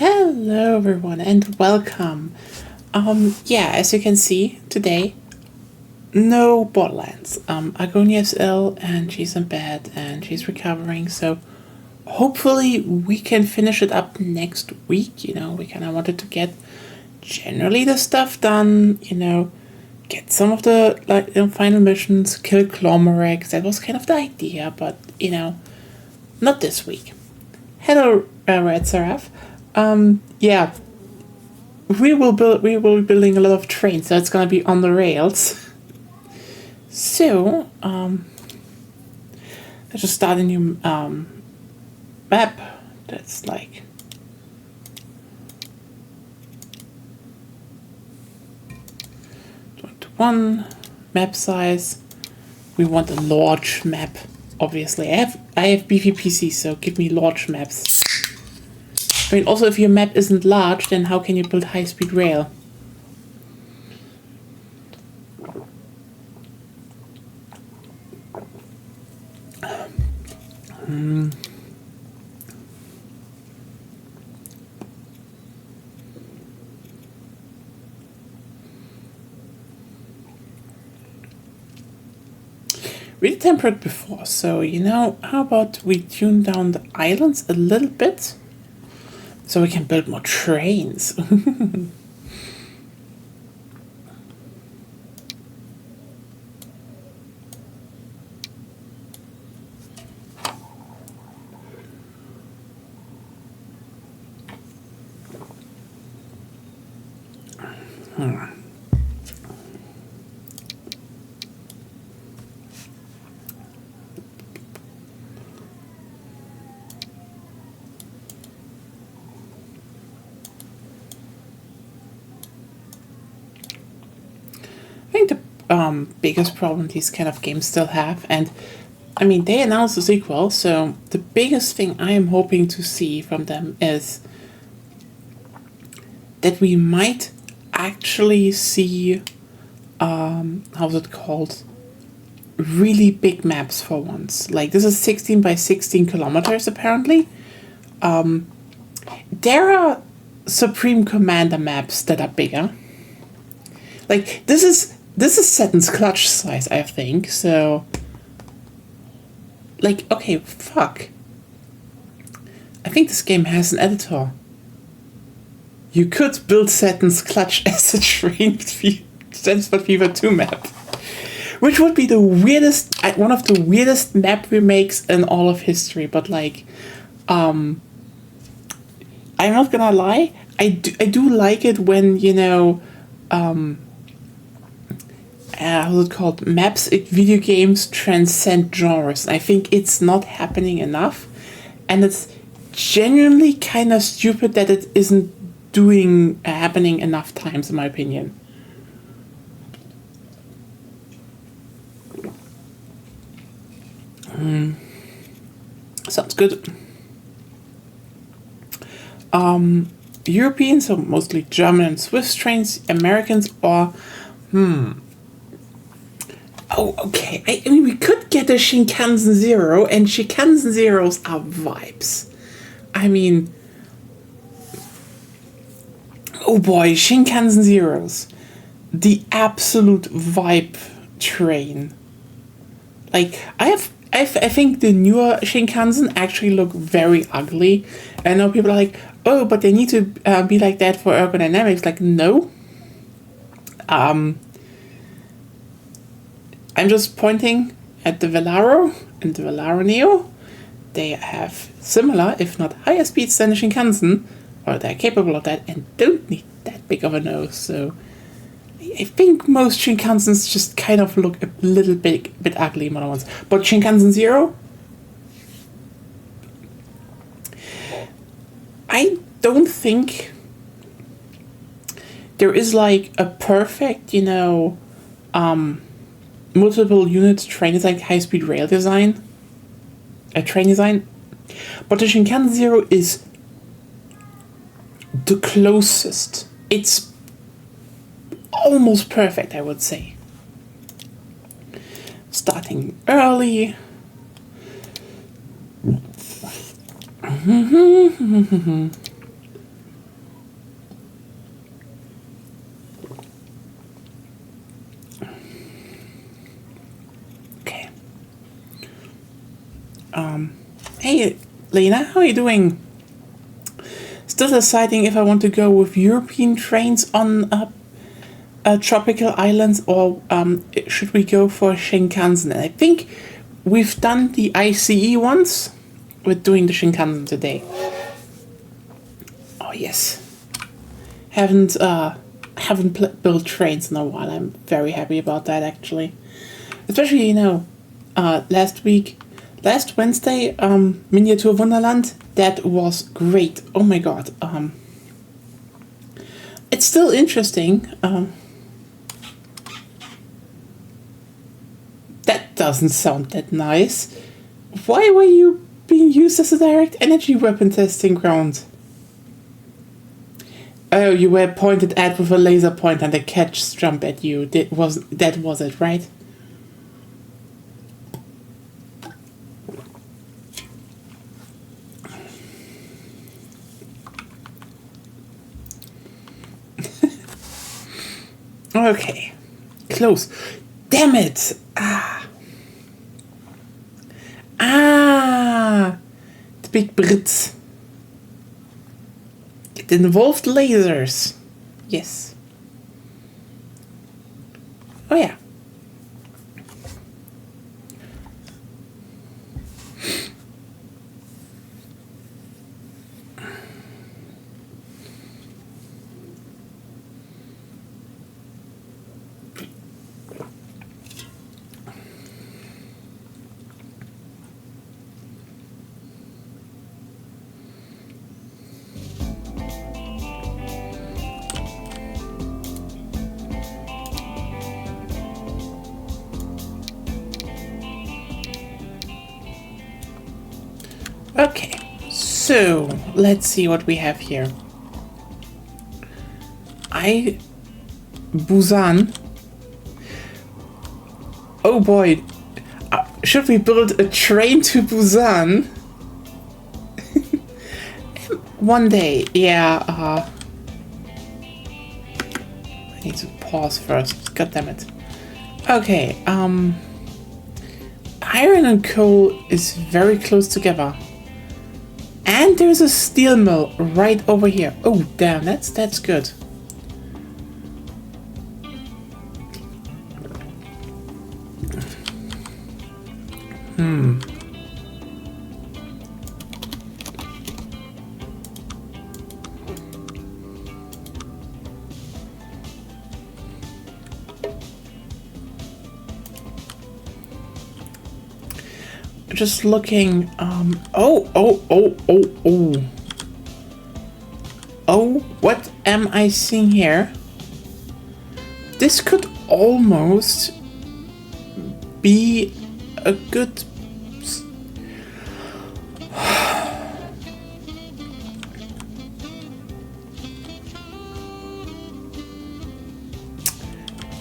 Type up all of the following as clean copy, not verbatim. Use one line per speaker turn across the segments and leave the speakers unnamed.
Hello everyone and welcome. Yeah, as you can see today, no Borderlands. Agonia's ill and she's in bed and she's recovering, so hopefully we can finish it up next week. We kinda wanted to get generally the stuff done, get some of the final missions, kill Clomerex. That was kind of the idea, but not this week. Hello, Red Seraph. Yeah, we will be building a lot of trains, so it's gonna be on the rails. So, let's just start a new map. That's like 21 map size. We want a large map. Obviously, I have beefy PC, so give me large maps. I mean, also, if your map isn't large, then how can you build high-speed rail? We did temperate before, so how about we tune down the islands a little bit? So we can build more trains. I think the biggest problem these kind of games still have, and I mean, they announced a sequel, so the biggest thing I am hoping to see from them is that we might actually see, how's it called? Really big maps for once. Like, this is 16 by 16 kilometers, apparently. There are Supreme Commander maps that are bigger. Like, this is Saturn's clutch size, I think, so... Like, okay, fuck. I think this game has an editor. You could build Saturn's clutch as a train Transport Fever 2 map. Which would be the weirdest, one of the weirdest map remakes in all of history, but like, I'm not gonna lie, I do like it when, how's it called? Maps in video games transcend genres. I think it's not happening enough, and it's genuinely kind of stupid that it isn't happening enough times, in my opinion. Sounds good. Europeans, so mostly German and Swiss trains, Americans, or oh, okay. I mean, we could get a Shinkansen Zero, and Shinkansen Zeros are vibes. I mean, oh boy, Shinkansen Zeros. The absolute vibe train. Like, I think the newer Shinkansen actually look very ugly. I know people are like, oh, but they need to be like that for ergodynamics. Like, no. I'm just pointing at the Velaro and the Velaro Neo. They have similar, if not higher speeds than the Shinkansen, or they're capable of that and don't need that big of a nose. So I think most Shinkansens just kind of look a little bit ugly in modern ones. But Shinkansen Zero, I don't think there is like a perfect, multiple units train design, high-speed rail design, a train design. But the Shinkansen Zero is the closest. It's almost perfect, I would say. Starting early. Hey, Lena, how are you doing? Still deciding if I want to go with European trains on tropical islands or should we go for Shinkansen? And I think we've done the ICE ones. We're doing the Shinkansen today. Oh yes. Haven't built trains in a while. I'm very happy about that actually. Especially, you know, last Wednesday, Miniature Wonderland, that was great. Oh my god. It's still interesting. That doesn't sound that nice. Why were you being used as a direct energy weapon testing ground? Oh, you were pointed at with a laser point and the cats jump at you. That was it, right? Okay. Close. Damn it! The big Brits. It involved lasers. Yes. Oh yeah. Okay, so let's see what we have here. Busan. Oh boy, should we build a train to Busan? One day, yeah. I need to pause first. God damn it. Okay, iron and coal is very close together. And there's a steel mill right over here. Oh damn, that's good. Just looking, oh, what am I seeing here? This could almost be a good...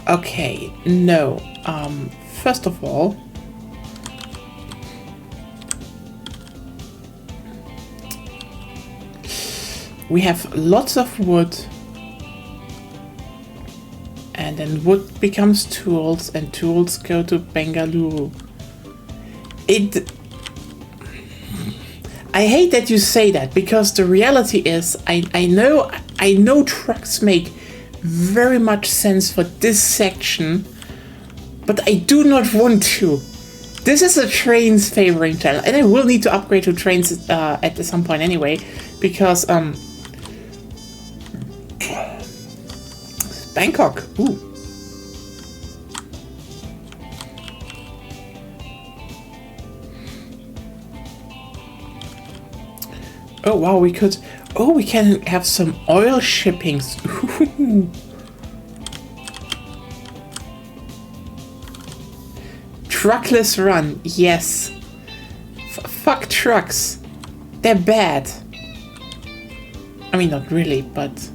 Okay, no, first of all, we have lots of wood, and then wood becomes tools, and tools go to Bengaluru. I hate that you say that, because the reality is, I know trucks make very much sense for this section, but I do not want to. This is a trains favoring channel, and I will need to upgrade to trains at some point anyway, because Bangkok. Ooh. Oh wow, we could. Oh, we can have some oil shippings. Truckless run, yes. Fuck trucks. They're bad. I mean, not really, but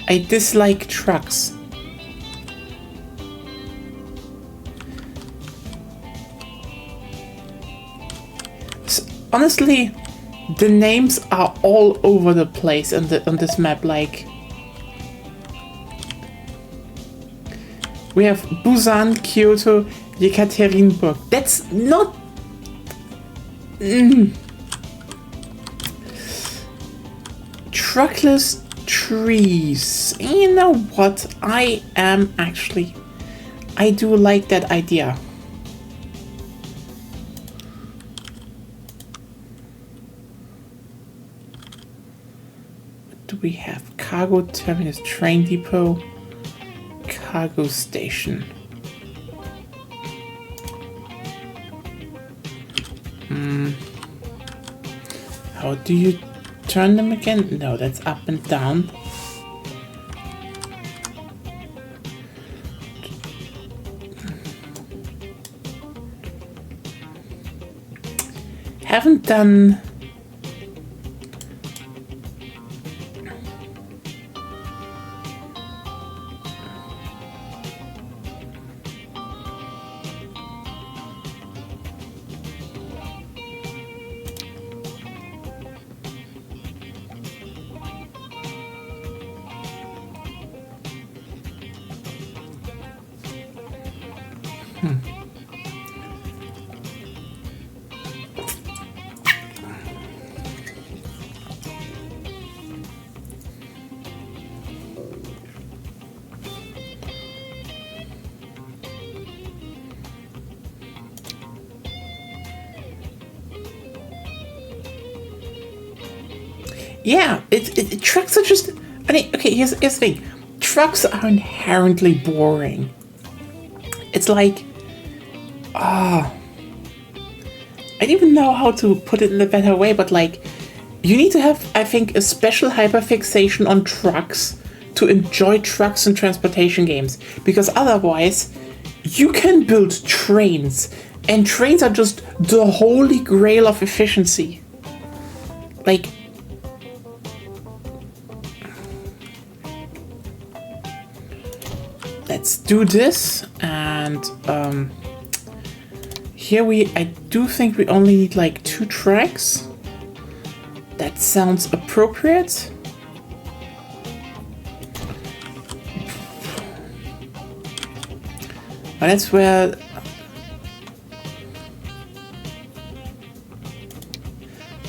I dislike trucks. Honestly, the names are all over the place on this map. Like, we have Busan, Kyoto, Yekaterinburg. That's not Truckless trees. You know what? I do like that idea. What do we have? Cargo terminus, train depot, cargo station. How do you turn them again? No, that's up and down. Haven't done... Yeah, trucks are just... I mean, okay, here's the thing. Trucks are inherently boring. It's like... I don't even know how to put it in a better way, but like... You need to have, I think, a special hyperfixation on trucks to enjoy trucks and transportation games. Because otherwise, you can build trains. And trains are just the holy grail of efficiency. Like... Let's do this, and here I do think we only need like 2 tracks. That sounds appropriate. But that's where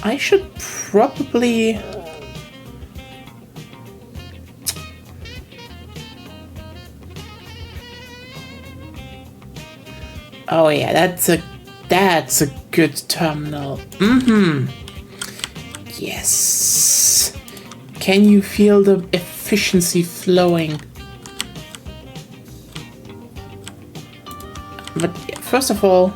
I should probably... Oh yeah, that's a good terminal. Yes. Can you feel the efficiency flowing? But first of all,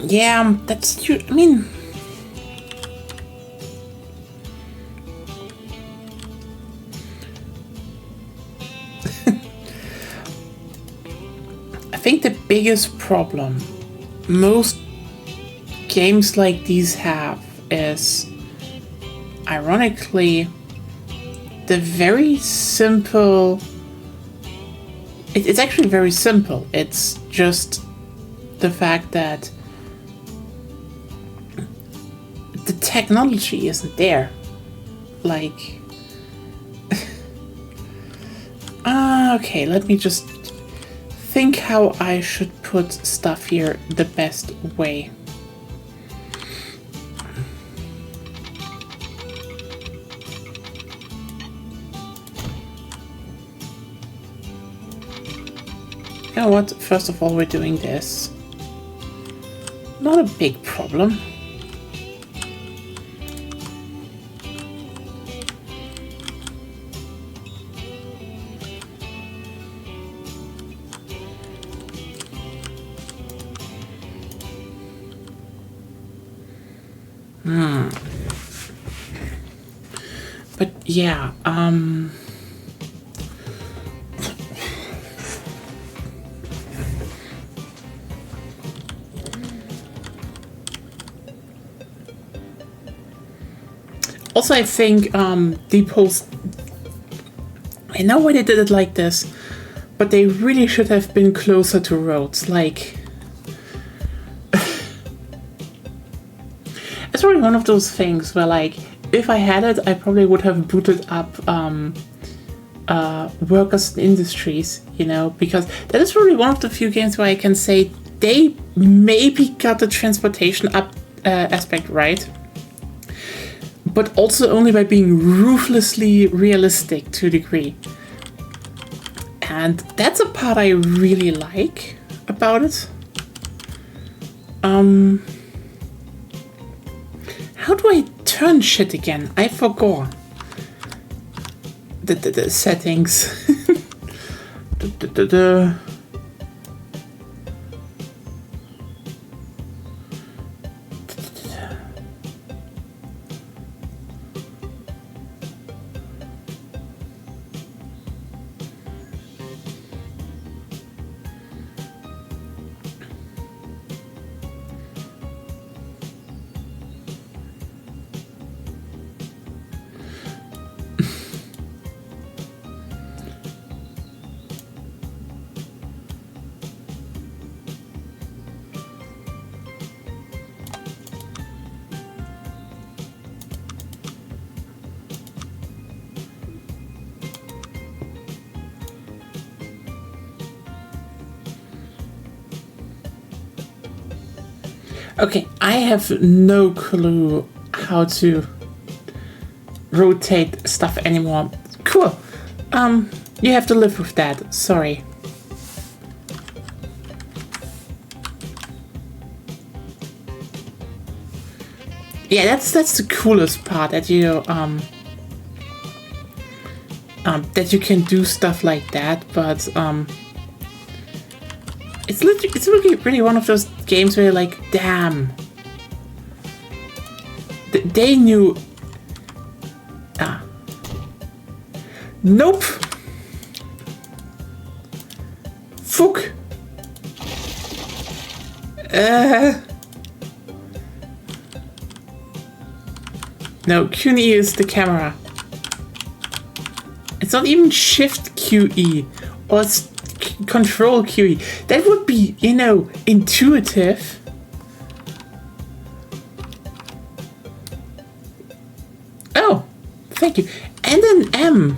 Yeah, that's you. I mean, I think the biggest problem most games like these have is, ironically, the very simple. It's actually very simple. It's just the fact that the technology isn't there. Like, okay, let me just think how I should put stuff here the best way. You know what? First of all, we're doing this. Not a big problem. But yeah, also I think the post, I know why they did it like this, but they really should have been closer to roads. Like, it's really one of those things where, like, if I had it, I probably would have booted up Workers and Industries, you know, because that is really one of the few games where I can say they maybe got the transportation up aspect right, but also only by being ruthlessly realistic to a degree. And that's a part I really like about it. How do I turn shit again? I forgot. The settings. Okay, I have no clue how to rotate stuff anymore. Cool. You have to live with that. Sorry. Yeah, that's the coolest part, that you that you can do stuff like that, but it's really one of those games where you're like, damn, they knew. Nope. Fuck. No, QE is the camera. It's not even Shift QE, or it's Control QE. That would be, you know, intuitive. Oh, thank you. And an M.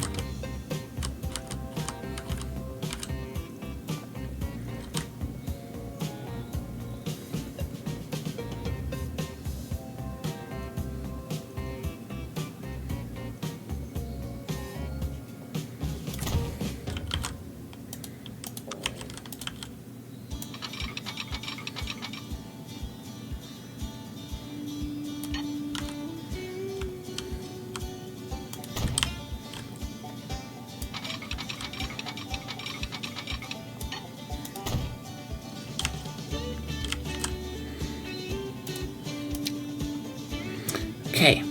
Okay.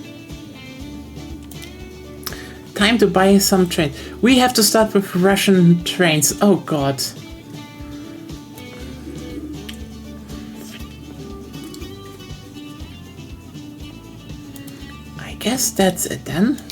Time to buy some train. We have to start with Russian trains. Oh god. I guess that's it then.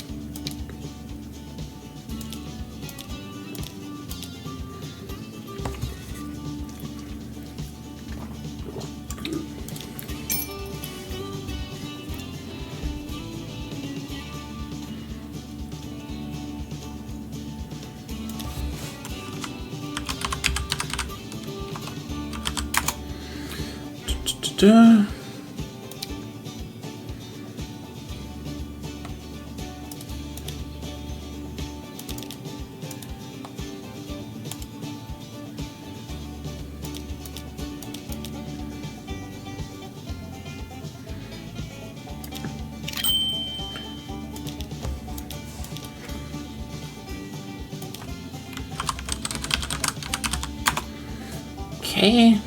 Okay.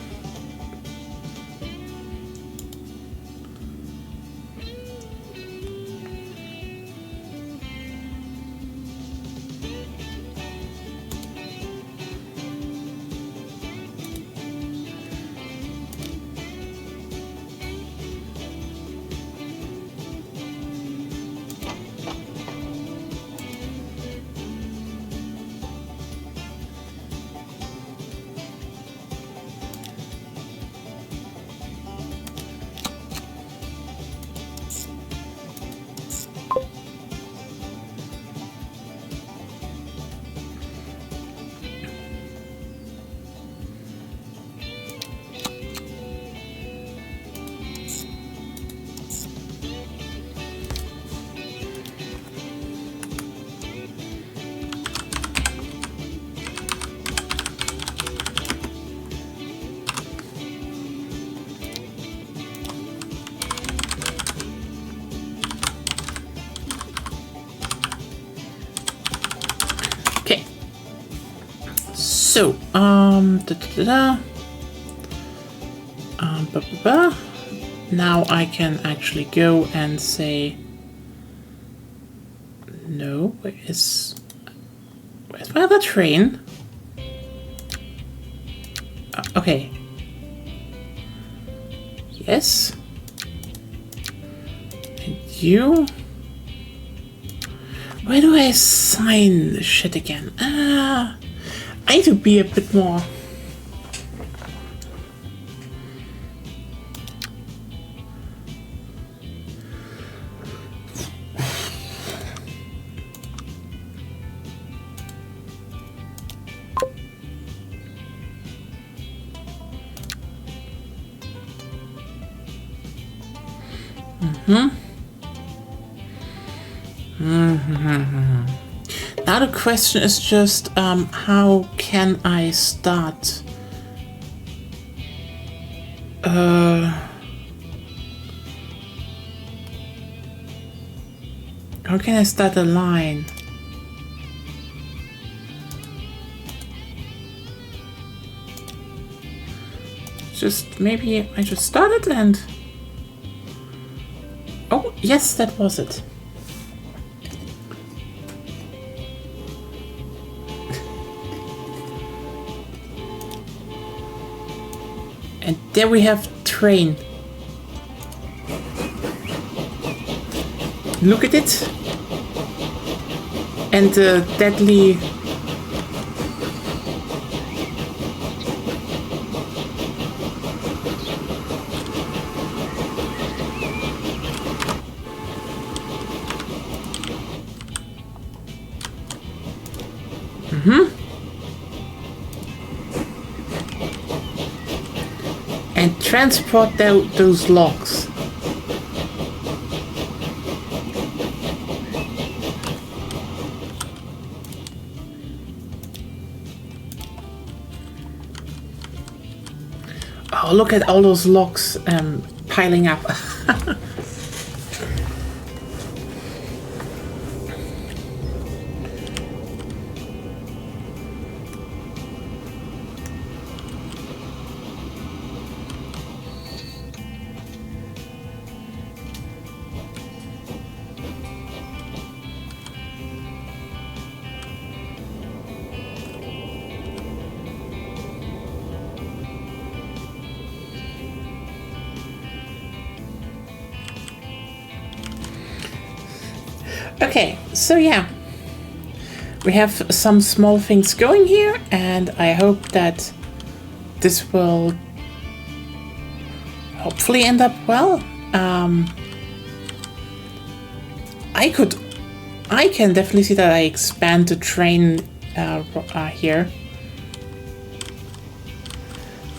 Okay. So, now I can actually go and say, no, where's my other train? Okay. Yes. And you? Where do I assign the shit again? I need to be a bit more. Now the question is just how can I start how can I start a line? Just maybe I just start it and oh yes, that was it. And there we have train. Look at it. And the deadly and transport those logs. Oh, look at all those logs piling up. Okay, so yeah. We have some small things going here, and I hope that this will hopefully end up well. I can definitely see that I expand the train here.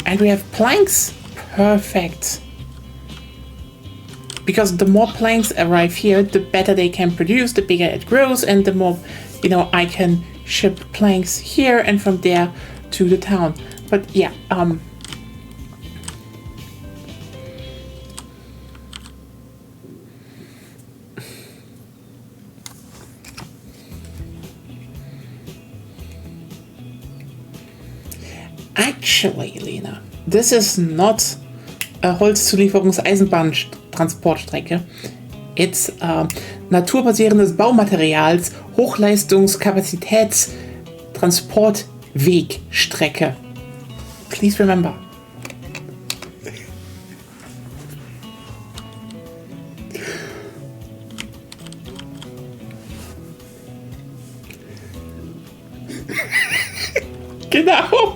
And we have planks. Perfect. Because the more planks arrive here, the better they can produce, the bigger it grows, and the more, I can ship planks here and from there to the town. But yeah, actually, Lena, this is not a Holzzulieferungs-Eisenbahntransportstrecke. It's naturbasierendes Baumaterials, Hochleistungskapazitätstransportwegstrecke. Please remember. Genau.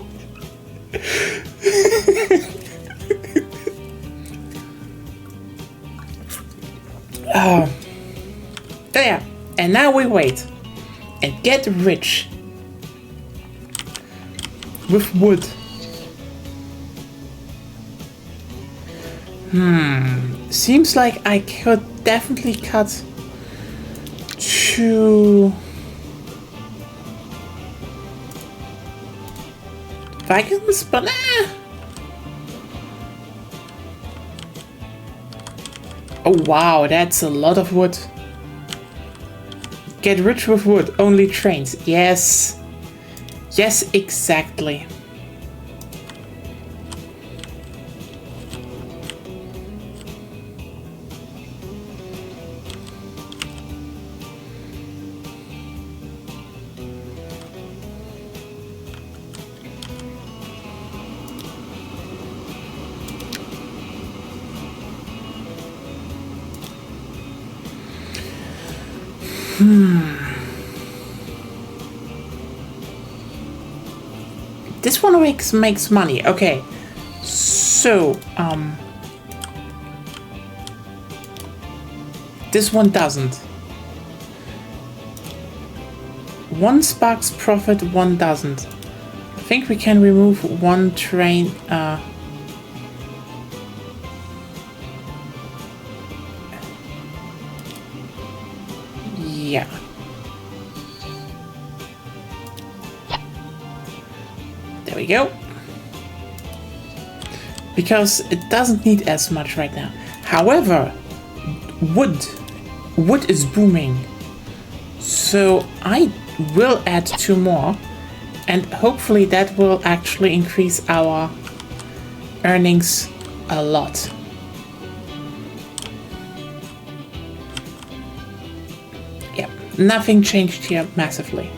There. And now we wait and get rich with wood. Seems like I could definitely cut to wagons, but oh wow, that's a lot of wood. Get rich with wood, only trains. Yes. Yes, exactly. This one makes money. Okay. So, this one doesn't. One sparks profit, one doesn't. I think we can remove one train. Yeah. There we go. Because it doesn't need as much right now. However, wood is booming. So I will add 2 more. And hopefully that will actually increase our earnings a lot. Yeah, nothing changed here massively.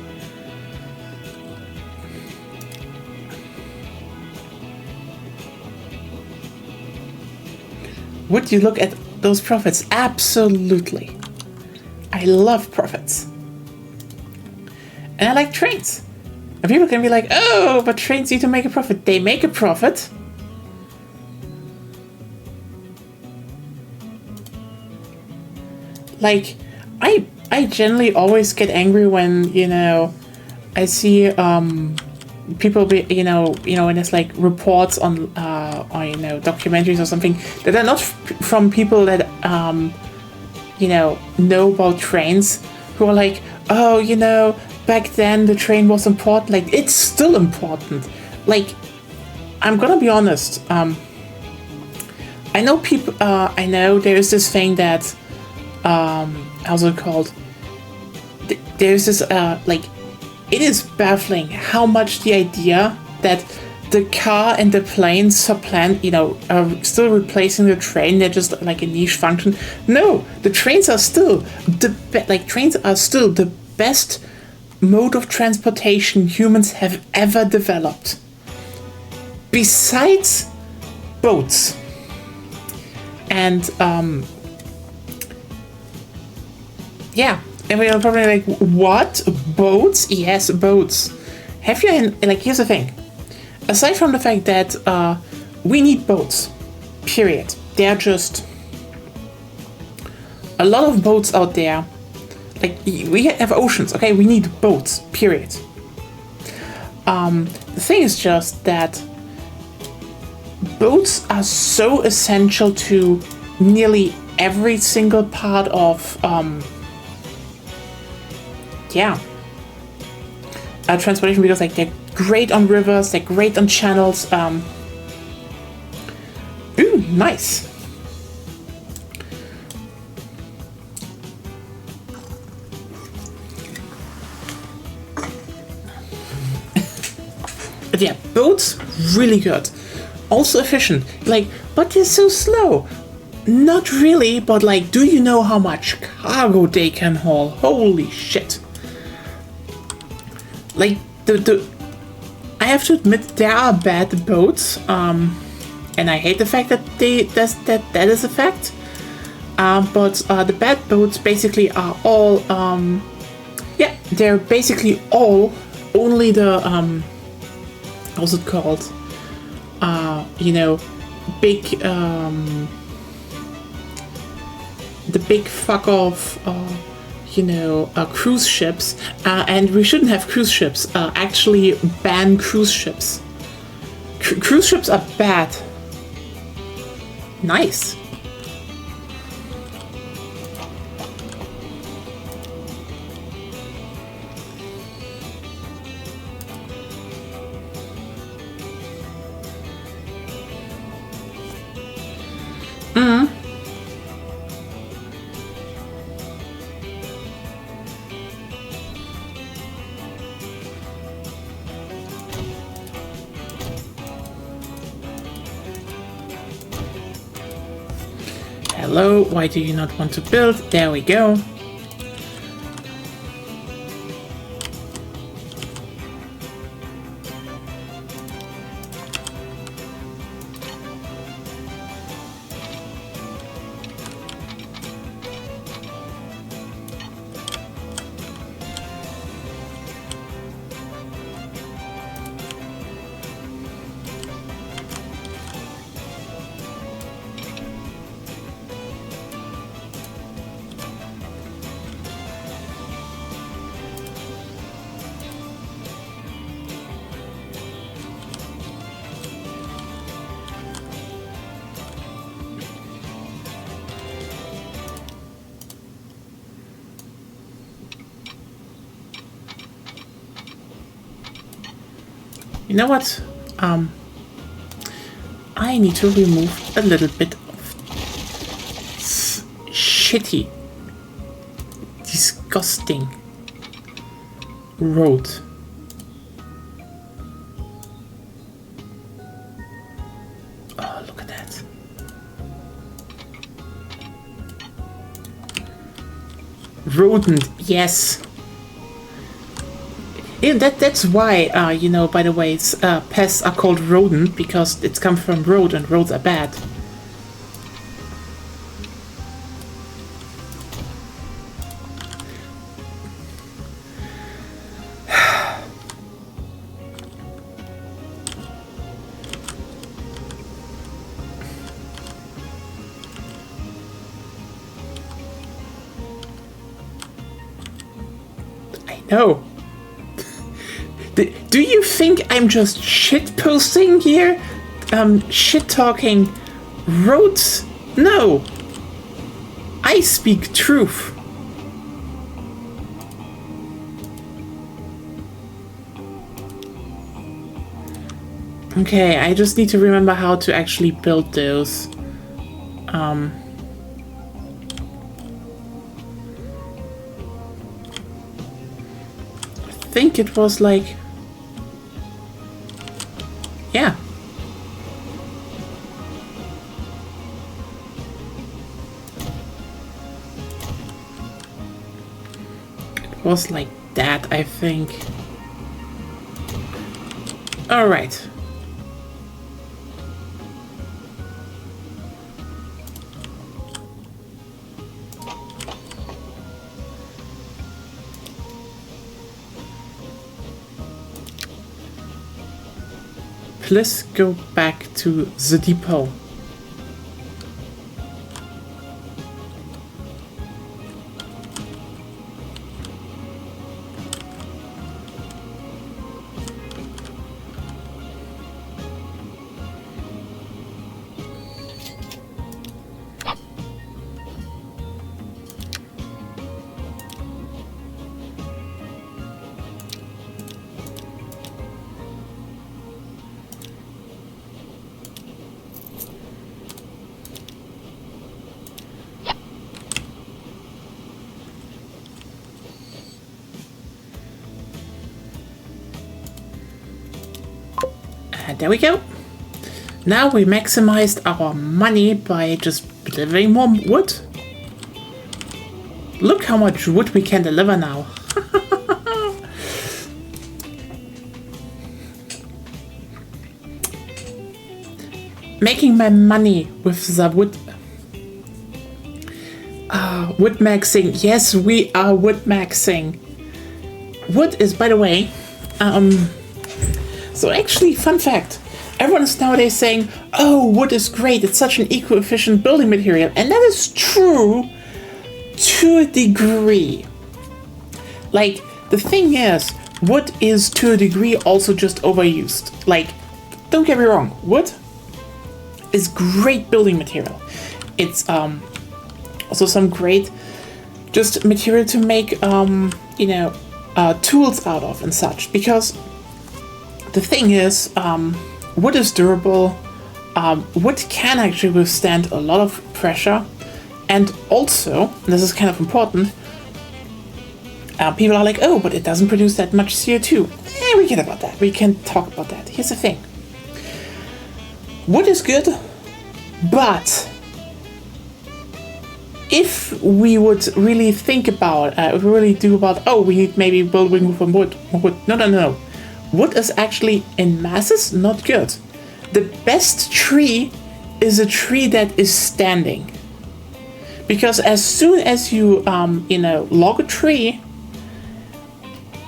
Would you look at those profits? Absolutely. I love profits. And I like trains. And people can be like, oh, but trains need to make a profit. They make a profit. Like, I generally always get angry when, I see people be, when it's like reports on documentaries or something that are not from people that know about trains, who are like, oh, back then the train was important. Like, it's still important. Like, I'm gonna be honest. I know people. I know there's this thing that how's it called? There's this it is baffling how much the idea that the car and the plane supplant, are still replacing the train. They're just like a niche function. No, the trains are still trains are still the best mode of transportation humans have ever developed. Besides boats. And yeah, And we're probably like, what? Boats? Yes, boats. Have you, like, here's the thing. Aside from the fact that we need boats, period. There are just a lot of boats out there. Like, we have oceans, okay? We need boats, period. The thing is just that boats are so essential to nearly every single part of, transportation, because like they're great on rivers, they're great on channels. Ooh, nice. But yeah, boats, really good. Also efficient. Like, but they're so slow. Not really, but like, do you know how much cargo they can haul? Holy shit. Like, I have to admit, there are bad boats, and I hate the fact that that is a fact. But the bad boats basically are all, they're basically all only the, what's it called? Big, the big fuck off, cruise ships, and we shouldn't have cruise ships. Actually, ban cruise ships. Cruise ships are bad. Nice. Hello, why do you not want to build? There we go. You know what? I need to remove a little bit of shitty, disgusting road. Oh, look at that. Rodent, yes. Yeah, that's why, by the way, pests are called rodent, because it's come from road, and roads are bad. I know. Do you think I'm just shit-posting here? Shit-talking roads? No! I speak truth. Okay, I just need to remember how to actually build those. I think it was like... Yeah. It was like that, I think. All right. please go back to the depot. And there we go. Now we maximized our money by just delivering more wood. Look how much wood we can deliver now. Making my money with the wood. Wood maxing. Yes, we are wood maxing. Wood is, by the way, so actually, fun fact, everyone is nowadays saying, oh, wood is great, it's such an eco-efficient building material. And that is true to a degree. Like, the thing is, wood is to a degree also just overused. Like, don't get me wrong, wood is great building material. It's also some great just material to make, tools out of and such. Because the thing is, wood is durable, wood can actually withstand a lot of pressure, and also, and this is kind of important, people are like, oh, but it doesn't produce that much CO2. We get about that. We can talk about that. Here's the thing. Wood is good, but if we would really think about, if we really do about, oh, we need maybe building from wood. No. Wood is actually in masses not good. The best tree is a tree that is standing. Because as soon as you, log a tree,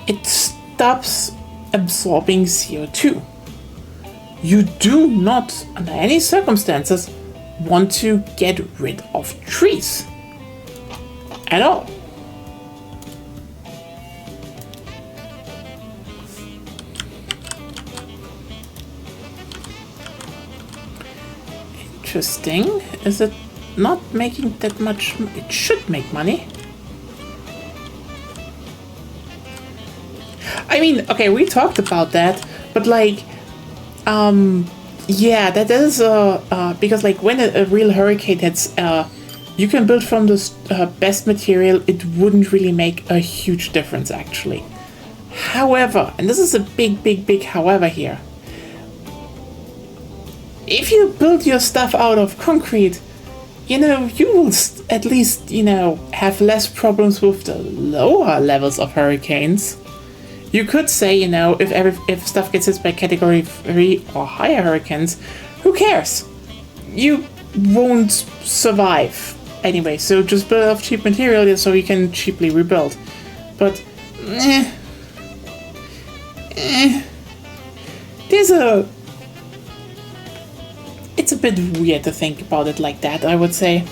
it stops absorbing CO2. You do not, under any circumstances, want to get rid of trees. At all. Interesting. Is it not making that much? It should make money. I mean, okay, we talked about that, but like, yeah, that is because like when a real hurricane hits, you can build from the best material. It wouldn't really make a huge difference, actually. However, and this is a big however here. If you build your stuff out of concrete, you will at least, have less problems with the lower levels of hurricanes. You could say, if stuff gets hit by category 3 or higher hurricanes, who cares? You won't survive. Anyway, so just build off cheap material so you can cheaply rebuild. But, it's a bit weird to think about it like that, I would say.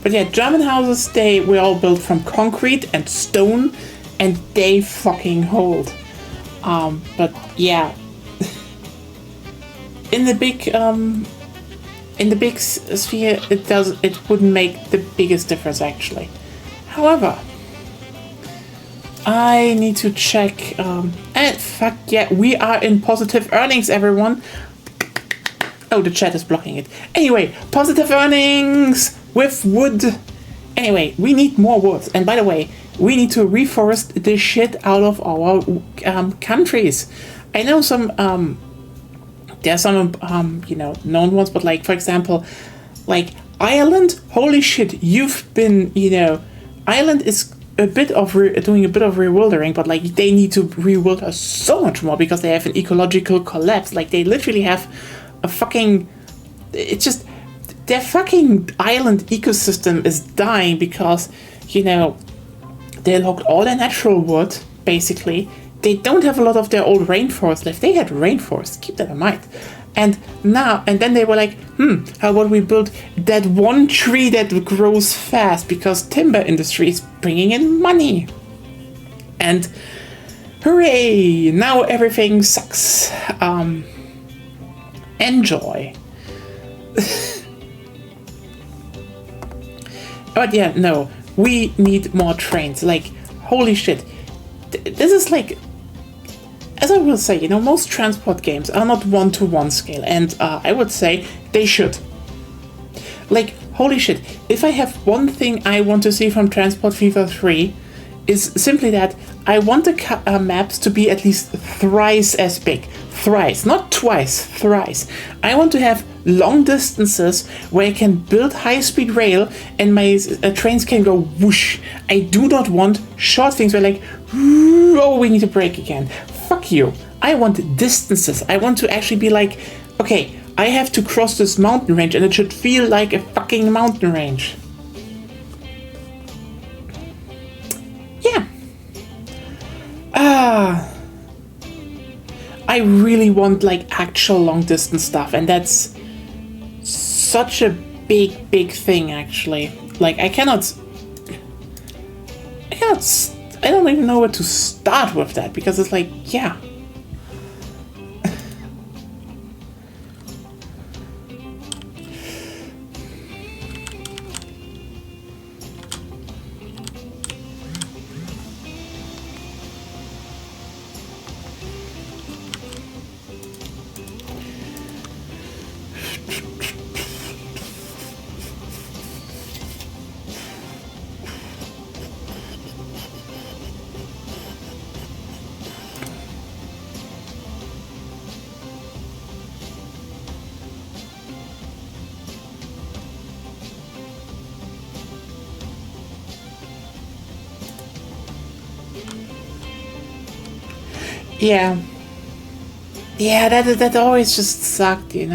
But yeah, German houses, they were all built from concrete and stone, and they fucking hold. But yeah, in the big sphere, it wouldn't make the biggest difference actually. However, I need to check. And fuck yeah, we are in positive earnings, everyone. Oh, the chat is blocking it. Anyway, positive earnings with wood. Anyway, we need more wood. And by the way, we need to reforest the shit out of our countries. I know some, there are some, known ones, but like, for example, like Ireland, holy shit, you've been, Ireland is a bit of doing a bit of rewildering, but like they need to rewilder so much more because they have an ecological collapse. Like they literally have a fucking, it's just, their fucking island ecosystem is dying because, they logged all their natural wood, basically. they don't have a lot of their old rainforest left. They had rainforest, keep that in mind. And then they were like, how about we build that one tree that grows fast, because timber industry is bringing in money. And hooray, now everything sucks. Enjoy. But yeah, no, we need more trains. Like, holy shit. This is like, as I will say, most transport games are not one-to-one scale, and I would say they should. Like, holy shit, if I have one thing I want to see from Transport Fever 3, is simply that I want the maps to be at least thrice as big. Thrice, not twice, thrice. I want to have long distances where I can build high-speed rail and my trains can go whoosh. I do not want short things where like, oh, we need to brake again. Fuck you. I want distances. I want to actually be like, okay, I have to cross this mountain range and it should feel like a fucking mountain range. Yeah. I really want like actual long distance stuff, and that's such a big thing actually. Like I don't even know where to start with that, because it's like, yeah. Yeah. Yeah, that always just sucked, You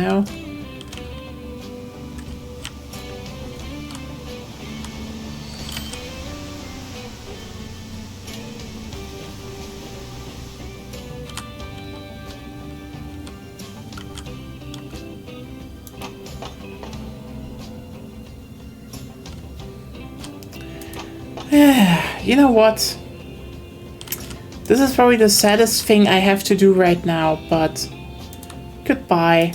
know what? This is probably the saddest thing I have to do right now, but goodbye.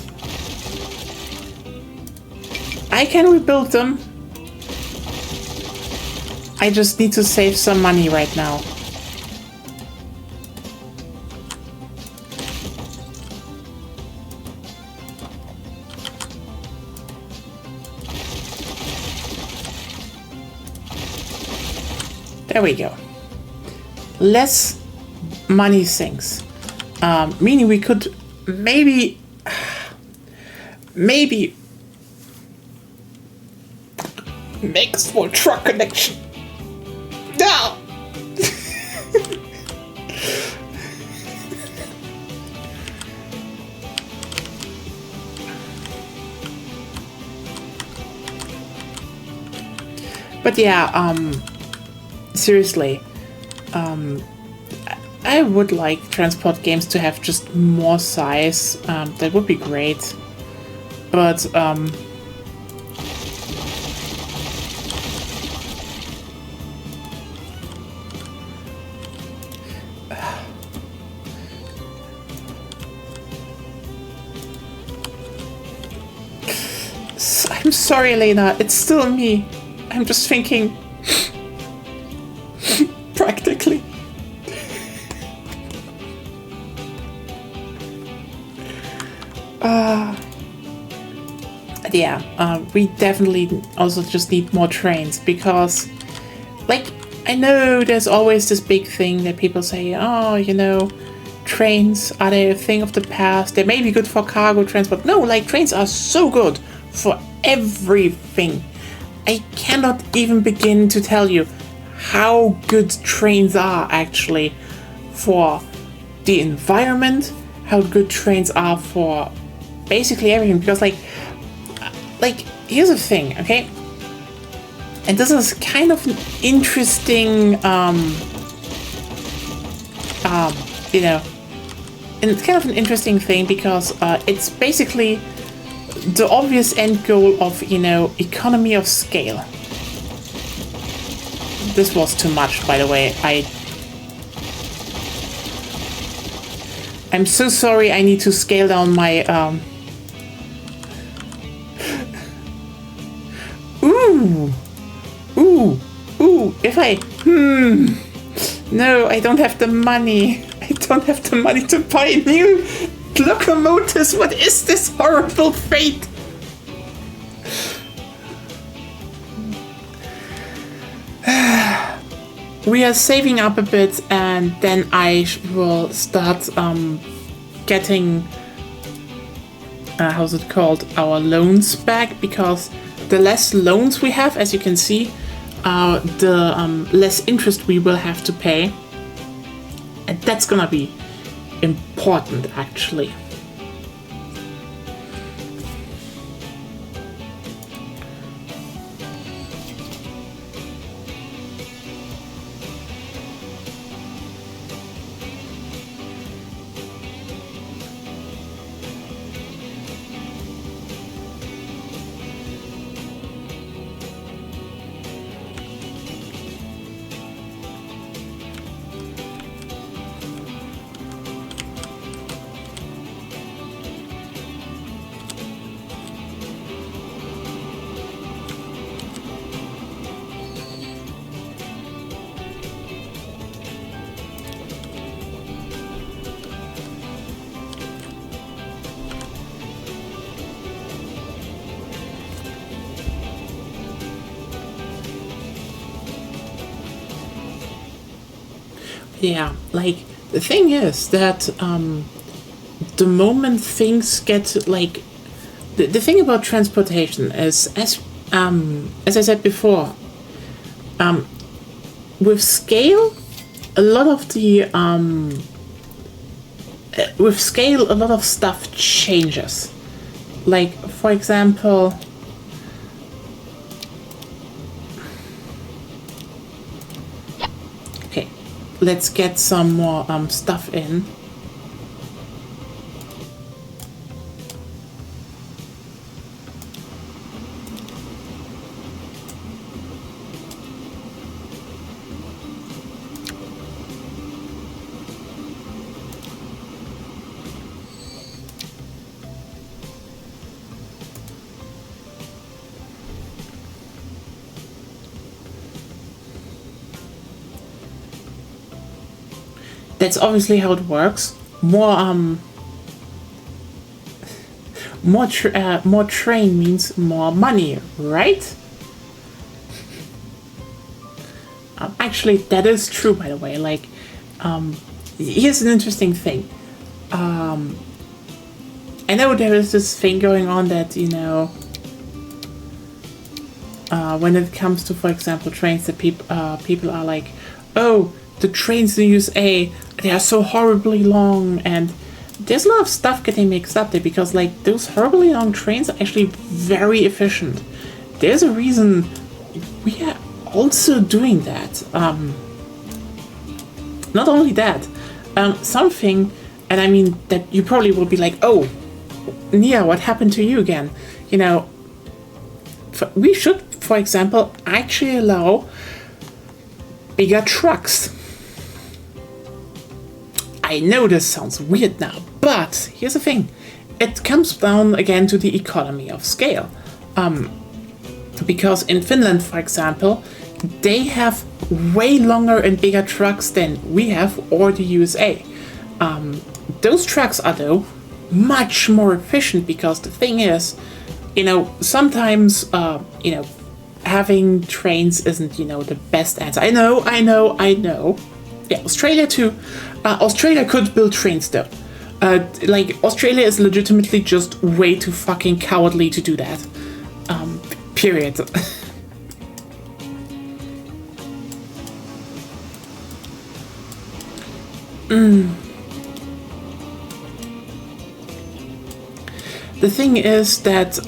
I can rebuild them. I just need to save some money right now. There we go. Less money sinks. Meaning we could maybe make a small truck connection. No! But yeah, seriously, I would like transport games to have just more size. That would be great. But I'm sorry, Elena. It's still me. I'm just thinking practically. Yeah, we definitely also just need more trains, because, like, I know there's always this big thing that people say, oh, trains, are they a thing of the past? They may be good for cargo transport. No, like, trains are so good for everything. I cannot even begin to tell you how good trains are actually for the environment, how good trains are for basically everything, because like here's the thing, okay? And this is kind of an interesting you know, and it's kind of an interesting thing because it's basically the obvious end goal of, you know, economy of scale. This was too much, by the way. I'm so sorry. I need to scale down my Ooh, if I no, I don't have the money. I don't have the money to buy new locomotives. What is this horrible fate? We are saving up a bit, and then I will start getting how's it called, our loans back, because the less loans we have, as you can see, the less interest we will have to pay, and that's gonna be important actually. Yeah, like, the thing is that the moment things get, like, the thing about transportation is, as I said before, with scale, a lot of the with scale, a lot of stuff changes. Like, for example, okay, let's get some more stuff in. That's obviously how it works. More train means more money, right? Actually, that is true, by the way. Like, here's an interesting thing. I know there is this thing going on that, you know, when it comes to, for example, trains, that people are like, oh, the trains in the USA, they are so horribly long, and there's a lot of stuff getting mixed up there, because, like, those horribly long trains are actually very efficient. There's a reason we are also doing that. Not only that, something, and I mean that you probably will be like, oh, Nia, what happened to you again? You know, we should, for example, actually allow bigger trucks. I know this sounds weird now, but here's the thing. It comes down again to the economy of scale. Because in Finland, for example, they have way longer and bigger trucks than we have, or the USA. Those trucks are, though, much more efficient, because the thing is, you know, sometimes, you know, having trains isn't, you know, the best answer. I know. Yeah, Australia too. Australia could build trains, though. Like, Australia is legitimately just way too fucking cowardly to do that. Period. The thing is that,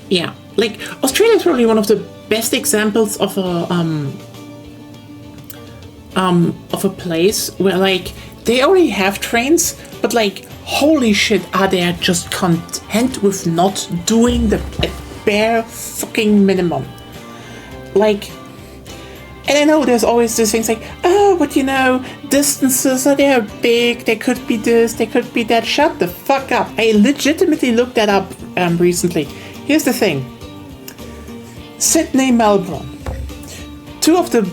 Yeah, like Australia is probably one of the best examples of a place where like they already have trains, but like holy shit, are they just content with not doing the bare fucking minimum? Like, and I know there's always these things like, oh, but distances are they're big, they could be this, they could be that. Shut the fuck up. I legitimately looked that up recently. Here's the thing. Sydney, Melbourne, two of the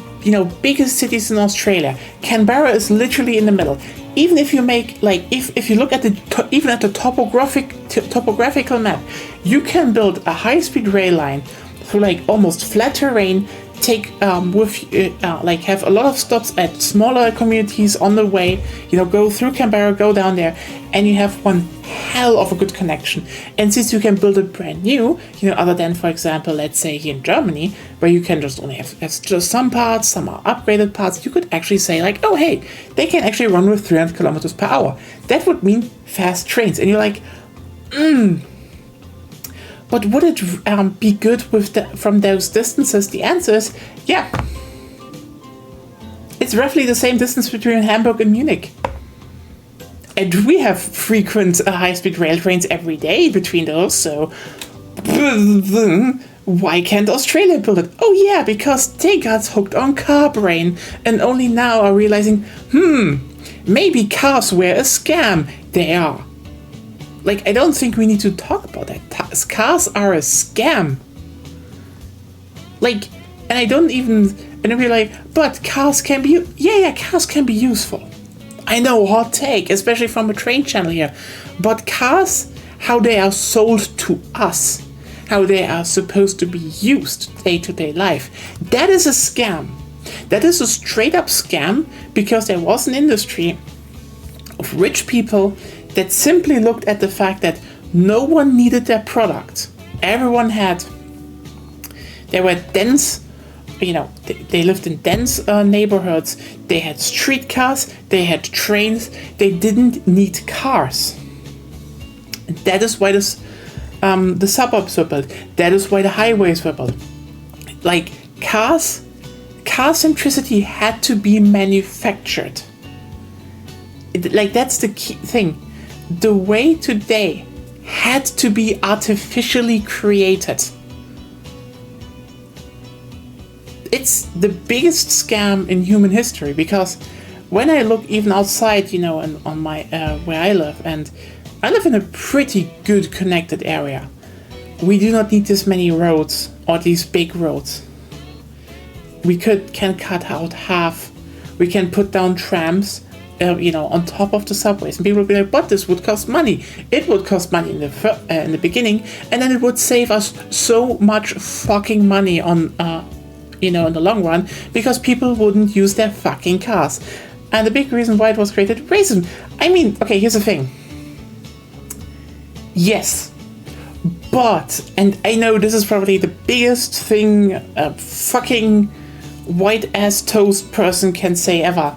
biggest cities in Australia. Canberra is literally in the middle. Even if you make like if you look at even at the topographical map, you can build a high-speed rail line through like almost flat terrain. Take like have a lot of stops at smaller communities on the way. Go through Canberra, go down there, and you have one hell of a good connection. And since you can build it brand new, other than for example, let's say here in Germany, where you can just only have just some parts, some are upgraded parts, you could actually say like, oh hey, they can actually run with 300 kilometers per hour. That would mean fast trains, and you're like, But would it be good from those distances? The answer is, yeah. It's roughly the same distance between Hamburg and Munich. And we have frequent high-speed rail trains every day between those, so why can't Australia build it? Oh yeah, because they got hooked on car brain and only now are realizing, maybe cars were a scam. They are. Like, I don't think we need to talk about that. Cars are a scam. Like, and I'd be like, but cars can be, cars can be useful. I know, hot take, especially from a train channel here. But cars, how they are sold to us, how they are supposed to be used day-to-day life, that is a scam. That is a straight up scam, because there was an industry of rich people that simply looked at the fact that no one needed their product. Everyone they were dense, they lived in dense neighborhoods, they had streetcars, they had trains, they didn't need cars. And that is why the suburbs were built, that is why the highways were built. Like, car centricity had to be manufactured. That's the key thing. The way today had to be artificially created. It's the biggest scam in human history, because when I look even outside, on my where I live, and I live in a pretty good connected area. We do not need this many roads or these big roads. We can cut out half. We can put down trams. On top of the subways, and people will be like, but this would cost money. It would cost money in the beginning, and then it would save us so much fucking money on in the long run, because people wouldn't use their fucking cars. And the big reason why it was created, racism. I mean, okay, here's the thing. Yes, but, and I know this is probably the biggest thing a fucking white ass toast person can say ever.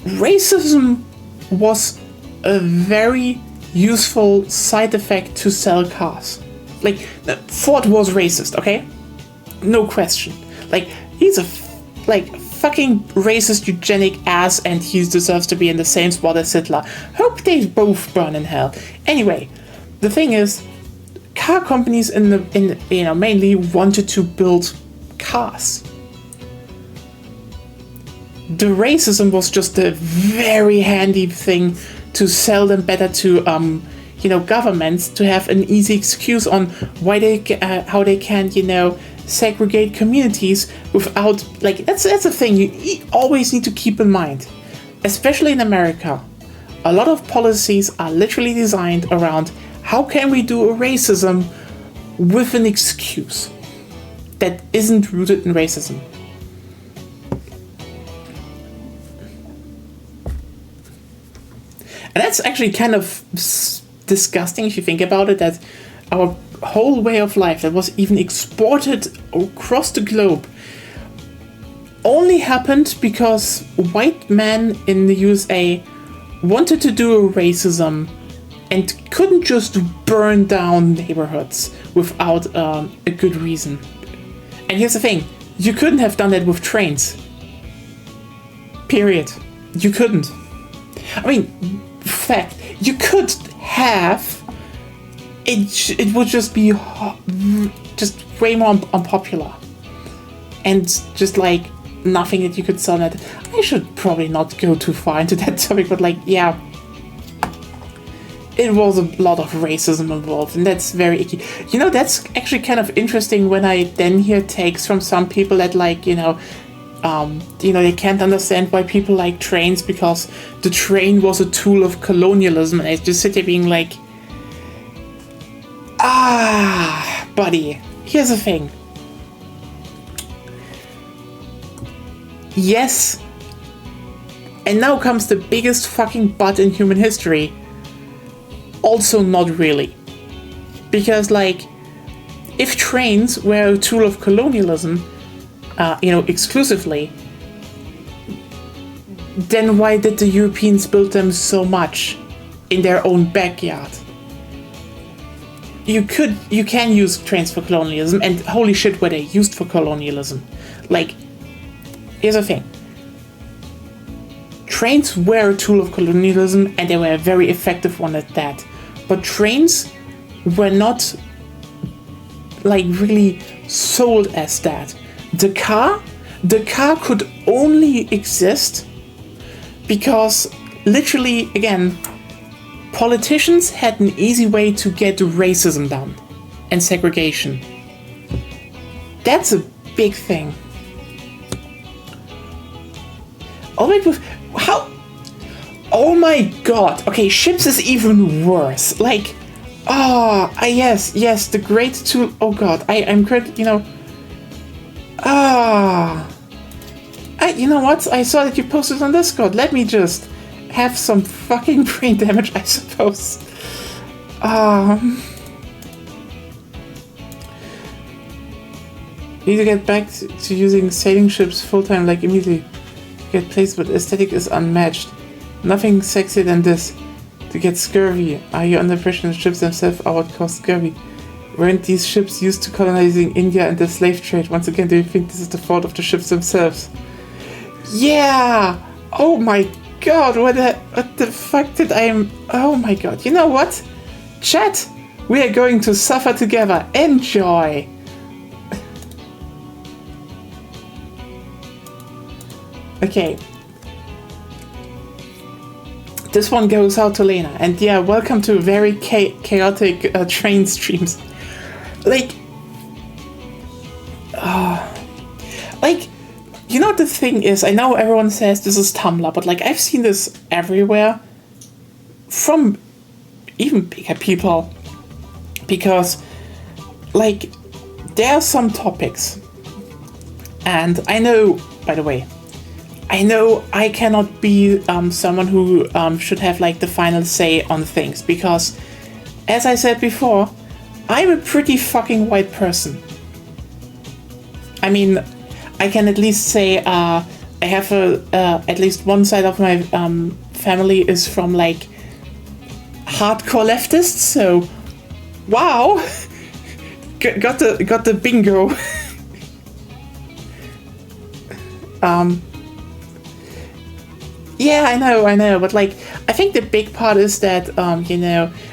Racism was a very useful side effect to sell cars. Like, Ford was racist, okay? No question. Like, he's a fucking racist eugenic ass, and he deserves to be in the same spot as Hitler. Hope they both burn in hell. Anyway, the thing is, car companies mainly wanted to build cars. The racism was just a very handy thing to sell them better to governments, to have an easy excuse on why how they can segregate communities without, that's the thing you always need to keep in mind, especially in America. A lot of policies are literally designed around how can we do a racism with an excuse that isn't rooted in racism. And that's actually kind of disgusting if you think about it, that our whole way of life that was even exported across the globe only happened because white men in the USA wanted to do a racism and couldn't just burn down neighborhoods without a good reason. And here's the thing, you couldn't have done that with trains. Period. You couldn't. I mean, fact, you could have. It would just be just way more unpopular. And just like nothing that you could sell that. I should probably not go too far into that topic, but like, yeah. It was a lot of racism involved, and that's very icky. You know, that's actually kind of interesting when I then hear takes from some people that like, they can't understand why people like trains because the train was a tool of colonialism. And I just sit there being like, buddy, here's the thing. Yes, and now comes the biggest fucking but in human history. Also not really. Because, like, if trains were a tool of colonialism, exclusively, then why did the Europeans build them so much in their own backyard? You can use trains for colonialism, and holy shit, were they used for colonialism. Like, here's the thing. Trains were a tool of colonialism, and they were a very effective one at that. But trains were not, like, really sold as that. The car could only exist because, literally, again, politicians had an easy way to get racism down and segregation. That's a big thing. Oh wait, how? Oh my god. Okay, ships is even worse. Like, yes, the great tool. Oh god, I'm great, you know what? I saw that you posted on Discord. Let me just have some fucking brain damage, I suppose. Need to get back to using sailing ships full-time, like immediately. Get placed, but aesthetic is unmatched. Nothing sexier than this. To get scurvy. Are you under pressure? The ships themselves are what caused scurvy. Weren't these ships used to colonizing India and the slave trade? Once again, do you think this is the fault of the ships themselves? Yeah! Oh my god, what the fuck did oh my god, you know what? Chat, we are going to suffer together. Enjoy! Okay. This one goes out to Lena, and yeah, welcome to very chaotic train streams. Like, you know, the thing is, I know everyone says this is Tumblr, but like, I've seen this everywhere from even bigger people, because like, there are some topics, and I know, by the way, I know I cannot be someone who should have like the final say on things, because as I said before, I'm a pretty fucking white person. I mean, I can at least say I have at least one side of my family is from like hardcore leftists, so wow, got the bingo. Yeah, I know, but like, I think the big part is that,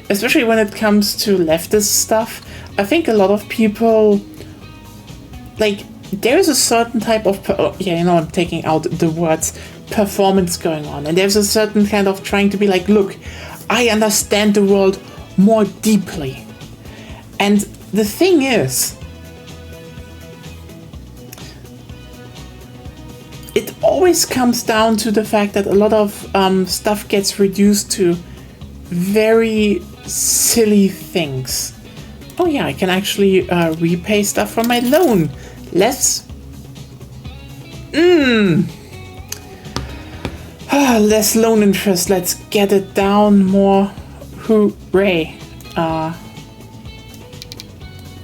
especially when it comes to leftist stuff, I think a lot of people, like, there is a certain type of, I'm taking out the words, performance going on, and there's a certain kind of trying to be like, look, I understand the world more deeply. And the thing is, it always comes down to the fact that a lot of stuff gets reduced to very silly things. Oh yeah, I can actually repay stuff from my loan. Less loan interest. Let's get it down more. Hooray.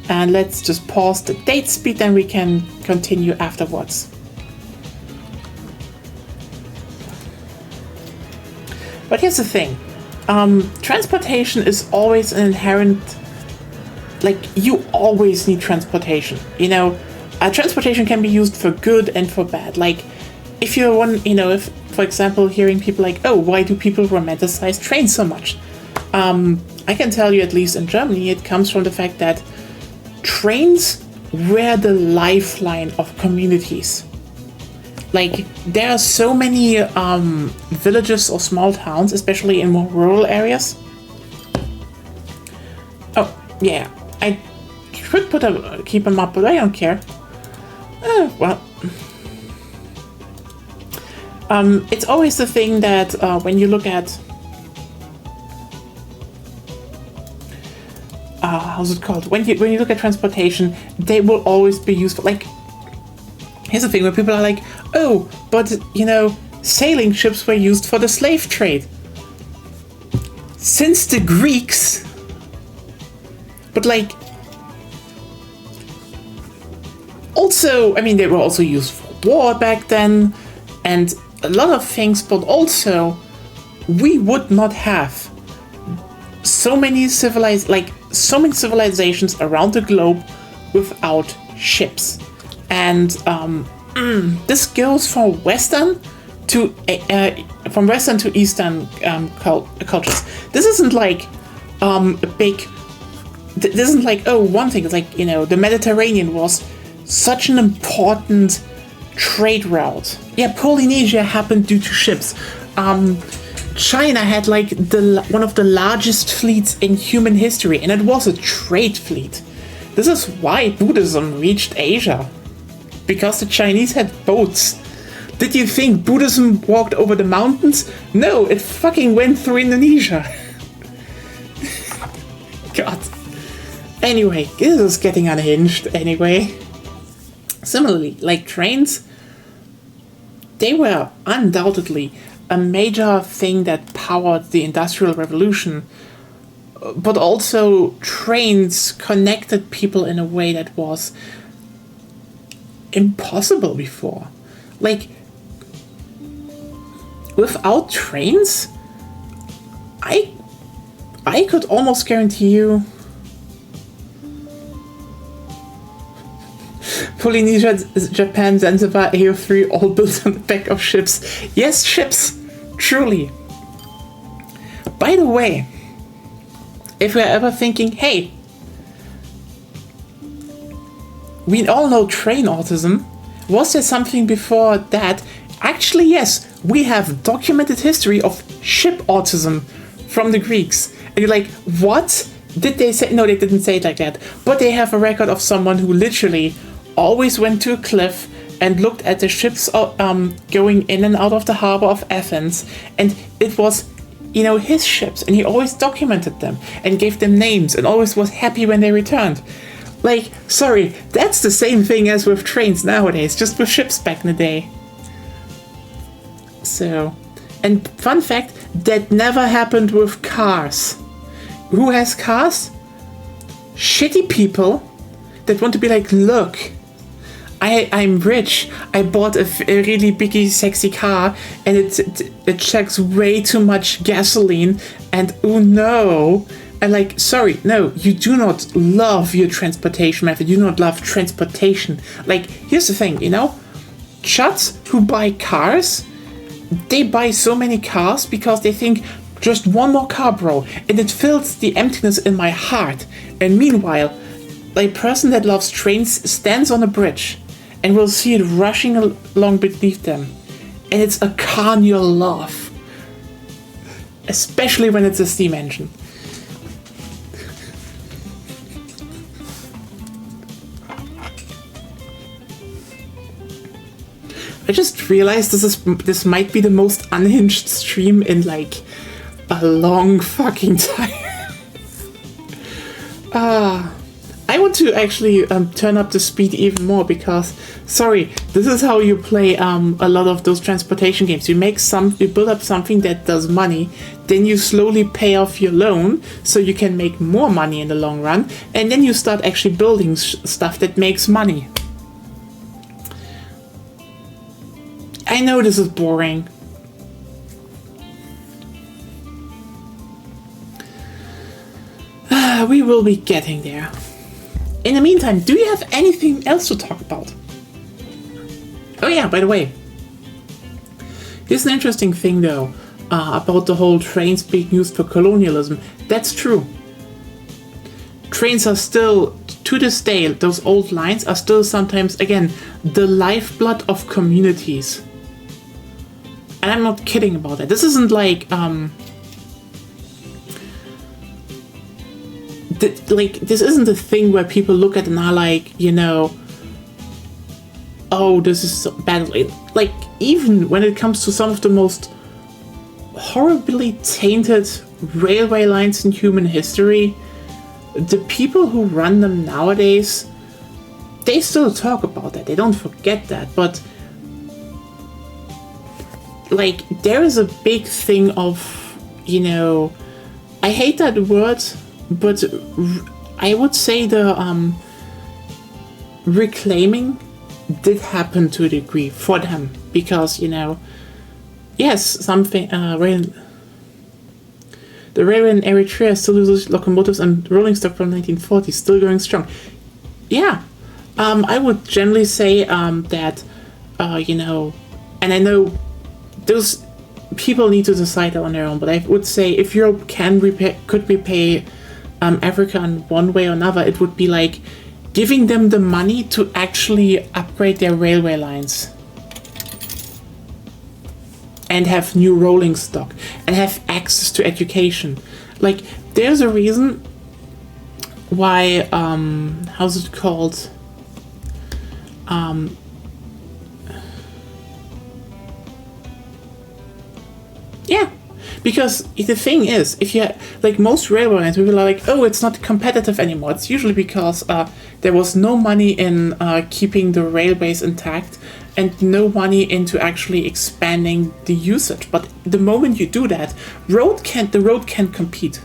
And let's just pause the date speed, and we can continue afterwards. But here's the thing. transportation is always an inherent, like, you always need transportation. Transportation can be used for good and for bad. Like, if you're if, for example, hearing people like, oh, why do people romanticize trains so much? I can tell you, at least in Germany, it comes from the fact that trains were the lifeline of communities. Like, there are so many villages or small towns, especially in more rural areas. Oh, yeah, I should keep them up, but I don't care. Well, it's always the thing that when you look at how's it called? When you look at transportation, they will always be useful. Like, here's the thing where people are like, oh, but sailing ships were used for the slave trade since the Greeks. But like, also, I mean, they were also used for war back then, and a lot of things. But also, we would not have so many civilizations around the globe without ships. And this goes from Western to Eastern cultures. This isn't like this isn't like, oh, one thing. It's like, the Mediterranean was such an important trade route. Yeah, Polynesia happened due to ships. China had like one of the largest fleets in human history, and it was a trade fleet. This is why Buddhism reached Asia, because the Chinese had boats. Did you think Buddhism walked over the mountains? No, it fucking went through Indonesia. God. Anyway, this is getting unhinged anyway. Similarly, like trains, they were undoubtedly a major thing that powered the Industrial Revolution, but also trains connected people in a way that was impossible before. Like, without trains, I could almost guarantee you Polynesia, Japan, Zanzibar, AO3, all built on the back of ships. Yes, ships, truly. By the way, if we're ever thinking, hey, we all know train autism, was there something before that? Actually, yes, we have documented history of ship autism from the Greeks. And you're like, what? Did they say? No, they didn't say it like that. But they have a record of someone who literally always went to a cliff and looked at the ships going in and out of the harbor of Athens. And it was, his ships. And he always documented them and gave them names and always was happy when they returned. Like, sorry, that's the same thing as with trains nowadays, just with ships back in the day. So, and fun fact, that never happened with cars. Who has cars? Shitty people that want to be like, look, I'm rich. I bought a really biggy, sexy car, and it checks way too much gasoline. And oh no! And like, sorry, no, you do not love your transportation method. You do not love transportation. Like, here's the thing, Chuds who buy cars, they buy so many cars because they think, just one more car, bro, and it fills the emptiness in my heart. And meanwhile, a person that loves trains stands on a bridge and will see it rushing along beneath them. And it's a carnal love. Especially when it's a steam engine. I just realized this might be the most unhinged stream in like a long fucking time. I want to actually turn up the speed even more because, sorry, this is how you play a lot of those transportation games. You build up something that does money, then you slowly pay off your loan so you can make more money in the long run, and then you start actually building stuff that makes money. I know this is boring. We will be getting there. In the meantime, do you have anything else to talk about? Oh yeah, by the way, here's an interesting thing though, about the whole trains being used for colonialism. That's true. Trains are still, to this day, those old lines are still sometimes, again, the lifeblood of communities. And I'm not kidding about that. This isn't like, this isn't a thing where people look at and are like, you know, oh, this is so bad. Like, even when it comes to some of the most horribly tainted railway lines in human history, the people who run them nowadays, they still talk about that. They don't forget that. But, like, there is a big thing of, you know, I hate that word, but I would say the reclaiming did happen to a degree for them, because, you know, yes, something the railway in Eritrea still uses locomotives and rolling stock from 1940, still going strong. Yeah, I would generally say that, you know, and I know those people need to decide that on their own, but I would say if Europe could repay Africa in one way or another, it would be like giving them the money to actually upgrade their railway lines and have new rolling stock and have access to education. Like, there's a reason why, how's it called? Yeah, because the thing is, if you like most railway lines, people are like, oh, it's not competitive anymore. It's usually because there was no money in keeping the railways intact and no money into actually expanding the usage. But the moment you do that, the road can't compete.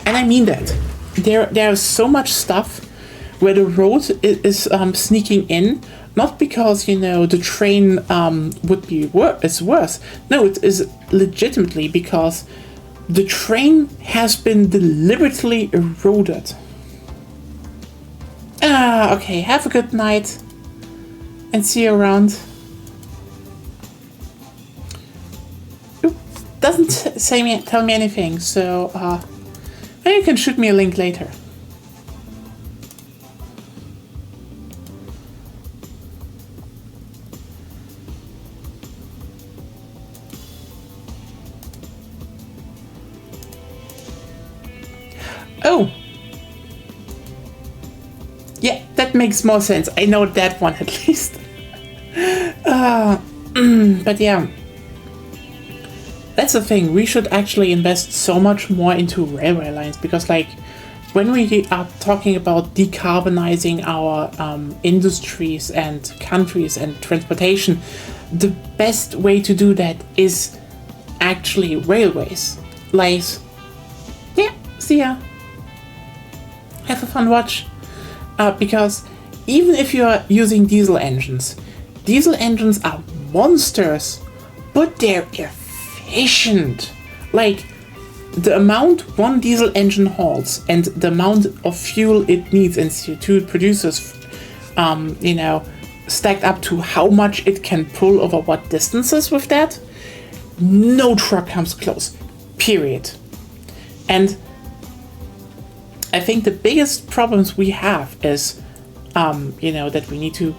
And I mean that. There's so much stuff where the road is sneaking in, not because, you know, the train would be worse. No, it is legitimately because the train has been deliberately eroded. Okay, have a good night and see you around. Oop, doesn't tell me anything, so maybe you can shoot me a link later. Oh! Yeah, that makes more sense. I know that one at least. But yeah. That's the thing. We should actually invest so much more into railway lines, because, like, when we are talking about decarbonizing our industries and countries and transportation, the best way to do that is actually railways. Like, yeah, see ya. Have a fun watch. Because even if you are using diesel engines are monsters, but they're efficient. Like, the amount one diesel engine hauls and the amount of fuel it needs and CO2 it produces, you know, stacked up to how much it can pull over what distances with that, no truck comes close. Period. And I think the biggest problems we have is, you know, that we need to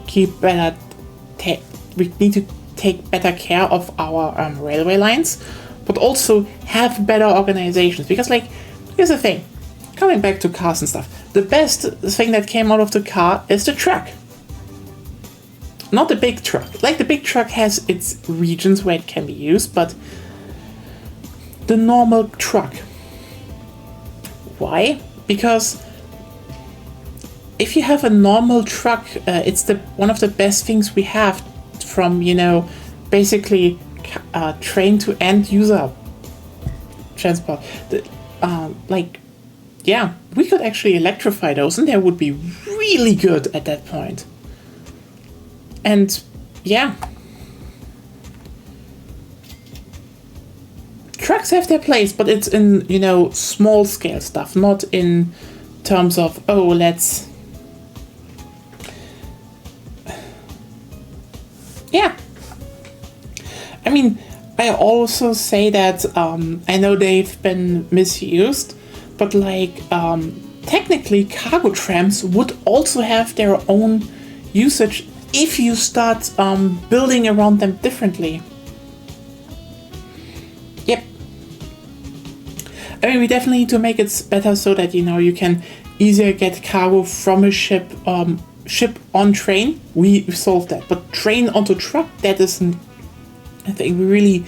take better care of our railway lines, but also have better organizations. Because, like, here's the thing, coming back to cars and stuff, the best thing that came out of the car is the truck. Not the big truck. Like, the big truck has its regions where it can be used, but the normal truck. Why? Because if you have a normal truck, it's one of the best things we have from, you know, basically train to end user transport. Like, yeah, we could actually electrify those, and they would be really good at that point. And yeah, trucks have their place, but it's in, small scale stuff, not in terms of, let's... Yeah. I mean, I also say that I know they've been misused, but technically cargo trams would also have their own usage if you start building around them differently. Yep. I mean, we definitely need to make it better so that, you can easier get cargo from a ship on train. We solved that. But train onto truck, that isn't... I think we really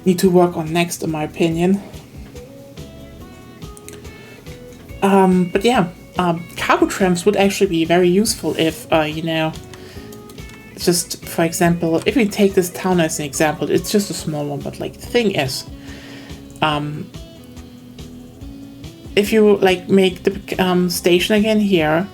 need to work on next, in my opinion. But yeah, cargo trams would actually be very useful if, just for example, if we take this town as an example, it's just a small one, but the thing is, if you make the station again here,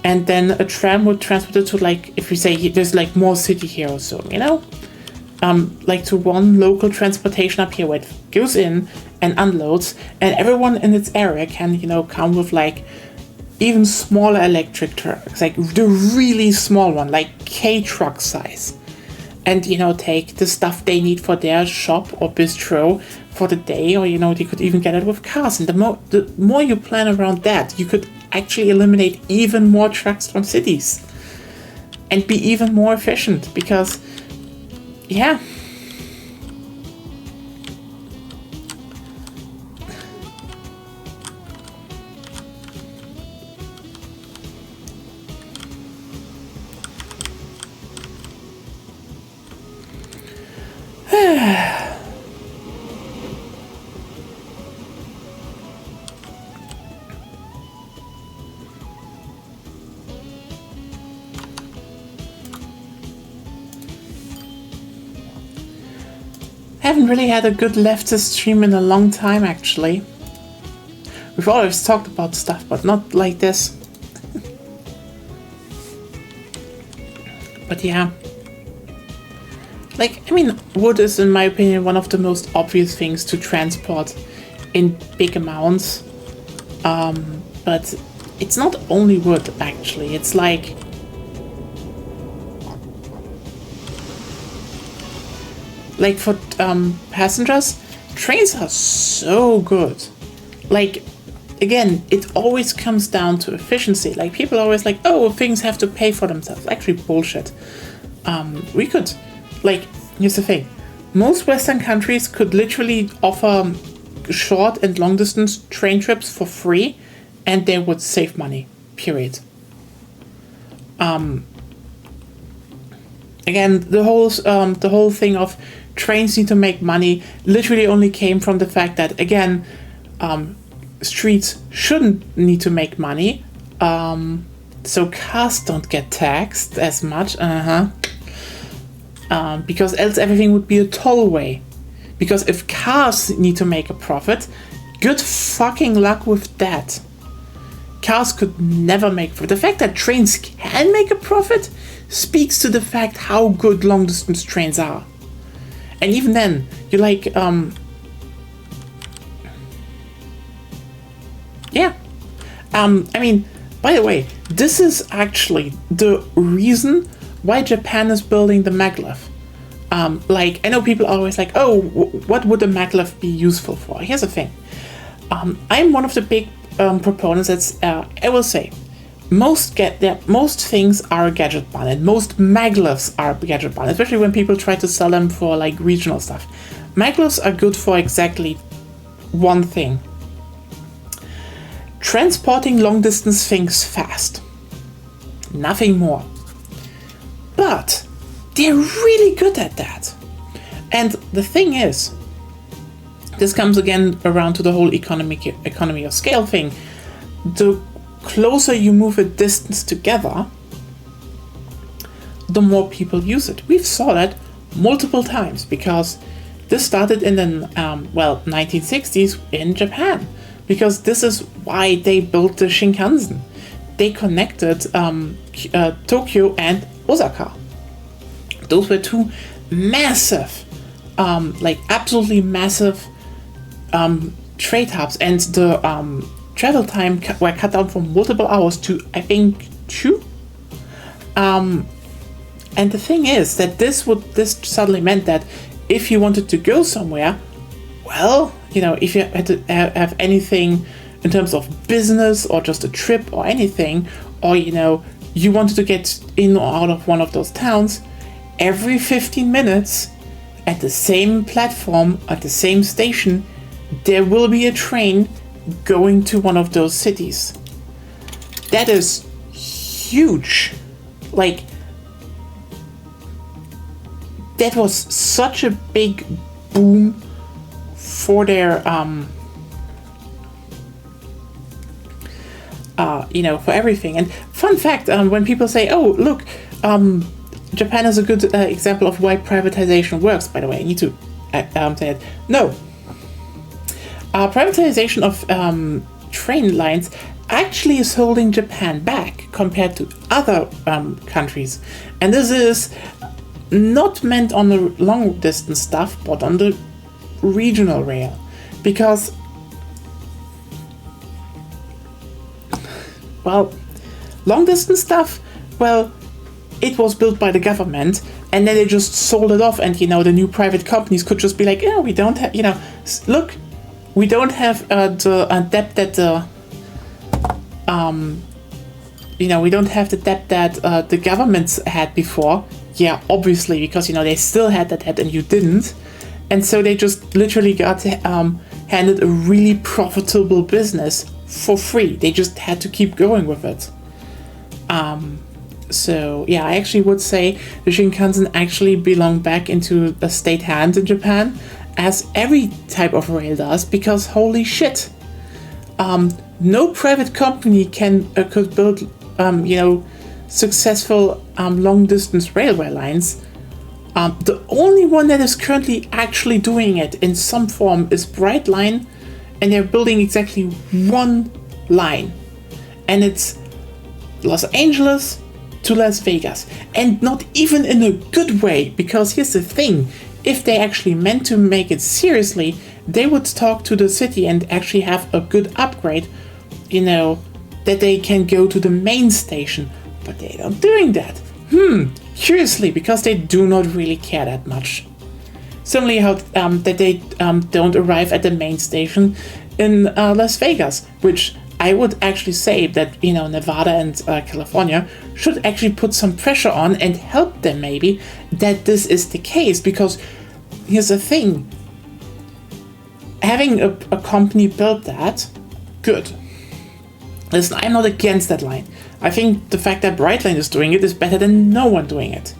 and then a tram would transport it to if we say there's more city here or so, to one local transportation up here where it goes in and unloads, and everyone in its area can, come with even smaller electric trucks, the really small one, K truck size, and, take the stuff they need for their shop or bistro for the day, or, they could even get it with cars. And the more you plan around that, you could actually eliminate even more trucks from cities and be even more efficient, because, yeah. Haven't really had a good leftist stream in a long time, actually. We've always talked about stuff, but not like this. But yeah. Wood is, in my opinion, one of the most obvious things to transport in big amounts. But it's not only wood, actually. It's for passengers, trains are so good. Again, it always comes down to efficiency. People are always things have to pay for themselves. Actually, bullshit. We could, here's the thing. Most Western countries could literally offer short and long distance train trips for free, and they would save money, period. Again, the whole thing of trains need to make money literally only came from the fact that, again, streets shouldn't need to make money, so cars don't get taxed as much, because else everything would be a tollway. Because if cars need to make a profit, good fucking luck with that. Cars could never make profit. The fact that trains can make a profit speaks to the fact how good long distance trains are. And even then, you're yeah. By the way, this is actually the reason why Japan is building the maglev. I know people are always what would a maglev be useful for? Here's the thing. I'm one of the big proponents that's, I will say, most things are gadget banned, and most maglevs are gadget banned, especially when people try to sell them for regional stuff. Maglevs are good for exactly one thing: transporting long distance things fast. Nothing more. But they're really good at that. And the thing is, this comes again around to the whole economy of scale thing. The closer you move a distance together, the more people use it. We've saw that multiple times, because this started in the 1960s in Japan, because this is why they built the Shinkansen. They connected Tokyo and Osaka. Those were two massive, absolutely massive trade hubs, and the travel time were cut down from multiple hours to, I think, 2. And the thing is that this suddenly meant that if you wanted to go somewhere, well, if you had to have anything in terms of business or just a trip or anything, or you wanted to get in or out of one of those towns, every 15 minutes at the same platform, at the same station, there will be a train going to one of those cities. That is huge. Like, that was such a big boom for their for everything. And fun fact, when people say, oh, look, Japan is a good example of why privatization works, by the way, I need to say it. No. Privatization of train lines actually is holding Japan back compared to other countries. And this is not meant on the long distance stuff, but on the regional rail. Because, well, long distance stuff, well, it was built by the government, and then they just sold it off, and the new private companies could just be like, yeah, we don't have, look, we don't have the debt that the we don't have the debt that the governments had before. Yeah, obviously, because they still had that debt and you didn't, and so they just literally got handed a really profitable business for free. They just had to keep going with it. So yeah, I actually would say the Shinkansen actually belong back into the state hands in Japan, as every type of rail does, because holy shit, no private company could build successful long distance railway lines. The only one that is currently actually doing it in some form is Brightline, and they're building exactly one line, and it's Los Angeles to Las Vegas, and not even in a good way, because here's the thing, if they actually meant to make it seriously, they would talk to the city and actually have a good upgrade, that they can go to the main station, but they're not doing that. Curiously, because they do not really care that much. Similarly, how that they don't arrive at the main station in Las Vegas, which I would actually say that Nevada and California should actually put some pressure on and help them maybe that this is the case, because here's the thing, having a company build that, good. Listen, I'm not against that line. I think the fact that Brightline is doing it is better than no one doing it.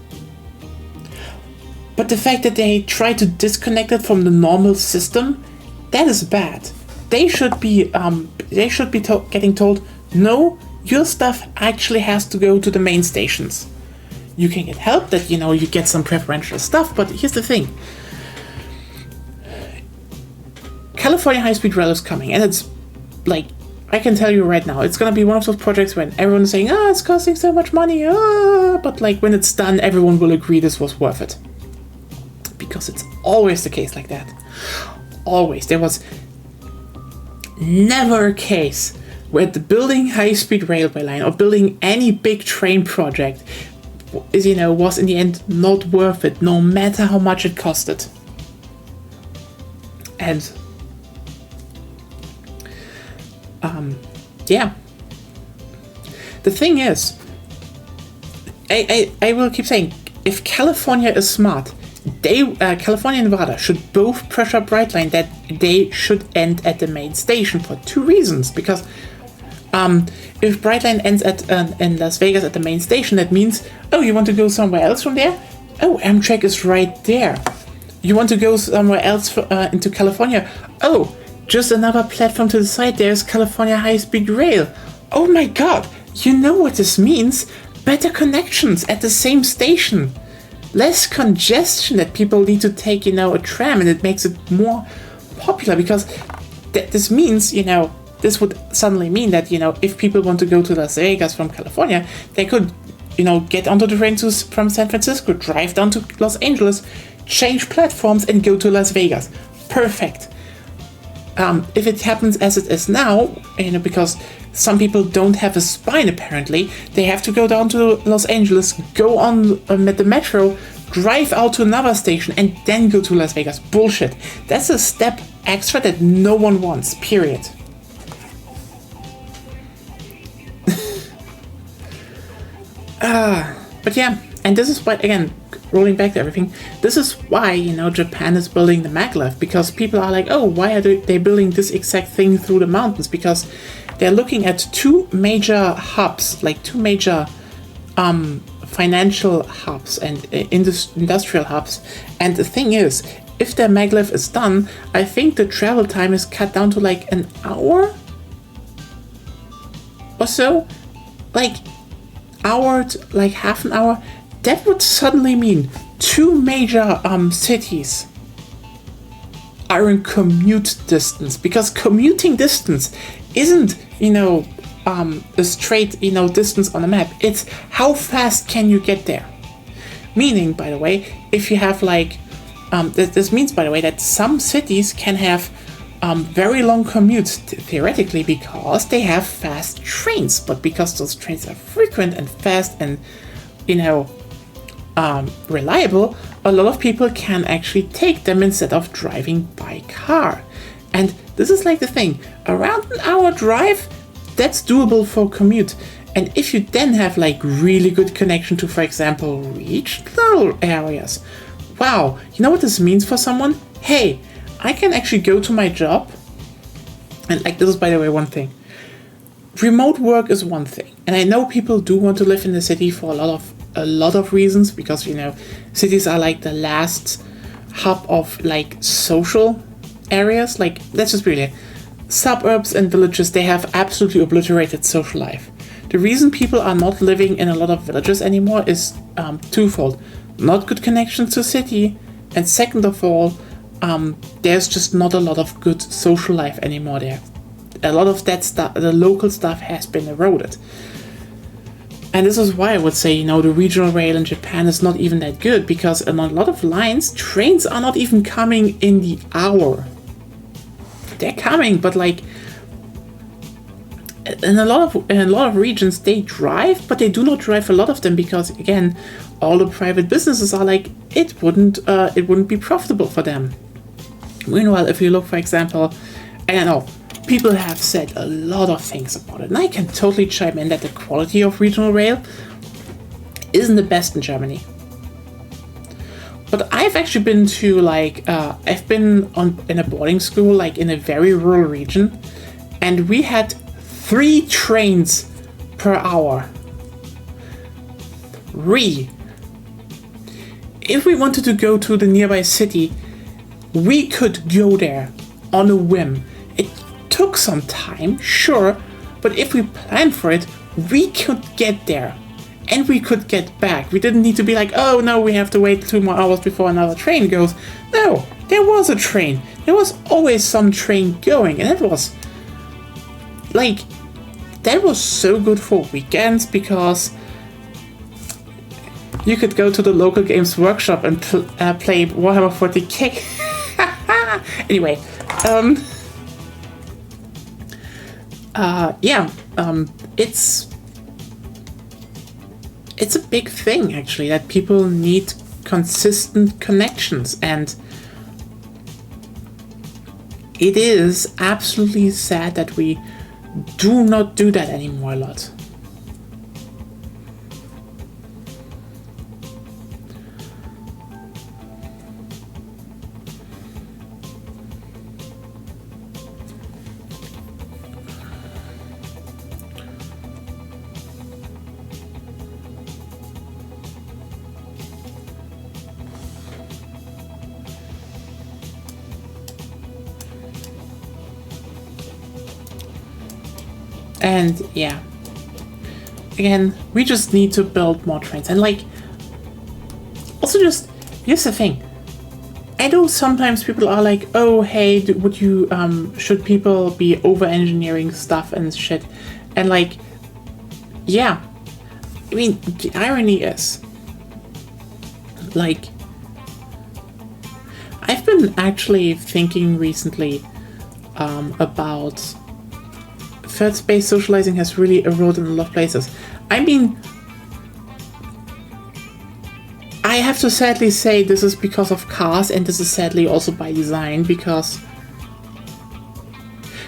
But the fact that they try to disconnect it from the normal system, that is bad. They should be getting told, no, your stuff actually has to go to the main stations. You can get help that you get some preferential stuff, but here's the thing. California high-speed rail is coming, and it's like, I can tell you right now, it's gonna be one of those projects when everyone's saying, it's costing so much money, but like when it's done, everyone will agree this was worth it. Because it's always the case like that. Always. There was never a case where the building high-speed railway line or building any big train project was in the end not worth it, no matter how much it costed. And yeah. The thing is, I will keep saying, if California is smart, California and Nevada should both pressure Brightline that they should end at the main station for 2 reasons. Because if Brightline ends in Las Vegas at the main station, that means, oh, you want to go somewhere else from there? Oh, Amtrak is right there. You want to go somewhere else into California? Oh, just another platform to the side, there's California high-speed rail. Oh my god, you know what this means? Better connections at the same station. Less congestion that people need to take, a tram, and it makes it more popular, because this means, this would suddenly mean that, if people want to go to Las Vegas from California, they could, get onto the train from San Francisco, drive down to Los Angeles, change platforms, and go to Las Vegas. Perfect. if it happens as it is now, because some people don't have a spine apparently, they have to go down to Los Angeles, go on the metro, drive out to another station, and then go to Las Vegas. Bullshit. That's a step extra that no one wants, period. But yeah, and this is why, again, rolling back to everything, this is why, Japan is building the maglev, because people are like, oh, why are they building this exact thing through the mountains? Because they're looking at two major hubs, like two major financial hubs and industrial hubs. And the thing is, if their maglev is done, I think the travel time is cut down to like an hour or so, like hour to like half an hour. That would suddenly mean two major cities are in commute distance, because commuting distance isn't a straight distance on a map. It's how fast can you get there. Meaning, by the way, if you have like this means, by the way, that some cities can have very long commutes theoretically, because they have fast trains, but because those trains are frequent and fast and reliable, a lot of people can actually take them instead of driving by car. And this is like the thing, around an hour drive, that's doable for commute. And if you then have like really good connection to, for example, regional areas, wow, you know what this means for someone? Hey, I can actually go to my job, and like this is, by the way, one thing. Remote work is one thing, and I know people do want to live in the city for a lot of reasons, because cities are like the last hub of like social areas. Like, let's just be real, suburbs and villages, they have absolutely obliterated social life. The reason people are not living in a lot of villages anymore is twofold: not good connections to city, and second of all, there's just not a lot of good social life anymore there. A lot of that stuff, the local stuff, has been eroded. And this is why I would say, the regional rail in Japan is not even that good, because on a lot of lines, trains are not even coming in the hour. They're coming, but like in a lot of regions they drive, but they do not drive a lot of them, because again, all the private businesses are like, it wouldn't be profitable for them. Meanwhile, if you look, for example, and I know people have said a lot of things about it, and I can totally chime in that the quality of regional rail isn't the best in Germany. But I've actually been to I've been in a boarding school like in a very rural region, and we had 3 trains per hour. 3. If we wanted to go to the nearby city, we could go there on a whim. It took some time, sure, but if we planned for it, we could get there and we could get back. We didn't need to be like, oh no, we have to wait 2 more hours before another train goes. No, there was a train. There was always some train going, and that was so good for weekends, because you could go to the local games workshop and play Warhammer 40k. Anyway, it's a big thing actually, that people need consistent connections, and it is absolutely sad that we do not do that anymore a lot. And yeah, again, we just need to build more trains. And also just, here's the thing. I know sometimes people are like, oh, hey, should people be over-engineering stuff and shit? And yeah, I mean, the irony is, I've been actually thinking recently about third space socializing has really eroded in a lot of places. I mean, I have to sadly say this is because of cars, and this is sadly also by design, because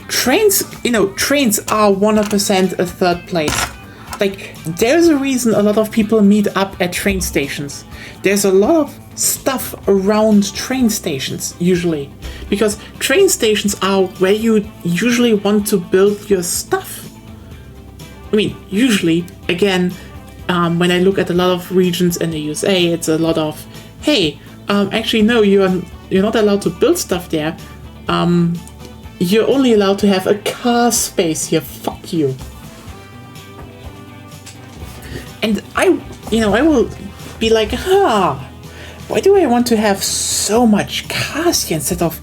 trains are 100% a third place. Like, there's a reason a lot of people meet up at train stations. There's a lot of stuff around train stations, usually. Because train stations are where you usually want to build your stuff. I mean, usually, again, when I look at a lot of regions in the USA, it's a lot of, hey, actually, no, you're not allowed to build stuff there. You're only allowed to have a car space here. Fuck you. And I will be like, why do I want to have so much cars here instead of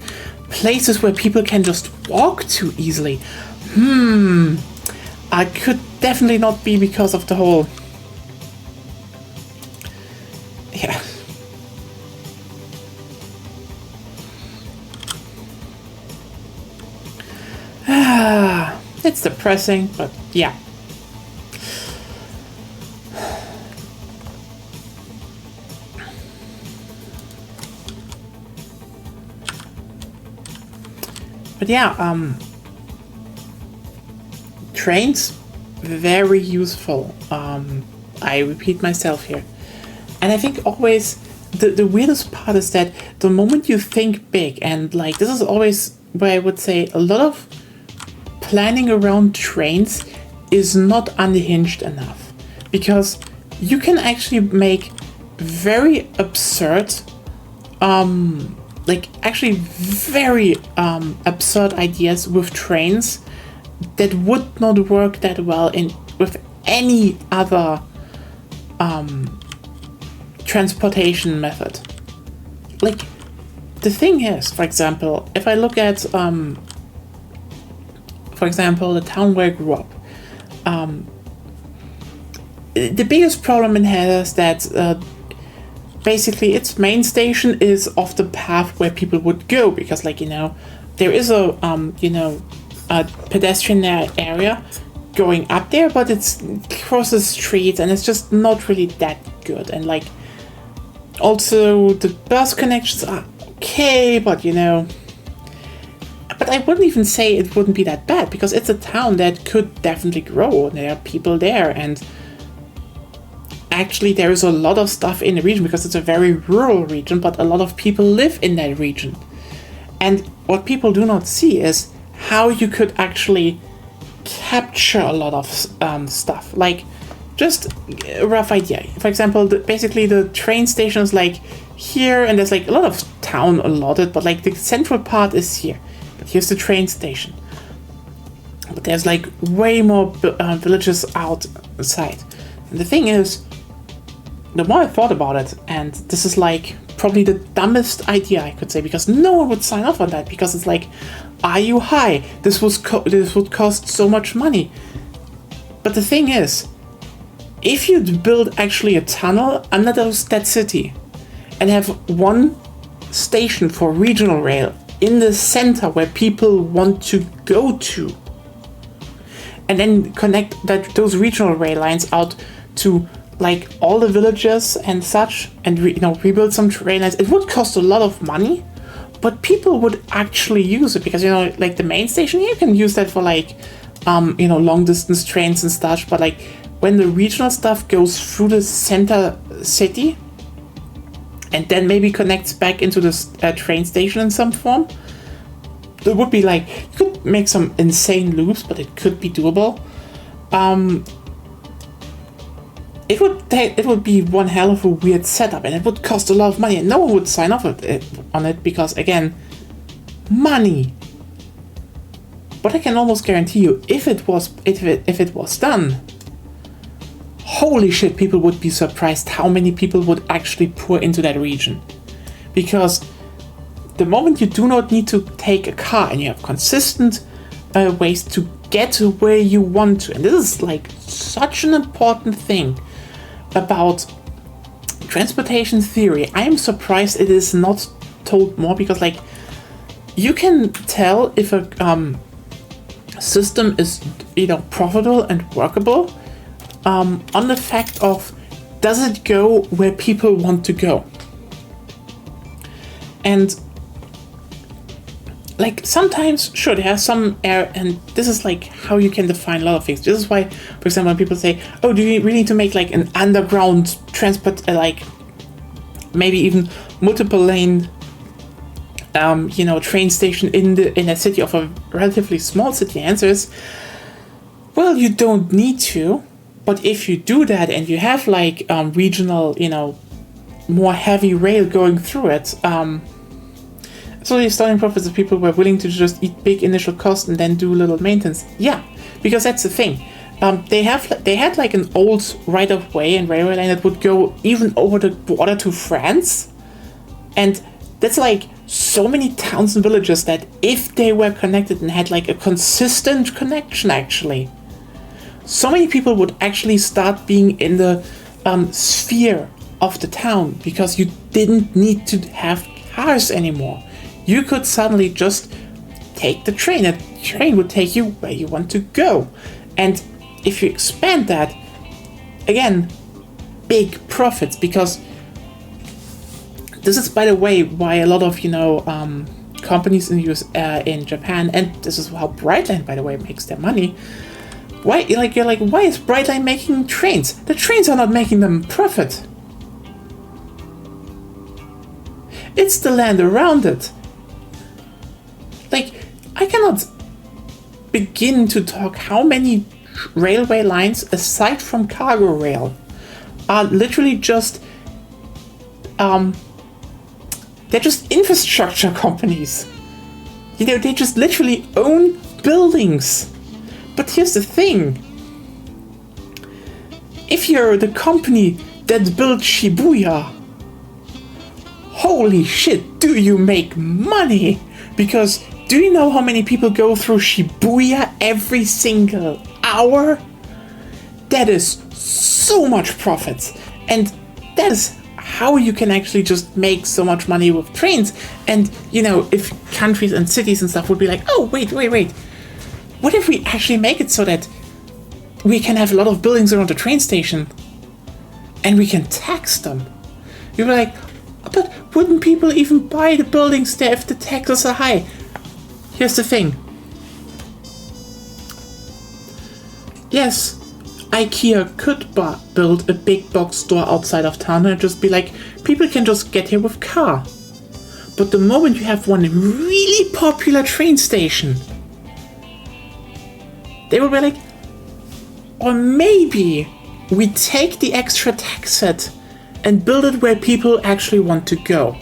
places where people can just walk to easily? I could definitely not be because of the whole... Yeah. It's depressing, but yeah. But yeah, trains, very useful. I repeat myself here. And I think always the weirdest part is that the moment you think big, and like this is always where I would say a lot of planning around trains is not unhinged enough. Because you can actually make very absurd, very absurd ideas with trains that would not work that well with any other transportation method. Like, the thing is, for example, if I look at, for example, the town where I grew up, the biggest problem it has is that basically its main station is off the path where people would go, because there is a pedestrian area going up there, but it's crosses streets and it's just not really that good. And like, also the bus connections are okay, but but I wouldn't even say it wouldn't be that bad, because it's a town that could definitely grow. There are people there, and actually there is a lot of stuff in the region because it's a very rural region, but a lot of people live in that region. And what people do not see is how you could actually capture a lot of stuff. Like, just a rough idea. For example, basically the train station is like here, and there's like a lot of town allotted, but like the central part is here. But here's the train station. But there's like way more villages outside. And the thing is, the more I thought about it, and this is like probably the dumbest idea I could say, because no one would sign off on that, because it's like, are you high? This would cost so much money. But the thing is, if you build actually a tunnel under that city and have one station for regional rail in the center where people want to go to, and then connect those regional rail lines out to like all the villages and such, and rebuild some train lines, it would cost a lot of money, but people would actually use it, because like the main station, you can use that for like long distance trains and such, but like when the regional stuff goes through the center city and then maybe connects back into the train station in some form, it would be like, you could make some insane loops, but it could be doable. It would be one hell of a weird setup, and it would cost a lot of money, and no one would sign off on it because, again, money. But I can almost guarantee you, if it was done, holy shit, people would be surprised how many people would actually pour into that region. Because the moment you do not need to take a car and you have consistent ways to get to where you want to, and this is like such an important thing about transportation theory, I am surprised it is not told more, because like you can tell if a system is, profitable and workable on the fact of, does it go where people want to go? And like sometimes, sure, there are some error, and this is like how you can define a lot of things. This is why, for example, when people say, oh, do we really need to make like an underground transport, like maybe even multiple lane train station in a city of a relatively small city? The answer is, well, you don't need to, but if you do that and you have like regional, more heavy rail going through it, so the starting profits of people were willing to just eat big initial cost and then do little maintenance. Yeah, because that's the thing. They had like an old right of way and railway line that would go even over the border to France, and that's like so many towns and villages that if they were connected and had like a consistent connection, actually, so many people would actually start being in the sphere of the town, because you didn't need to have cars anymore. You could suddenly just take the train. The train would take you where you want to go. And if you expand that, again, big profits, because this is, by the way, why a lot of, companies in in Japan, and this is how Brightline, by the way, makes their money. Why, you're like, why is Brightline making trains? The trains are not making them profit. It's the land around it. Like, I cannot begin to talk how many railway lines, aside from cargo rail, are literally just, they're just infrastructure companies. They just literally own buildings. But here's the thing. If you're the company that built Shibuya, holy shit, do you make money? Because do you know how many people go through Shibuya every single hour? That is so much profit. And that is how you can actually just make so much money with trains. And, if countries and cities and stuff would be like, oh, wait. What if we actually make it so that we can have a lot of buildings around the train station and we can tax them? You'd be like, but wouldn't people even buy the buildings there if the taxes are high? Here's the thing. Yes, IKEA could build a big box store outside of town and just be like, people can just get here with car. But the moment you have one really popular train station, they will be like, or maybe we take the extra tax set and build it where people actually want to go.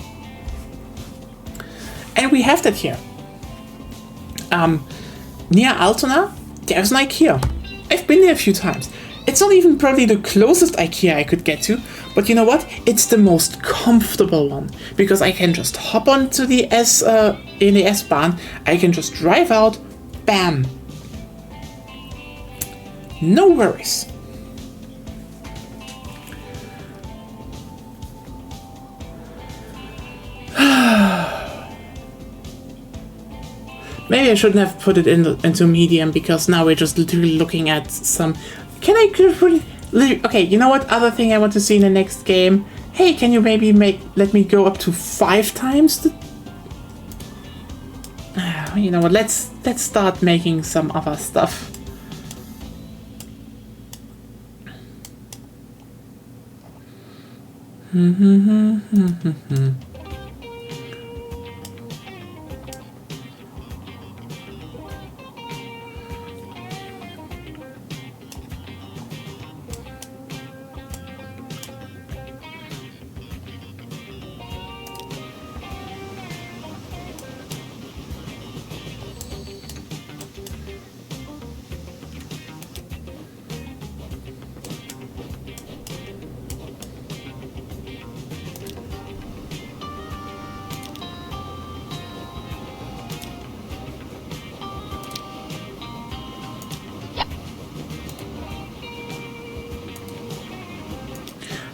And we have that here. Near Altona, there's an IKEA. I've been there a few times. It's not even probably the closest IKEA I could get to, but you know what? It's the most comfortable one, because I can just hop onto the S-Bahn, I can just drive out, bam. No worries. Maybe I shouldn't have put it into medium, because now we're just literally looking at some... Can I... Okay, you know what other thing I want to see in the next game? Hey, can you maybe let me go up to 5 times the... You know what, let's start making some other stuff.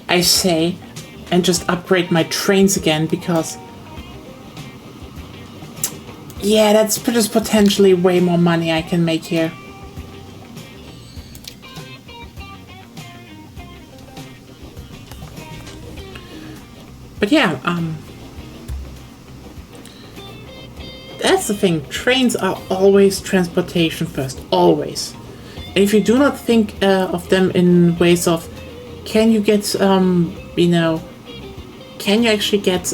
I say, and just upgrade my trains again, because Yeah, that's just potentially way more money I can make here. But yeah, that's the thing. Trains are always transportation first, always. And if you do not think of them in ways of, can you get, you know, can you actually get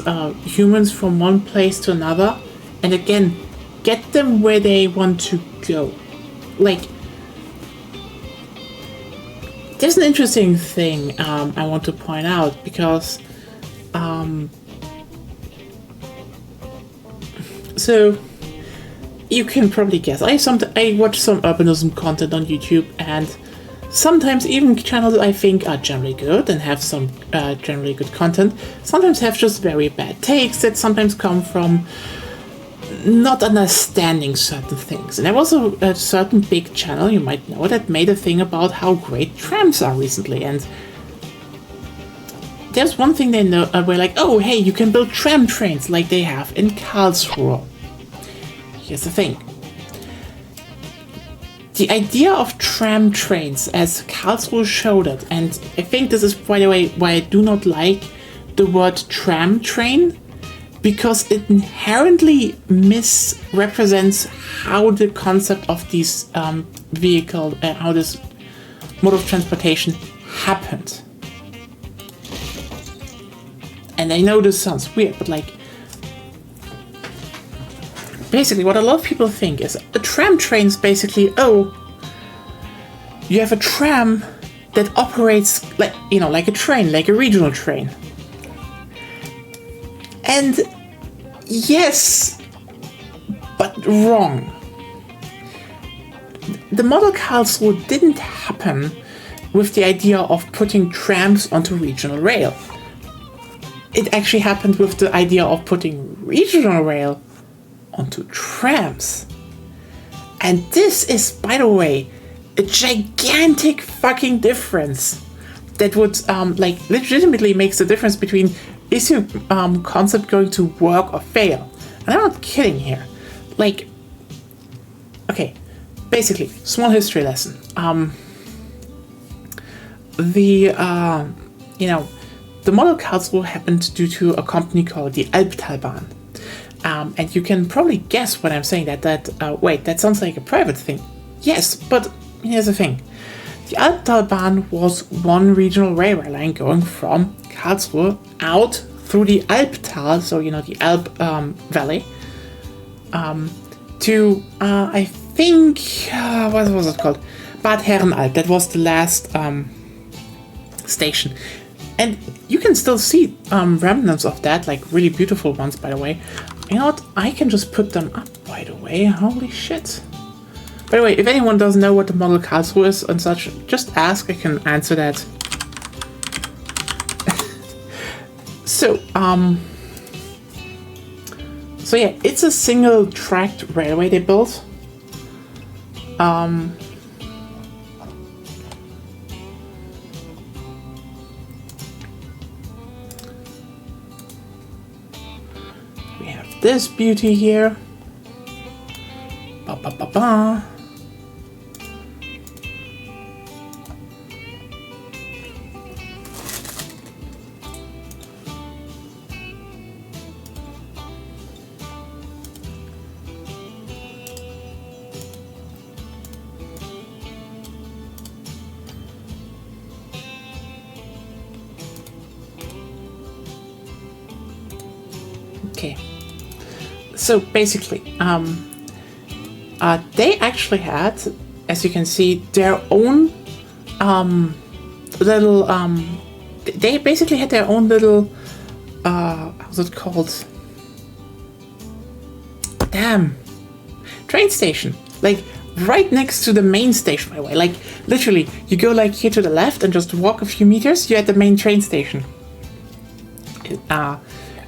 humans from one place to another? And again, get them where they want to go. Like, there's an interesting thing I want to point out, because so you can probably guess. I watch some urbanism content on YouTube, and sometimes even channels I think are generally good and have some generally good content, sometimes have just very bad takes that sometimes come from not understanding certain things. And there was a certain big channel, you might know, that made a thing about how great trams are recently. And there's one thing they know, we're like, oh, hey, you can build tram trains like they have in Karlsruhe. Here's the thing. The idea of tram trains, as Karlsruhe showed it, and I think this is, by the way, why I do not like the word tram train, because it inherently misrepresents how the concept of these vehicle, how this mode of transportation happened. And I know this sounds weird, but like, basically what a lot of people think is a tram train is basically, oh, you have a tram that operates like, you know, like a train, like a regional train. And yes, but wrong. The model Karlsruhe didn't happen with the idea of putting trams onto regional rail. It actually happened with the idea of putting regional rail onto trams. And this is, by the way, a gigantic fucking difference that would like legitimately makes the difference between, is your concept going to work or fail? And I'm not kidding here. Like, okay, basically, small history lesson. You know, the model Karlsruhe happened due to a company called the Albtalbahn. And you can probably guess what I'm saying, wait, that sounds like a private thing. Yes, but here's the thing. The Albtalbahn was one regional railway line going from Karlsruhe out through the Albtal, so you know, the Alp Valley, to, I think, what was it called? Bad Herrenalb. That was the last station. And you can still see remnants of that, like really beautiful ones, by the way. You know what? I can just put them up, by the way. Holy shit. By the way, if anyone doesn't know what the model Karlsruhe is and such, just ask. I can answer that. So yeah, it's a single-tracked railway they built. We have this beauty here. Ba ba ba ba. Okay, so basically, they actually had, as you can see, their own little. They basically had their own little. How's it called? Damn, train station. Like right next to the main station, by the way. Like literally, you go like here to the left and just walk a few meters, you're at the main train station.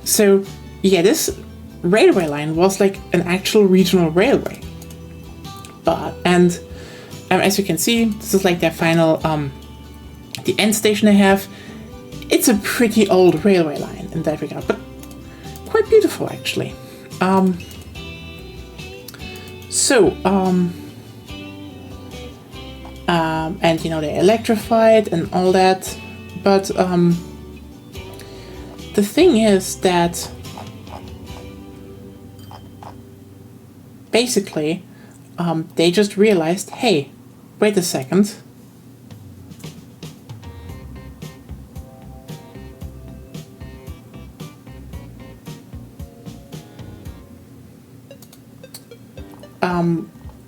So. Yeah, this railway line was like an actual regional railway. And as you can see, this is like their final, the end station they have. It's a pretty old railway line in that regard, but quite beautiful actually. So, and you know, they electrified and all that, but the thing is that basically they just realized, hey, wait a second.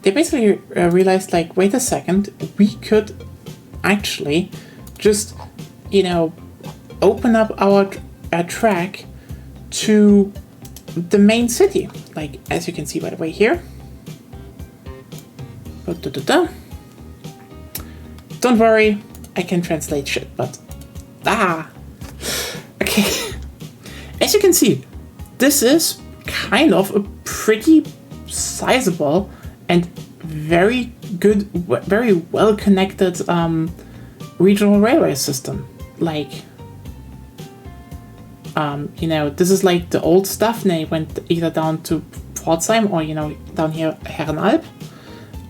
They basically realized, like, wait a second, we could actually just, you know, open up our track to the main city. Like, as you can see, by the way, here. Don't worry, I can translate shit, but... Okay. As you can see, this is kind of a pretty sizable and very good, very well connected regional railway system. Like, you know, this is like the old stuff, and they went either down to Pforzheim or, you know, down here Herrenalb.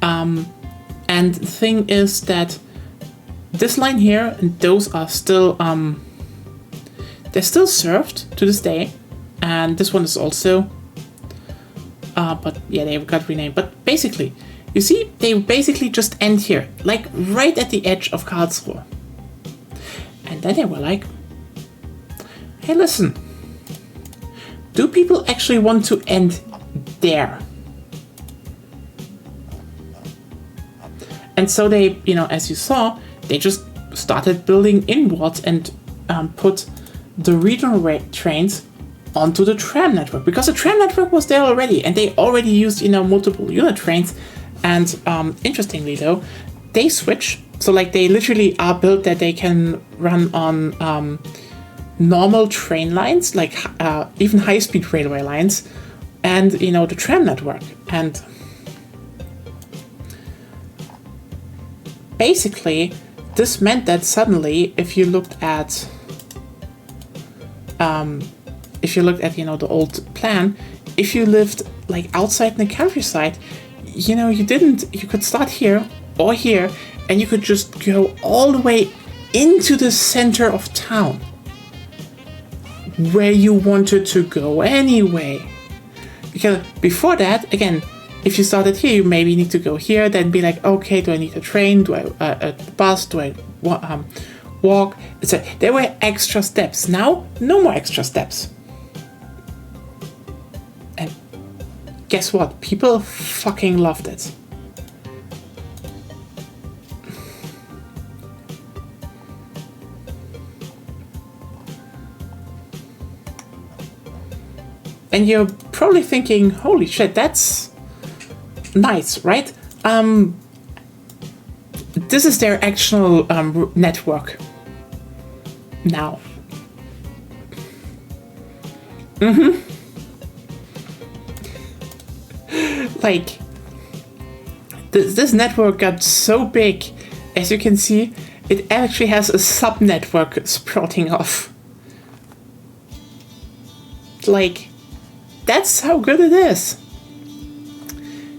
And the thing is that this line here and those are still they're still served to this day, and this one is also. But yeah, they got renamed. But basically, you see, they basically just end here, like right at the edge of Karlsruhe. And then they were like, hey, listen, do people actually want to end there? And so they, you know, as you saw, they just started building inwards and put the regional trains onto the tram network, because the tram network was there already, and they already used, you know, multiple unit trains. And interestingly though, they switch, so like they literally are built that they can run on normal train lines, like even high-speed railway lines, and, you know, the tram network. And basically this meant that suddenly, if you looked at you know, the old plan, if you lived like outside in the countryside, you know, you could start here or here, and you could just go all the way into the center of town where you wanted to go anyway. Because before that, again, if you started here, you maybe need to go here, then be like, okay, do I need a train? Do I a bus? Do I walk? So there were extra steps. Now, no more extra steps. And guess what? People fucking loved it. And you're probably thinking, holy shit, that's nice, right? This is their actual network now. Like, this network got so big, as you can see, it actually has a sub-network sprouting off. Like, that's how good it is.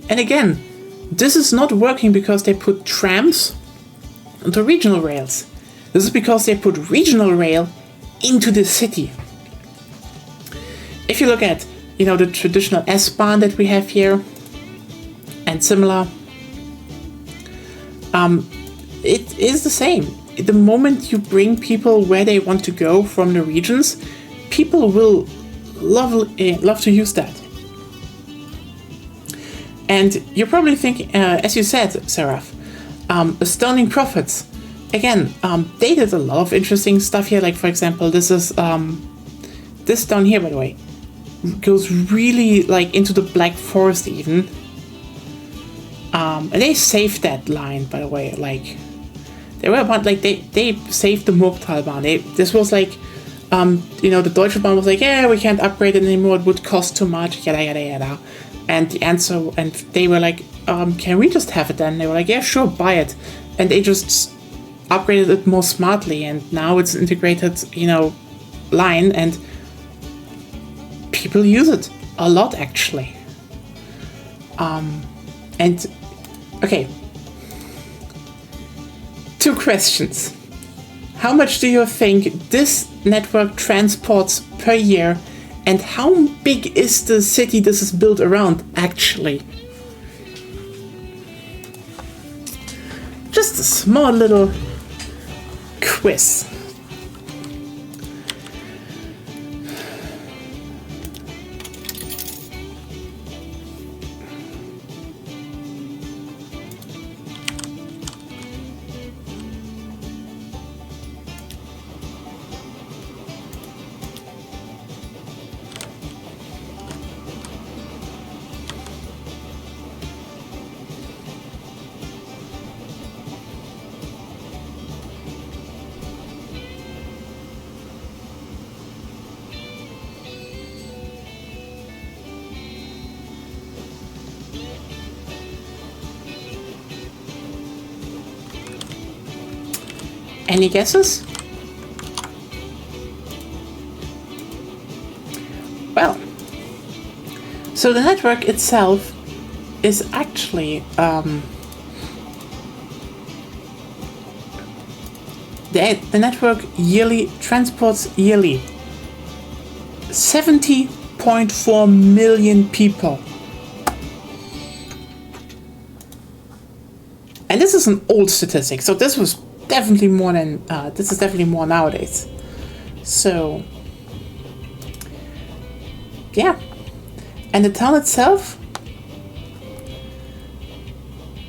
And again, this is not working because they put trams onto regional rails. This is because they put regional rail into the city. If you look at, you know, the traditional S-Bahn that we have here and similar, it is the same. The moment you bring people where they want to go from the regions, people will love to use that. And you're probably thinking, as you said, Seraph, Astounding Profits. Again, they did a lot of interesting stuff here. Like, for example, this is this down here, by the way, goes really like into the Black Forest even. And they saved that line, by the way. Like, they were about, like, they saved the Murgtalbahn. This was like, you know, the Deutsche Bahn was like, yeah, we can't upgrade it anymore. It would cost too much. Yada yada yada. And the answer, and they were like, can we just have it then? They were like, yeah, sure, buy it. And they just upgraded it more smartly, and now it's an integrated, you know, line, and people use it a lot, actually. And, okay. 2 questions. How much do you think this network transports per year? And how big is the city this is built around, actually? Just a small little quiz. Any guesses? Well, so the network itself is actually the network yearly transports 70.4 million people. And this is an old statistic, so this was definitely more than this is definitely more nowadays. So yeah, and the town itself,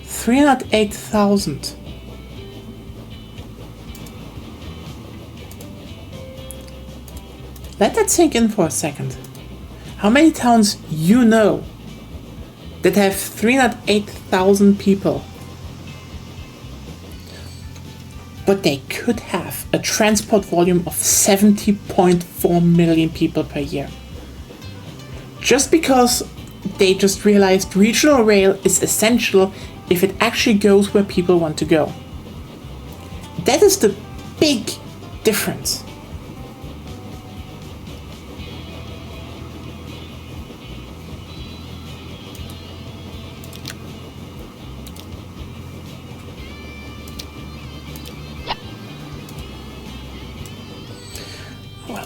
308,000. Let that sink in for a second. How many towns you know that have 308,000 people? But they could have a transport volume of 70.4 million people per year. Just because they just realized regional rail is essential if it actually goes where people want to go. That is the big difference.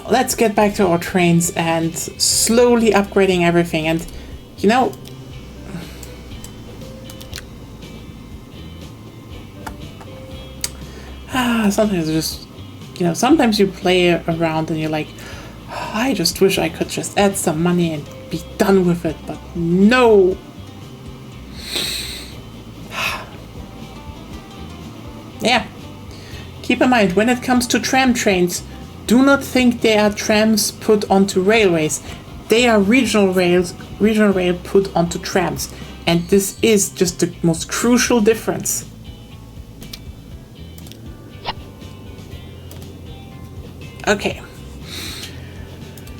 Let's get back to our trains and slowly upgrading everything. And, you know, sometimes just, you know, sometimes you play around and you're like, oh, I just wish I could just add some money and be done with it, but no. Yeah. Keep in mind, when it comes to tram trains, do not think they are trams put onto railways. They are regional rail put onto trams. And this is just the most crucial difference. Okay.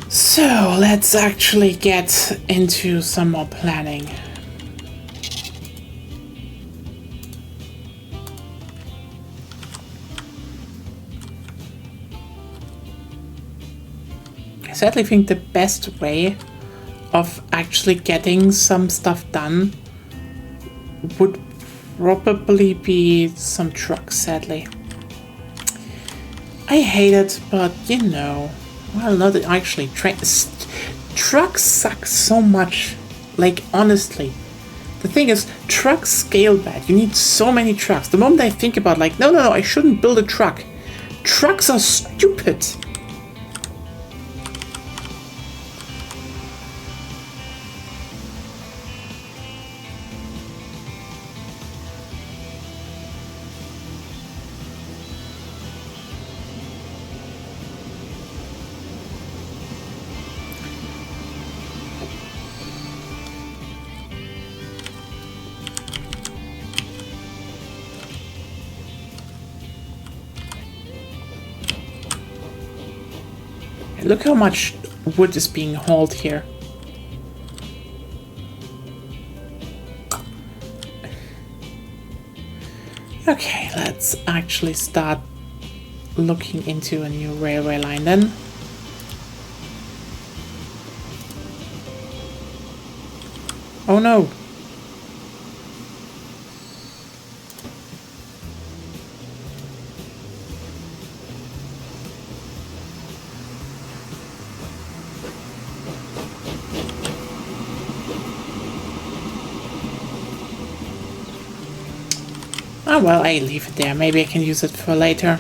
So let's actually get into some more planning. I sadly think the best way of actually getting some stuff done would probably be some trucks, sadly. I hate it, but you know, well, not actually. Trucks suck so much. Like, honestly. The thing is, trucks scale bad. You need so many trucks. The moment I think about, like, no, I shouldn't build a truck. Trucks are stupid. Look how much wood is being hauled here. Okay, let's actually start looking into a new railway line then. Oh no. Oh well, I leave it there. Maybe I can use it for later.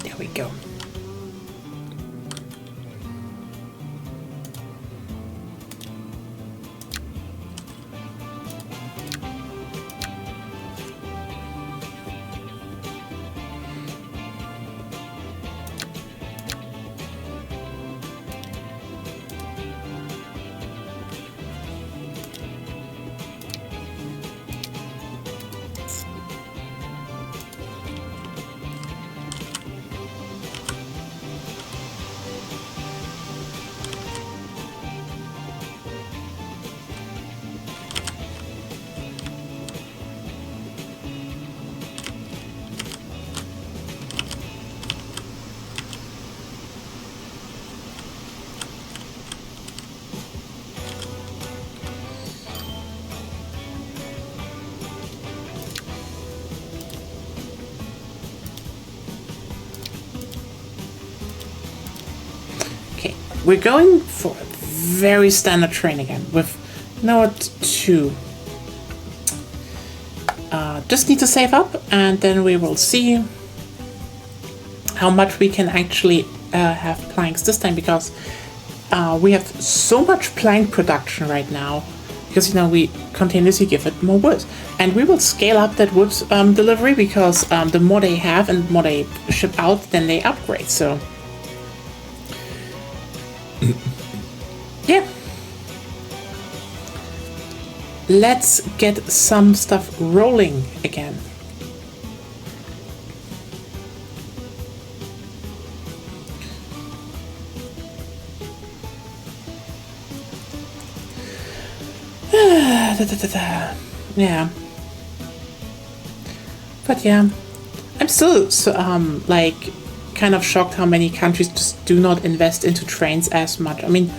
There we go. Okay, we're going for a very standard train again with Note 2. Just need to save up and then we will see how much we can actually have planks this time, because we have so much plank production right now because, you know, we continuously give it more wood. And we will scale up that wood delivery, because the more they have and the more they ship out, then they upgrade. So yeah, let's get some stuff rolling again. Yeah, but yeah, I'm still so, like kind of shocked how many countries just do not invest into trains as much. I mean,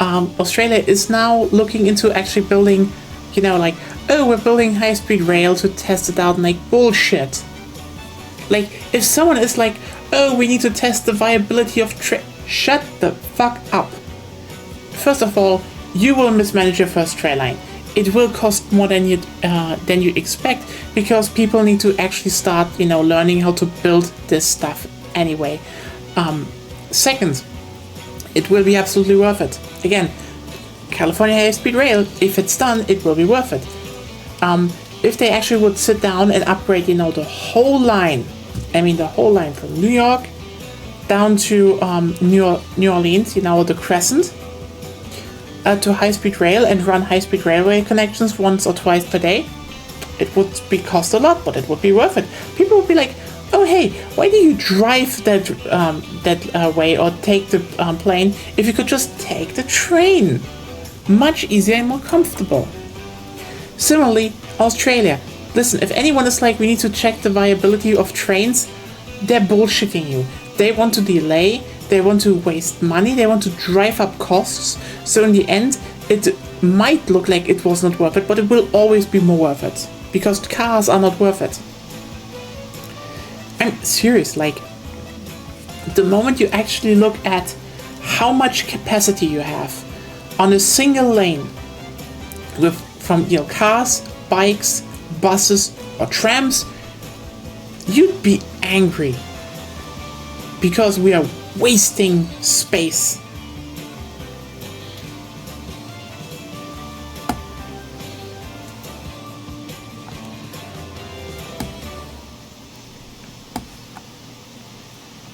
Australia is now looking into actually building, you know, like, oh, we're building high-speed rail to test it out, and like, bullshit. Like, if someone is like, oh, we need to test the viability of shut the fuck up. First of all, you will mismanage your first trail line. It will cost more than you expect, because people need to actually start, you know, learning how to build this stuff anyway. Second, it will be absolutely worth it. Again, California high-speed rail, if it's done, it will be worth it. If they actually would sit down and upgrade, you know, the whole line, I mean the whole line from New York down to New Orleans, you know, the Crescent, to high-speed rail, and run high-speed railway connections once or twice per day, it would cost a lot, but it would be worth it. People would be like, oh hey, why do you drive that way or take the plane if you could just take the train? Much easier and more comfortable. Similarly, Australia. Listen, if anyone is like, we need to check the viability of trains, they're bullshitting you. They want to delay, they want to waste money, they want to drive up costs. So in the end, it might look like it was not worth it, but it will always be more worth it, because cars are not worth it. I'm serious, like, the moment you actually look at how much capacity you have on a single lane from, you know, cars, bikes, buses or trams, you'd be angry, because we are wasting space.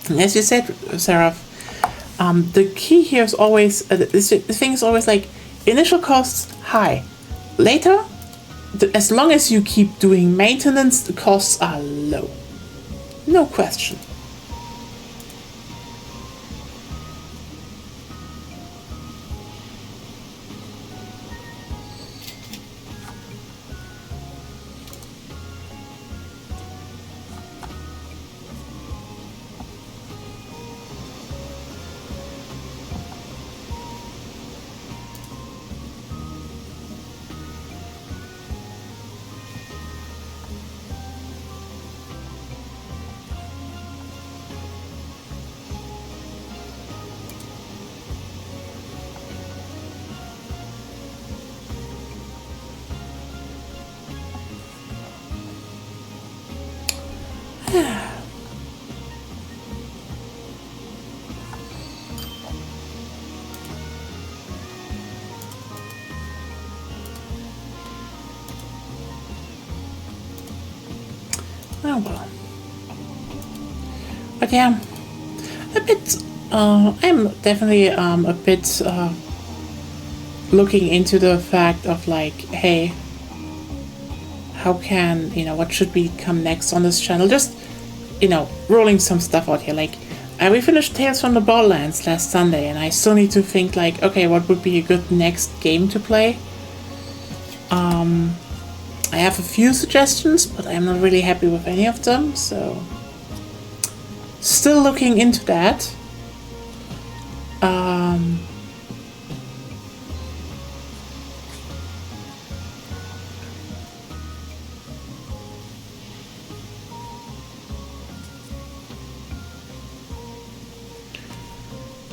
And as you said, Sarah, the key here is always, the thing is always like, initial costs high. Later, as long as you keep doing maintenance, the costs are low. No question. Oh well. But yeah, a bit, I'm definitely a bit looking into the fact of like, hey, how can, you know, what should we come next on this channel? Just, you know, rolling some stuff out here. Like, we finished Tales from the Borderlands last Sunday, and I still need to think like, okay, what would be a good next game to play? I have a few suggestions, but I'm not really happy with any of them, so still looking into that.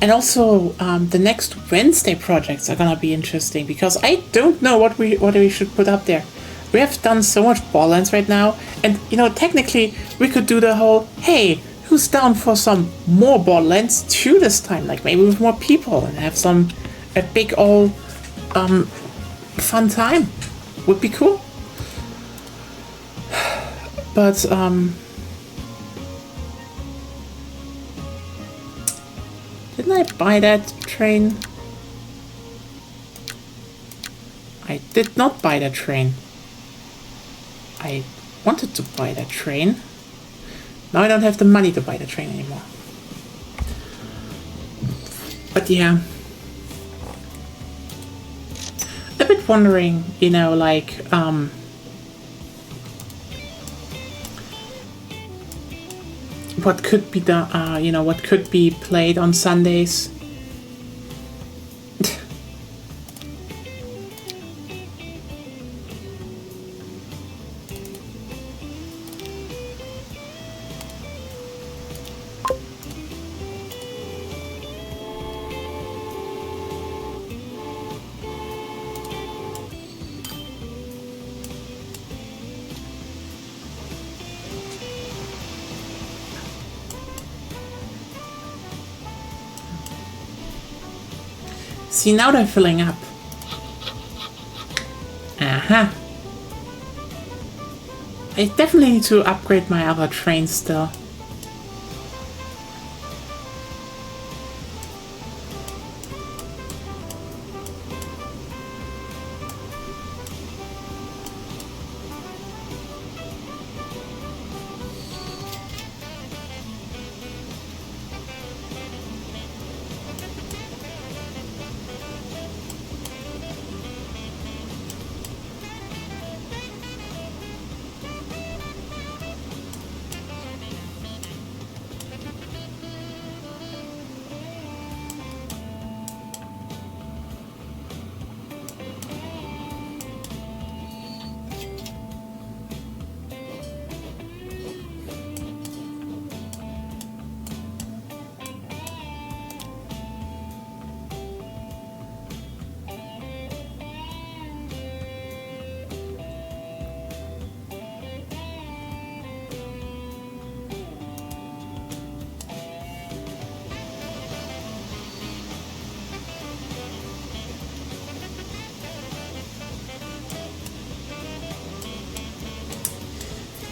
And also, the next Wednesday projects are gonna be interesting, because I don't know what we should put up there. We have done so much Borderlands right now, and you know, technically we could do the whole, hey, who's down for some more Borderlands 2 this time? Like maybe with more people, and have a big old fun time. Would be cool. But didn't I buy that train? I did not buy that train. I wanted to buy that train. Now I don't have the money to buy the train anymore. But yeah. A bit wondering, you know, like, what could be done, what could be played on Sundays. See, now they're filling up. Aha. I definitely need to upgrade my other trains still.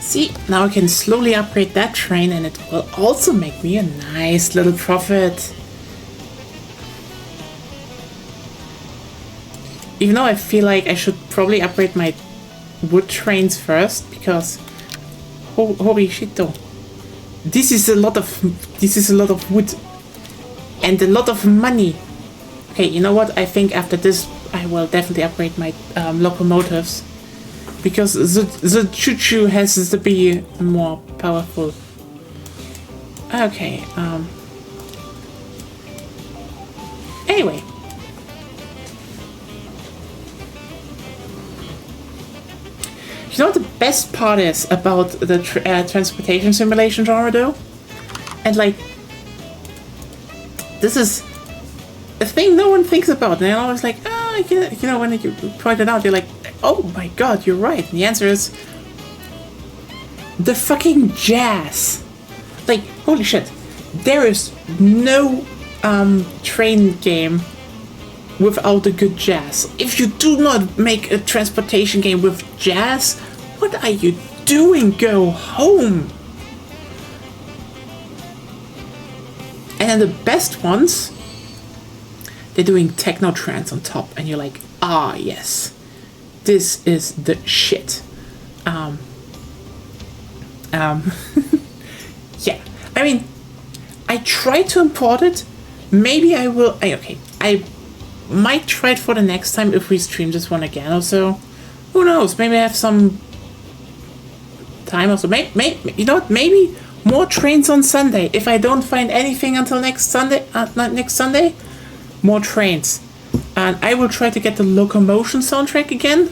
See, now I can slowly upgrade that train and it will also make me a nice little profit. Even though I feel like I should probably upgrade my wood trains first, because holy shit though. This is a lot of wood and a lot of money. Okay, you know what? I think after this I will definitely upgrade my locomotives. Because the choo-choo has to be more powerful. Okay, anyway. You know what the best part is about the transportation simulation genre though? And like, this is a thing no one thinks about. And they're always like, when you point it out, you're like, oh my god, you're right. And the answer is the fucking jazz. Like, holy shit. There is no train game without a good jazz. If you do not make a transportation game with jazz, what are you doing? Go home. And then the best ones, they're doing techno trance on top, and you're like, ah, yes. This is the shit. Yeah. I mean, I tried to import it. Maybe I will. Okay. I might try it for the next time if we stream this one again or so. Who knows? Maybe I have some time or so. Maybe, you know what? Maybe more trains on Sunday. If I don't find anything until next Sunday, more trains. And I will try to get the Locomotion soundtrack again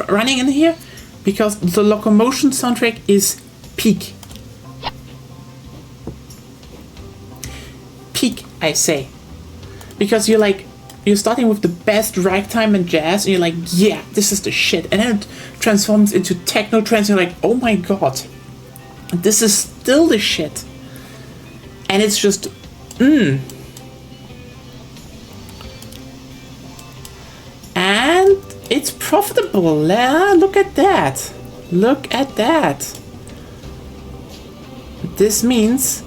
running in here, because the Locomotion soundtrack is peak. Peak, I say. Because you're starting with the best ragtime and jazz, and you're like, yeah, this is the shit. And then it transforms into techno trance, and you're like, oh my god, this is still the shit. And it's just, And it's profitable. Look at that. Look at that. This means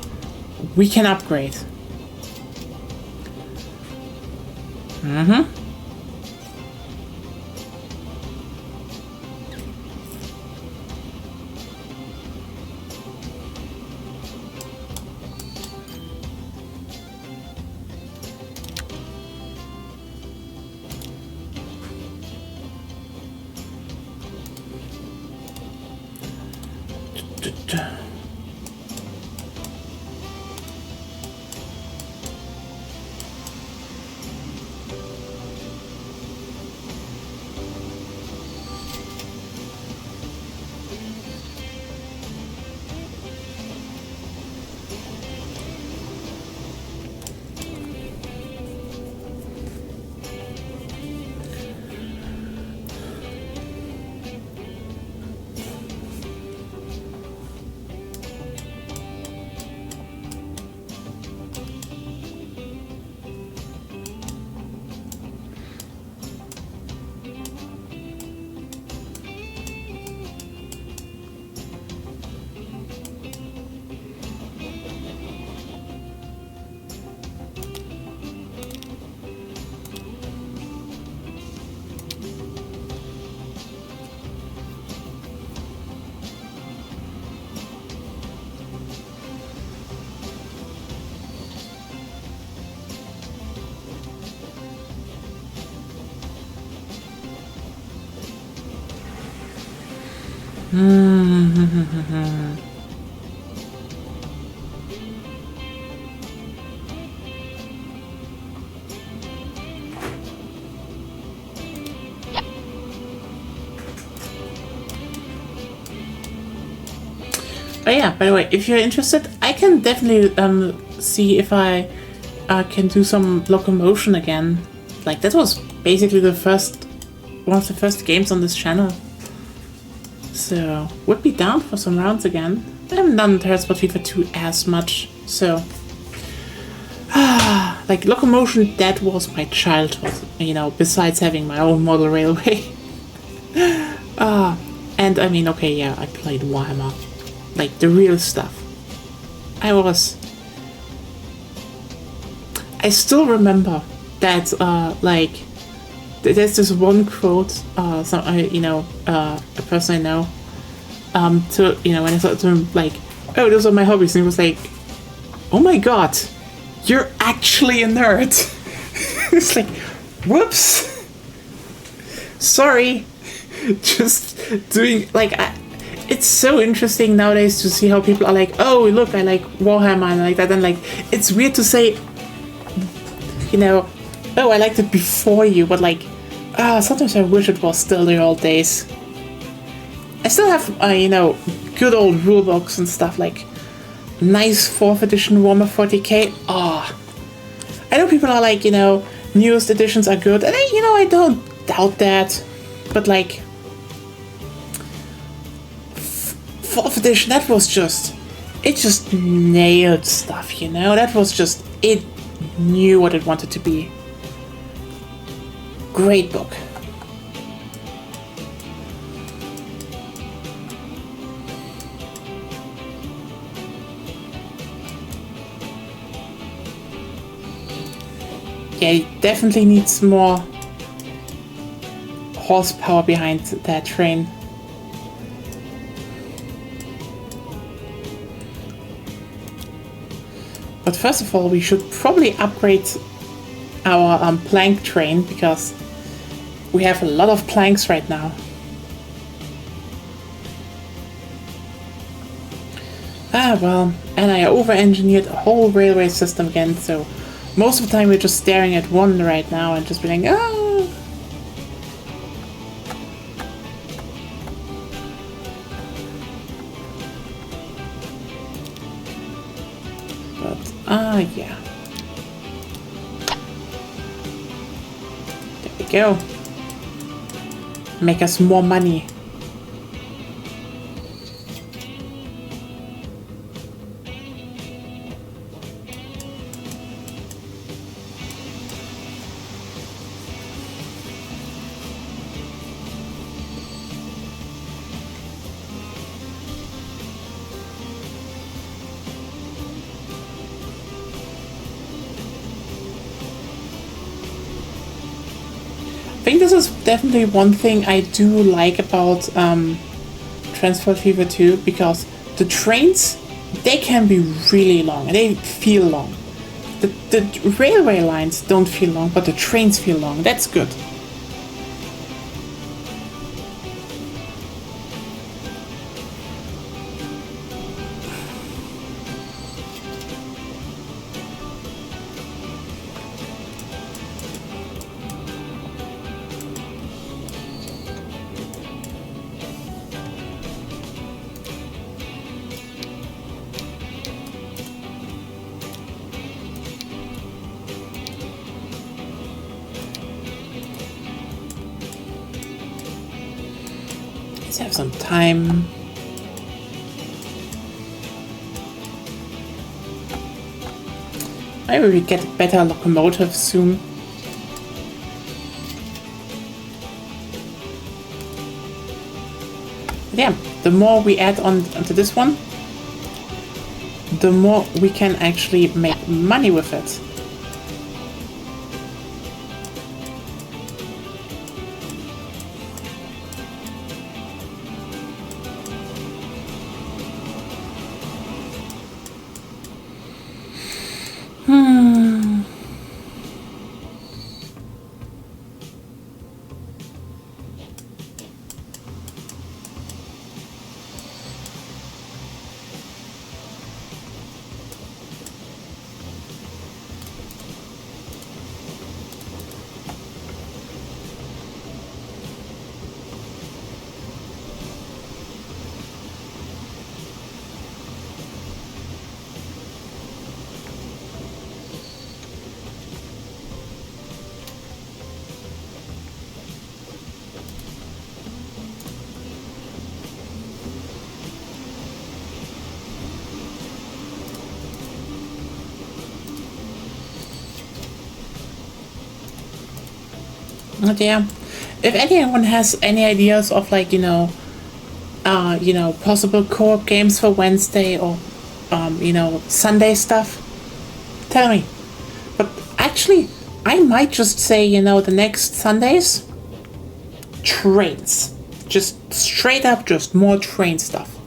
we can upgrade. Oh yeah, by the way, if you're interested, I can definitely see if I can do some locomotion again. Like, that was basically one of the first games on this channel. So, would be down for some rounds again. I haven't done Transport Fever 2 as much, so... like, locomotion, that was my childhood, you know, besides having my own model railway. And I mean, okay, yeah, I played Warhammer. Like, the real stuff. I still remember that, like, there's this one quote, a person I know, to, you know, when I thought to him, like, oh, those are my hobbies, and he was like, oh my god, you're actually a nerd. It's like, whoops. Sorry. Just doing, like, it's so interesting nowadays to see how people are like, oh, look, I like Warhammer and like that, and like, it's weird to say, you know, oh, I liked it before you, but like, sometimes I wish it was still the old days. I still have, you know, good old rulebooks and stuff, like, nice 4th edition Warhammer 40k. I know people are like, you know, newest editions are good, and you know, I don't doubt that, but like, 4th edition, that was just, it just nailed stuff, you know? That was just, it knew what it wanted to be. Great book. Yeah, it definitely needs more horsepower behind that train. But first of all, we should probably upgrade our plank train, because we have a lot of planks right now. Well, and I over-engineered a whole railway system again, so most of the time we're just staring at one right now and just being like, oh! But, yeah. There we go. Make us more money. I think this is definitely one thing I do like about Transport Fever 2, because the trains, they can be really long and they feel long. The railway lines don't feel long, but the trains feel long. That's good. Let's have some time. Maybe we get a better locomotive soon. But yeah, the more we add on onto this one, the more we can actually make money with it. But yeah, if anyone has any ideas of like possible co-op games for Wednesday or Sunday stuff, tell me. But actually, I might just say the next Sundays, trains, just straight up, just more train stuff.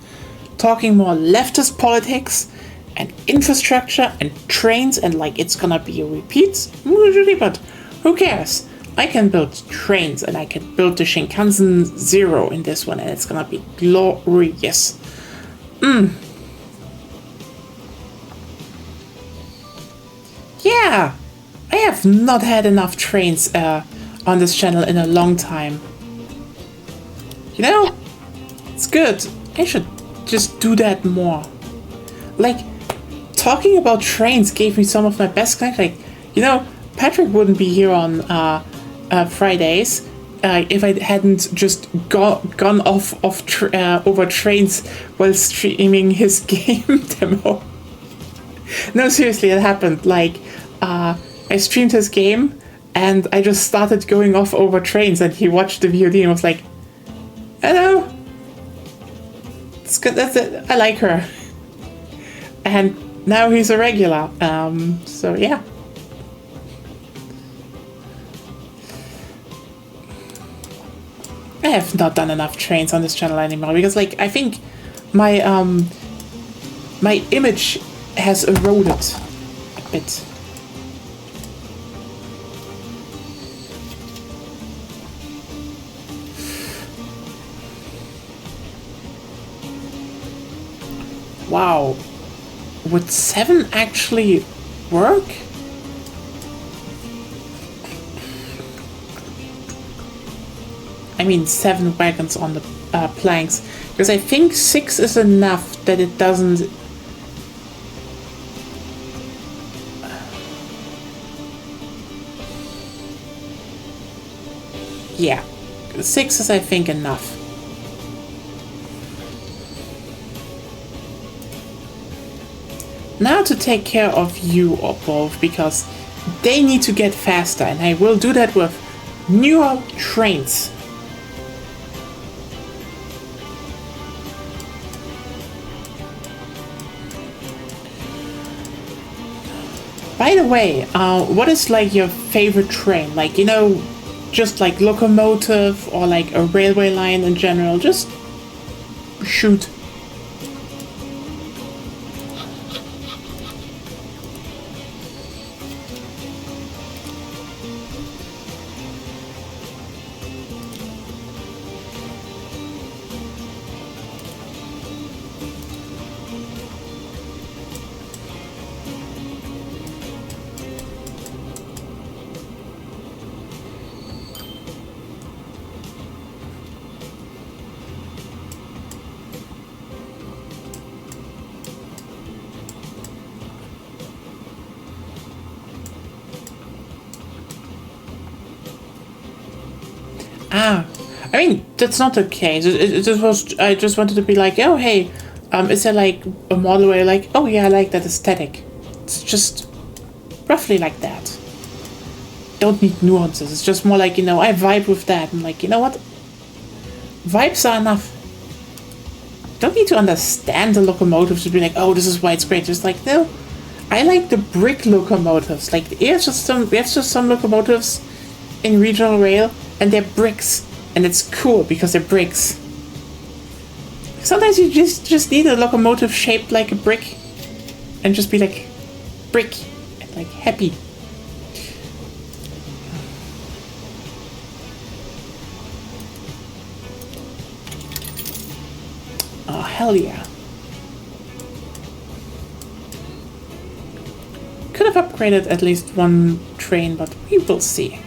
Talking more leftist politics and infrastructure and trains, and like it's gonna be a repeat usually, but who cares? I can build trains and I can build the Shinkansen Zero in this one, and it's gonna be glorious. Yeah, I have not had enough trains on this channel in a long time. It's good. I should just do that more. Like, talking about trains gave me some of my best connections. Like, Patrick wouldn't be here on Fridays if I hadn't just gone off over trains while streaming his game demo. No, seriously, it happened. Like, I streamed his game and I just started going off over trains, and he watched the VOD and was like, hello. It's good. That's it. I like her. And now he's a regular. So yeah. I have not done enough trains on this channel anymore because, like, I think my my image has eroded a bit. Wow, would 7 actually work? I mean 7 wagons on the planks, because I think 6 is enough that it doesn't... Yeah, 6 is I think enough. Now to take care of you or both, because they need to get faster, and I will do that with newer trains. By the way, what is like your favorite train? Like, just like locomotive or like a railway line in general? Just shoot. I mean, that's not the case. I just wanted to be like, oh, hey, is there like a model where you're like, oh yeah, I like that aesthetic. It's just roughly like that. Don't need nuances. It's just more like, I vibe with that. I'm like, you know what? Vibes are enough. Don't need to understand the locomotives to be like, oh, this is why it's great. Just like, no, I like the brick locomotives. Like, we have just some locomotives in regional rail, and they're bricks. And it's cool because they're bricks. Sometimes you just need a locomotive shaped like a brick and just be like, brick, and like happy. Oh, hell yeah. Could have upgraded at least one train, but we will see.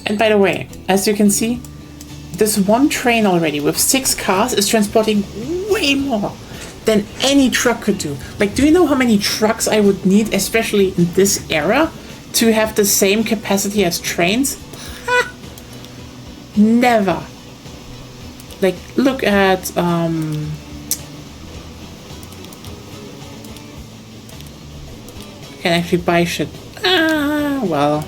And by the way, as you can see, this one train already with 6 cars is transporting way more than any truck could do. Like, do you know how many trucks I would need, especially in this era, to have the same capacity as trains? never. Like, look at, can actually buy shit. Ah, well.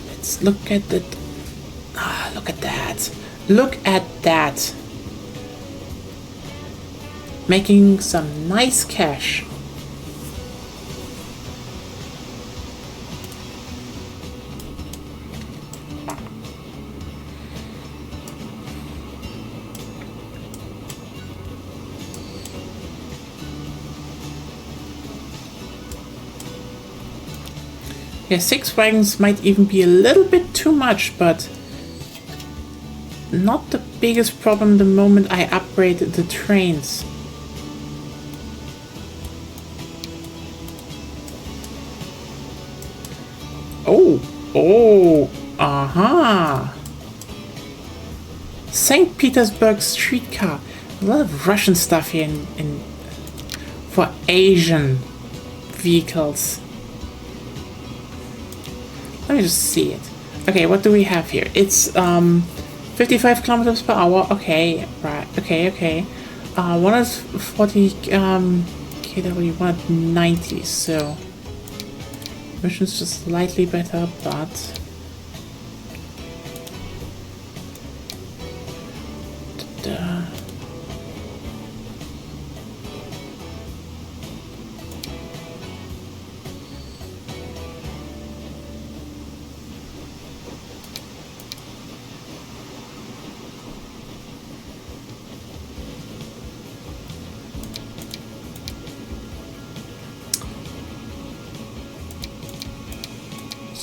Let's look at it. Ah, look at that. Look at that. Making some nice cash. Yeah, 6 wagons might even be a little bit too much, but not the biggest problem the moment I upgrade the trains. Oh, aha. St. Petersburg streetcar. A lot of Russian stuff here for Asian vehicles. Let me just see it. Okay, what do we have here? It's 55 kilometers per hour. Okay, right. Okay. 140 kW, 190. So mission's just slightly better, but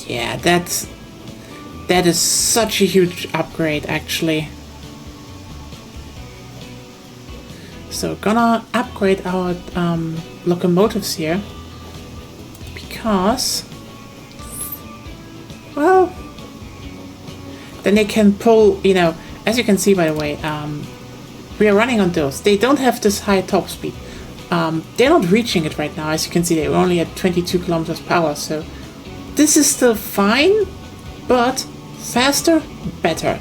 yeah, that is such a huge upgrade, actually. So gonna upgrade our locomotives here because, well, then they can pull, you know, as you can see, by the way, we are running on those. They don't have this high top speed. They're not reaching it right now. As you can see, they're only at 22 kilometers per hour, so this is still fine, but faster, better.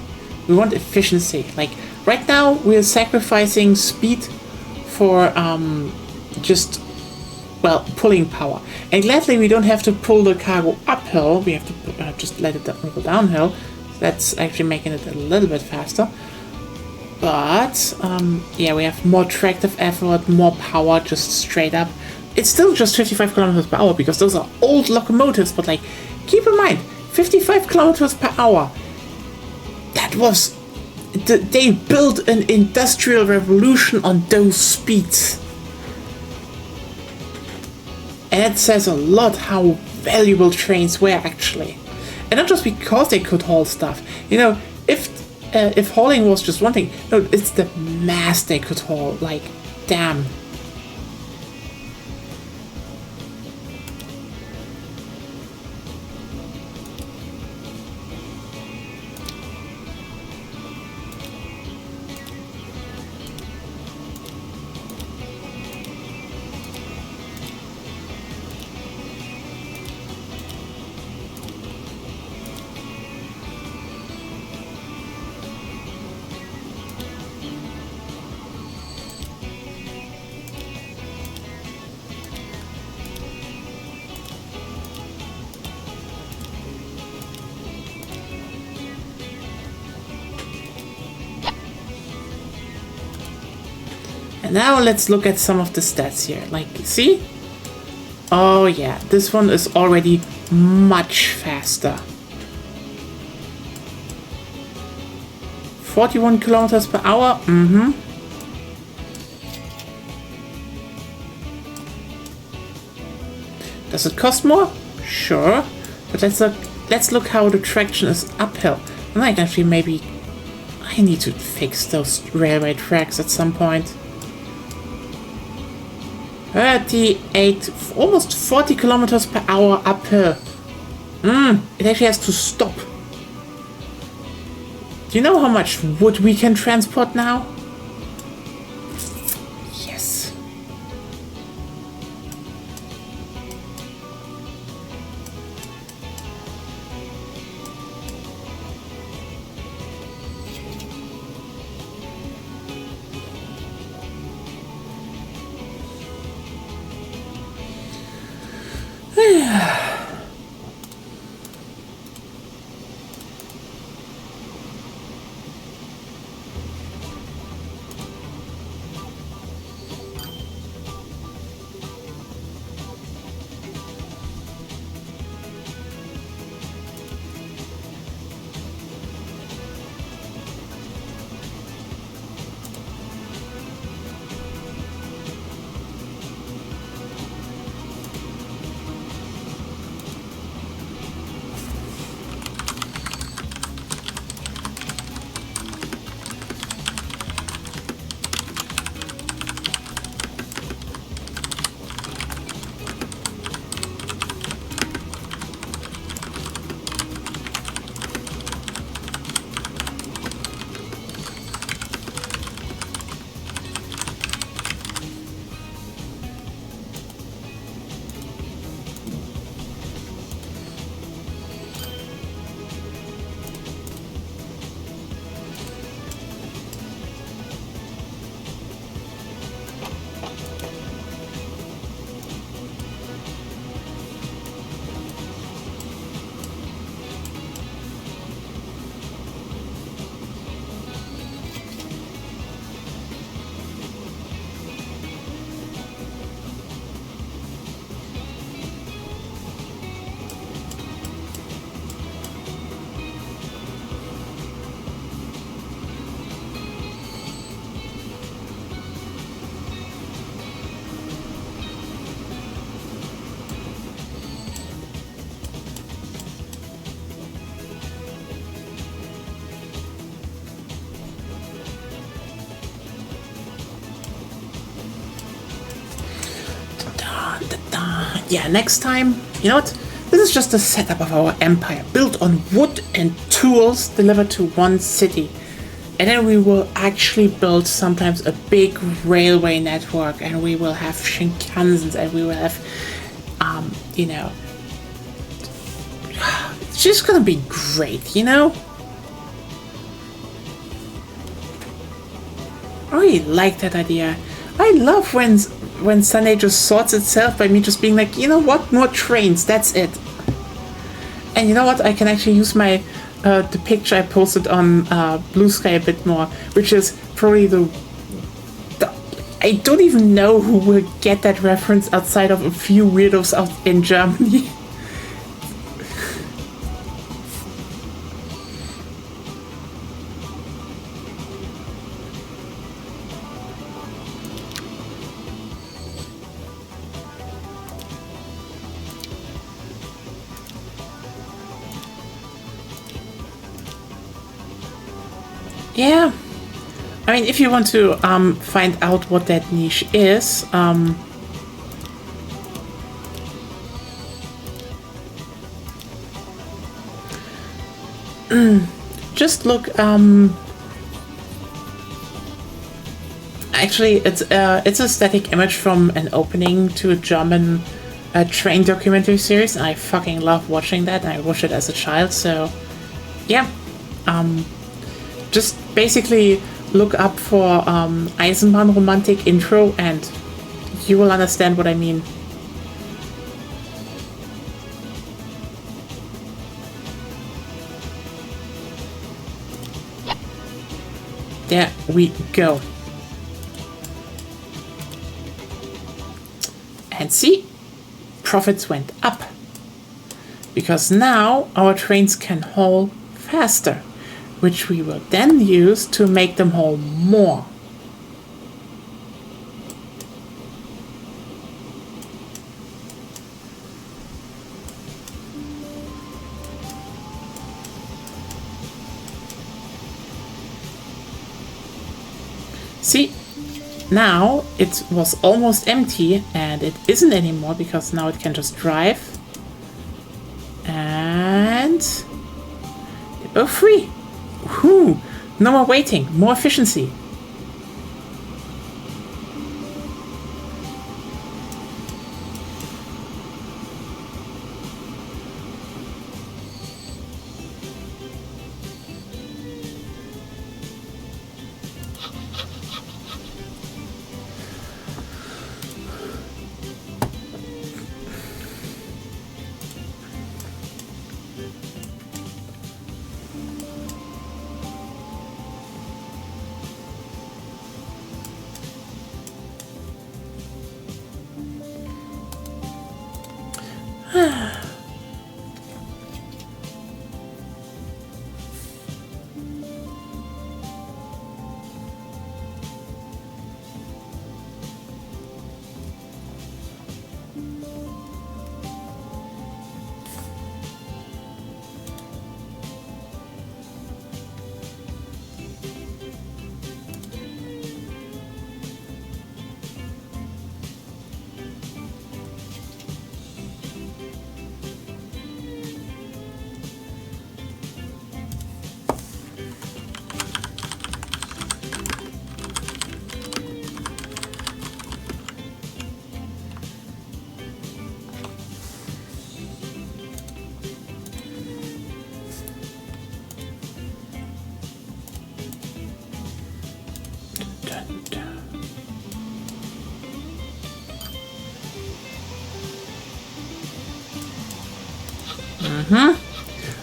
We want efficiency. Like, right now, we're sacrificing speed for just, well, pulling power. And gladly, we don't have to pull the cargo uphill. We have to just let it go downhill. That's actually making it a little bit faster. But, yeah, we have more tractive effort, more power, just straight up. It's still just 55 kilometers per hour because those are old locomotives, but like, keep in mind, 55 kilometers per hour. That was, they built an industrial revolution on those speeds. And it says a lot how valuable trains were, actually. And not just because they could haul stuff. You know, if hauling was just one thing, no, it's the mass they could haul. Like, damn. And now let's look at some of the stats here. Like, see? Oh yeah, this one is already much faster. 41 kilometers per hour. Does it cost more? Sure. But let's look how the traction is uphill. I might actually maybe I need to fix those railway tracks at some point. 38, almost 40 kilometers per hour uphill. It actually has to stop. Do you know how much wood we can transport now? Yeah, next time, you know what? This is just a setup of our empire, built on wood and tools delivered to one city. And then we will actually build sometimes a big railway network, and we will have Shinkansens, and we will have, you know, it's just gonna be great, you know? I really like that idea. I love when Sunday just sorts itself by me just being like, you know what, more trains, that's it. And you know what, I can actually use my the picture I posted on Blue Sky a bit more, which is probably the I don't even know who will get that reference outside of a few weirdos out in Germany. Yeah. I mean, if you want to find out what that niche is, just look. Actually, it's a static image from an opening to a German train documentary series, and I fucking love watching that. And I watched it as a child, so yeah. Just basically look up for Eisenbahnromantik intro and you will understand what I mean. There we go. And see, profits went up. Because now our trains can haul faster, which we will then use to make them haul more. See, now it was almost empty and it isn't anymore because now it can just drive. And oh, free. Whew, no more waiting, more efficiency.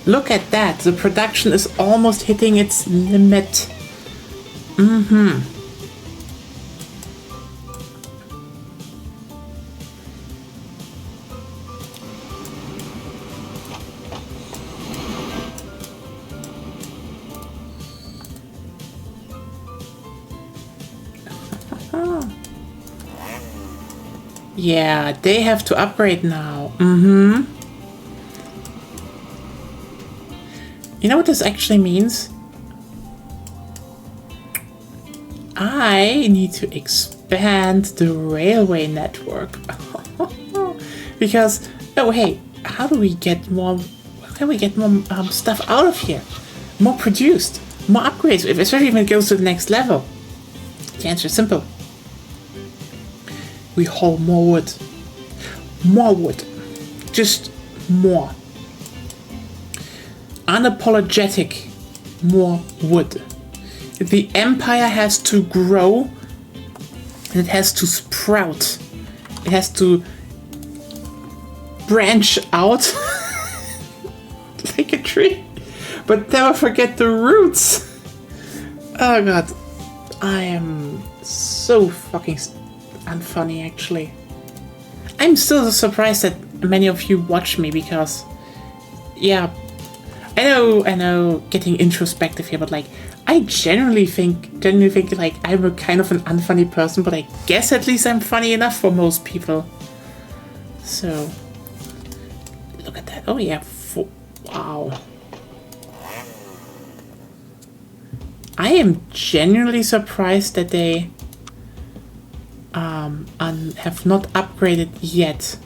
Look at that. The production is almost hitting its limit. Yeah, they have to upgrade now. You know what this actually means? I need to expand the railway network. Because, oh hey, how can we get more stuff out of here? More produced, more upgrades, especially when it goes to the next level. The answer is simple. We haul more wood. More wood. Just more. Unapologetic more wood. The empire has to grow and it has to sprout. It has to branch out like a tree, but never forget the roots. Oh god, I am so fucking unfunny actually. I'm still surprised that many of you watch me because, yeah, I know, getting introspective here, but like, I genuinely think like I'm a kind of an unfunny person, but I guess at least I'm funny enough for most people. So, look at that. Oh yeah, wow. I am genuinely surprised that they have not upgraded yet.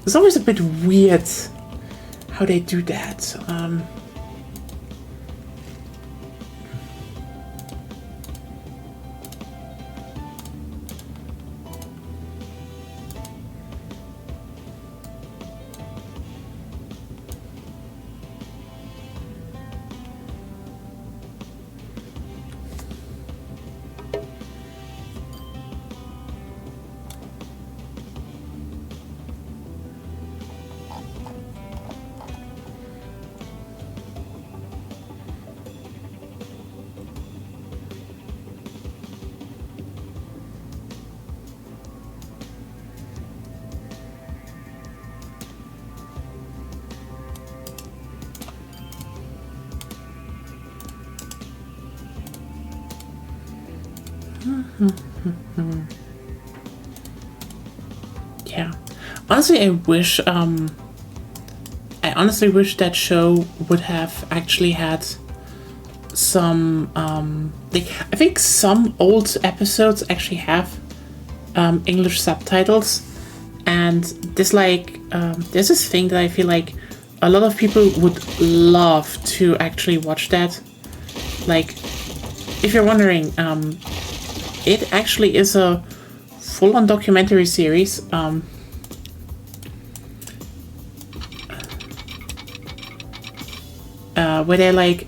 It's always a bit weird how they do that. Yeah. Honestly, I honestly wish that show would have actually had some, like, I think some old episodes actually have English subtitles, and there's like, there's this thing that I feel like a lot of people would love to actually watch that. Like, if you're wondering, it actually is a full-on documentary series. Where they're like,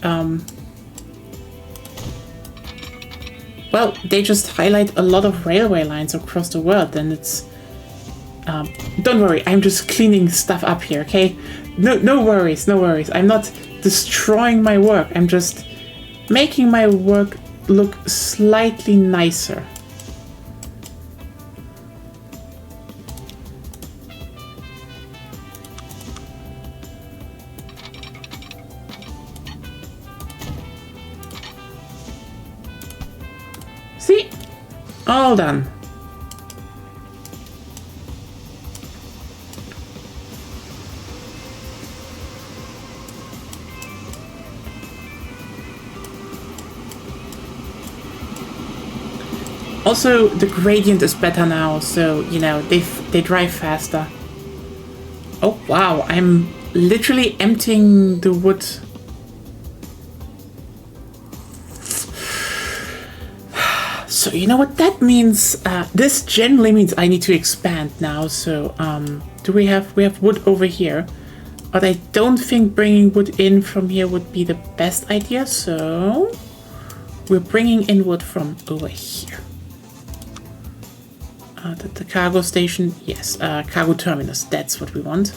well, they just highlight a lot of railway lines across the world, and it's, don't worry, I'm just cleaning stuff up here, okay? No worries, no worries. I'm not destroying my work. I'm just making my work look slightly nicer. See? All done. Also, the gradient is better now, so, you know, they dry faster. Oh, wow, I'm literally emptying the wood. So, you know what that means? This generally means I need to expand now, so, we have wood over here. But I don't think bringing wood in from here would be the best idea, so we're bringing in wood from over here. The cargo station, yes, cargo terminus, that's what we want.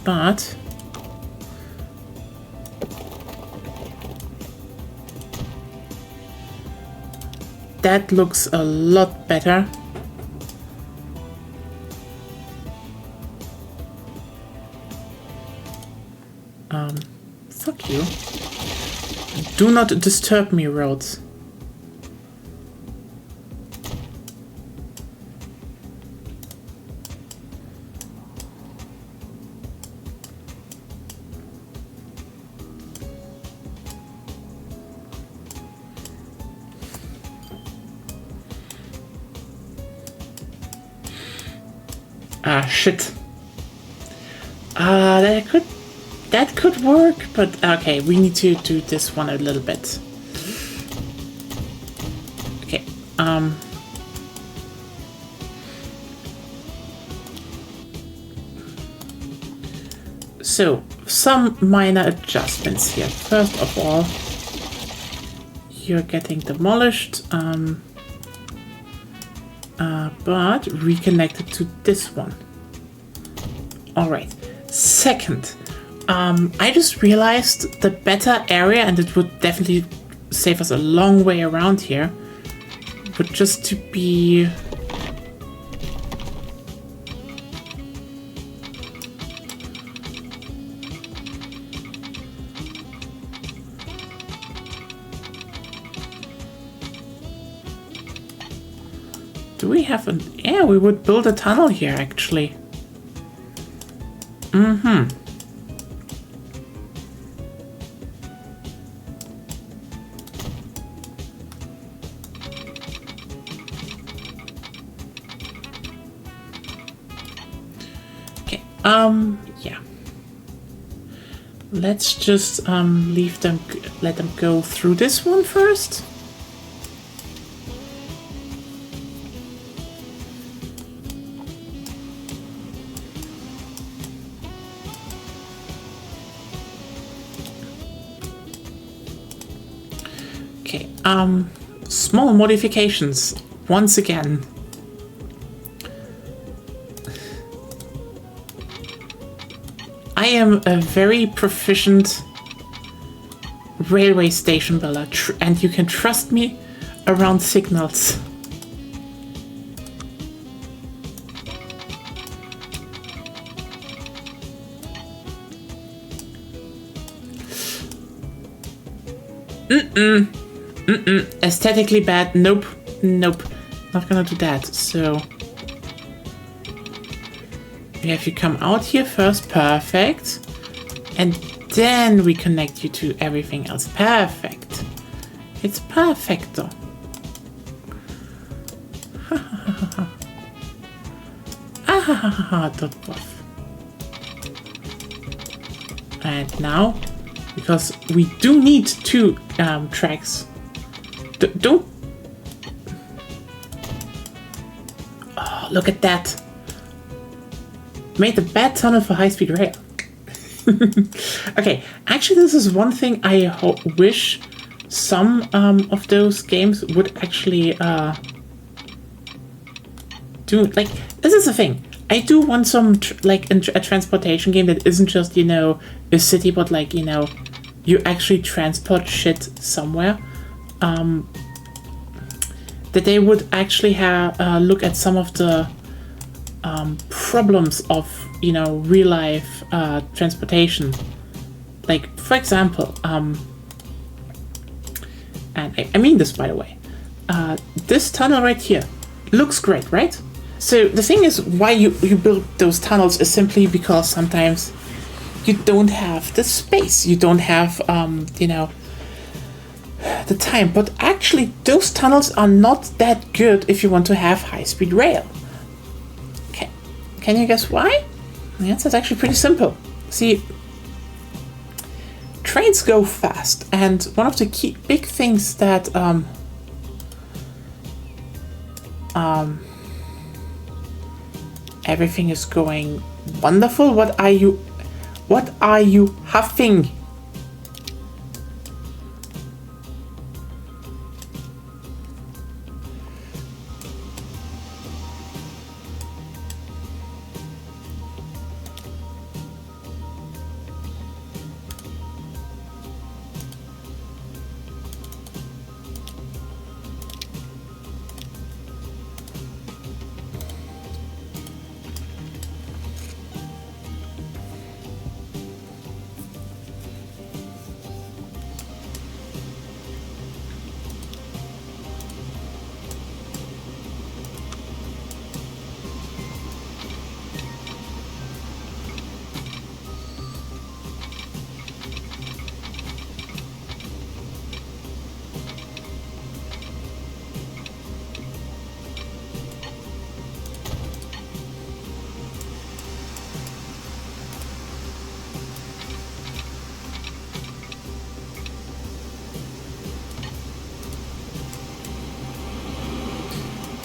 But that looks a lot better. Fuck you. Do not disturb me, roads. Ah, shit. That could work, but okay, we need to do this one a little bit. Okay, so some minor adjustments here. First of all, you're getting demolished, but reconnected to this one. All right. Second, I just realized the better area, and it would definitely save us a long way around here, but just to be... Do we have an... Yeah, we would build a tunnel here, actually. Mm-hmm. Okay, yeah. Let's just, leave them, let them go through this one first. Okay, small modifications, once again. I am a very proficient railway station builder, and you can trust me around signals. Aesthetically bad. Nope. Nope. Not gonna do that. So we have you come out here first. Perfect. And then we connect you to everything else. Perfect. It's perfecto. Dot buff. And now, because we do need two tracks. Don't... Oh, look at that. Made a bad tunnel for high-speed rail. Okay, actually this is one thing I wish some of those games would actually do. Like, this is the thing. I do want some, like, a transportation game that isn't just, you know, a city, but, like, you know, you actually transport shit somewhere. That they would actually have look at some of the problems of, you know, real life transportation. like, for example, and I mean this, by the way, this tunnel right here looks great, right? So the thing is, why you build those tunnels is simply because sometimes you don't have the space, you don't have, you know, the time. But actually, those tunnels are not that good if you want to have high-speed rail. Okay. Can you guess why? The answer is actually pretty simple. See, trains go fast, and one of the key big things that everything is going wonderful. What are you huffing?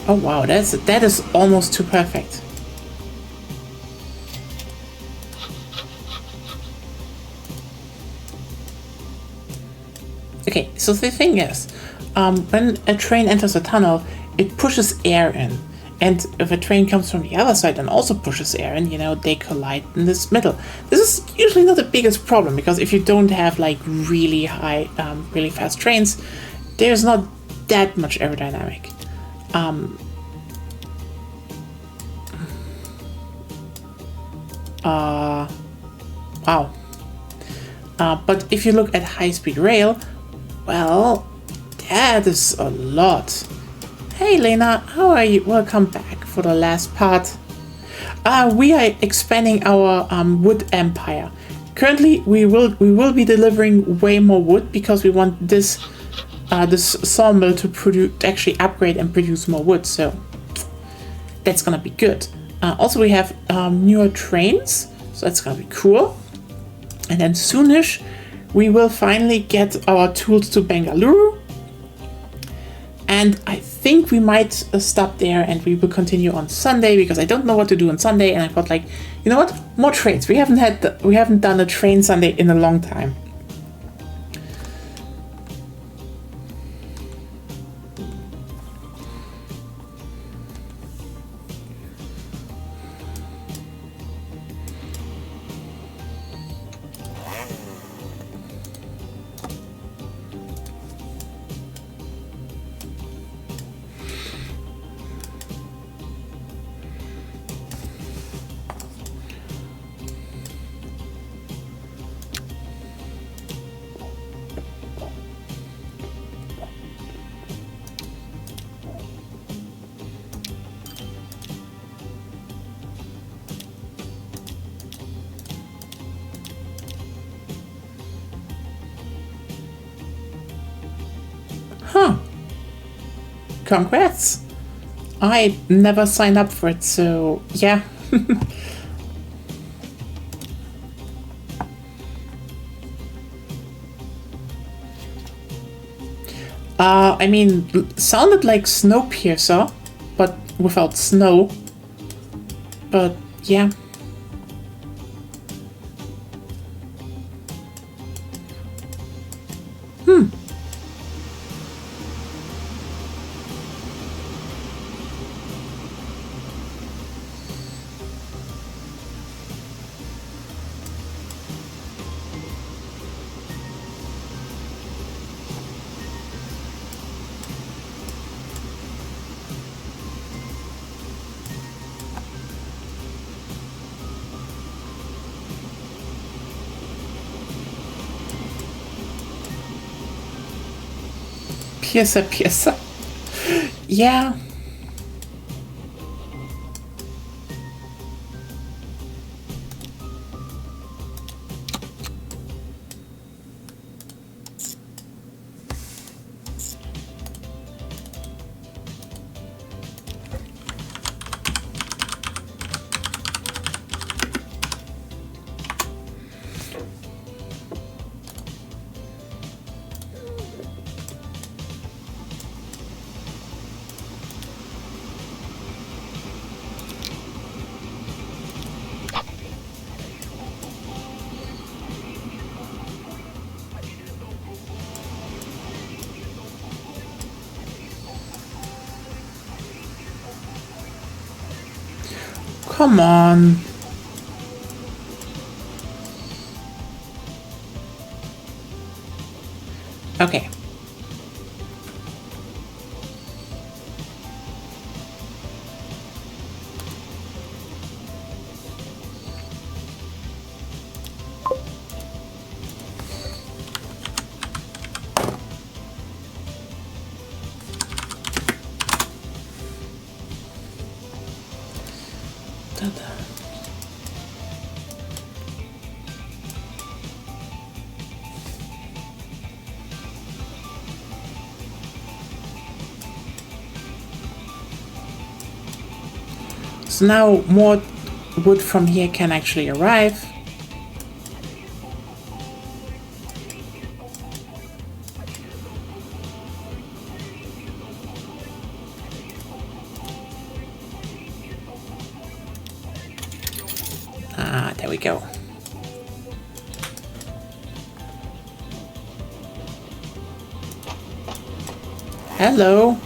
Oh wow, that is almost too perfect. Okay, so the thing is, when a train enters a tunnel, it pushes air in. And if a train comes from the other side and also pushes air in, you know, they collide in this middle. This is usually not the biggest problem, because if you don't have like really high, really fast trains, there's not that much aerodynamic. Wow. But if you look at high-speed rail, well, that is a lot. Hey Lena, how are you? Welcome back for the last part. We are expanding our wood empire. Currently, we will be delivering way more wood because we want this sawmill to actually upgrade and produce more wood. So that's gonna be good. Also, we have newer trains, so that's gonna be cool. And then soonish, we will finally get our tools to Bengaluru. And I think we might stop there, and we will continue on Sunday, because I don't know what to do on Sunday. And I thought, like, you know what? More trains. We haven't done a train Sunday in a long time. Huh. Congrats. I never signed up for it, so yeah. I mean, sounded like Snowpiercer, but without snow. But yeah. Piercer, Piercer. Yeah. Come on. Okay. So now more wood from here can actually arrive. Ah, there we go. Hello.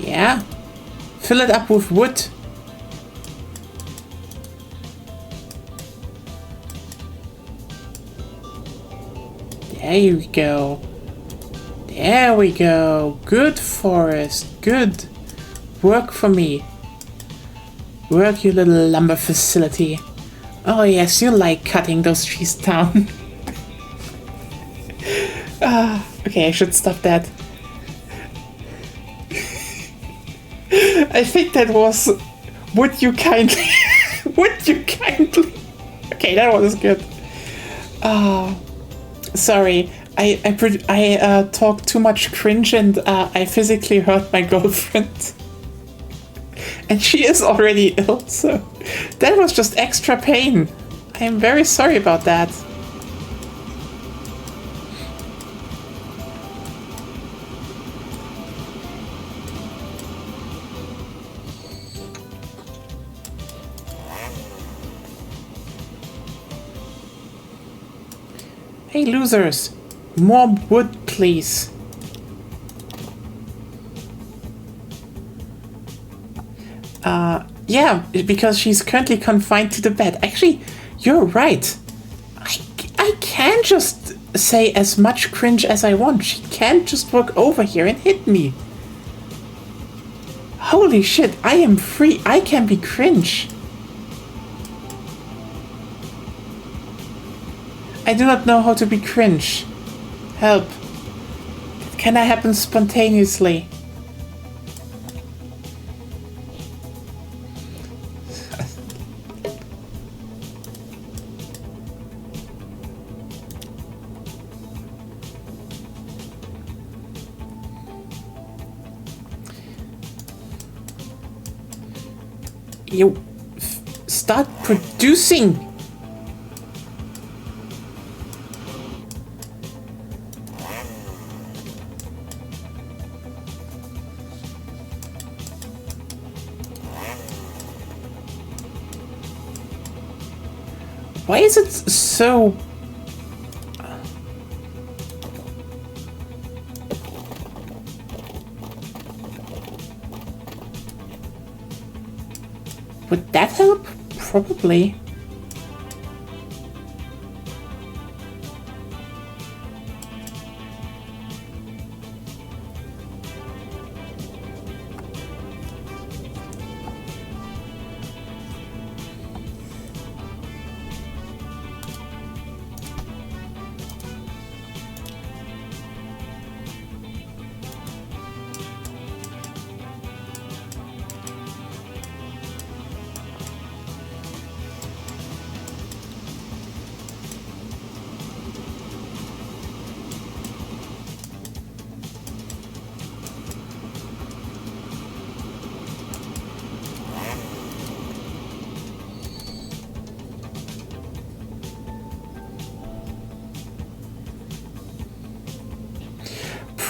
Yeah. Fill it up with wood. There you go. There we go. Good, Forest. Good. Work for me. Work, you little lumber facility. Oh yes, you like cutting those trees down. Okay, I should stop that. I think that was... Would you kindly... Would you kindly... Okay, that was good. Sorry, I talked too much cringe and I physically hurt my girlfriend. And she is already ill, so that was just extra pain. I am very sorry about that. Hey losers, more wood please. Yeah, because she's currently confined to the bed. Actually, you're right. I can just say as much cringe as I want. She can't just walk over here and hit me. Holy shit, I am free. I can be cringe. I do not know how to be cringe. Help. Can that happen spontaneously? You start producing. Why is it so... Would that help? Probably.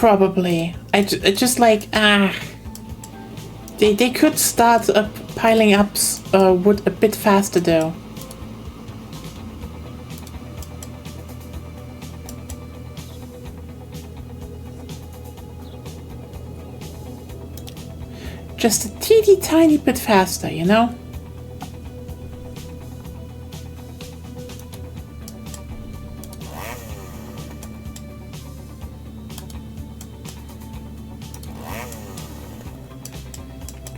Probably. I just like, they could start piling up wood a bit faster though. Just a teeny tiny bit faster, you know?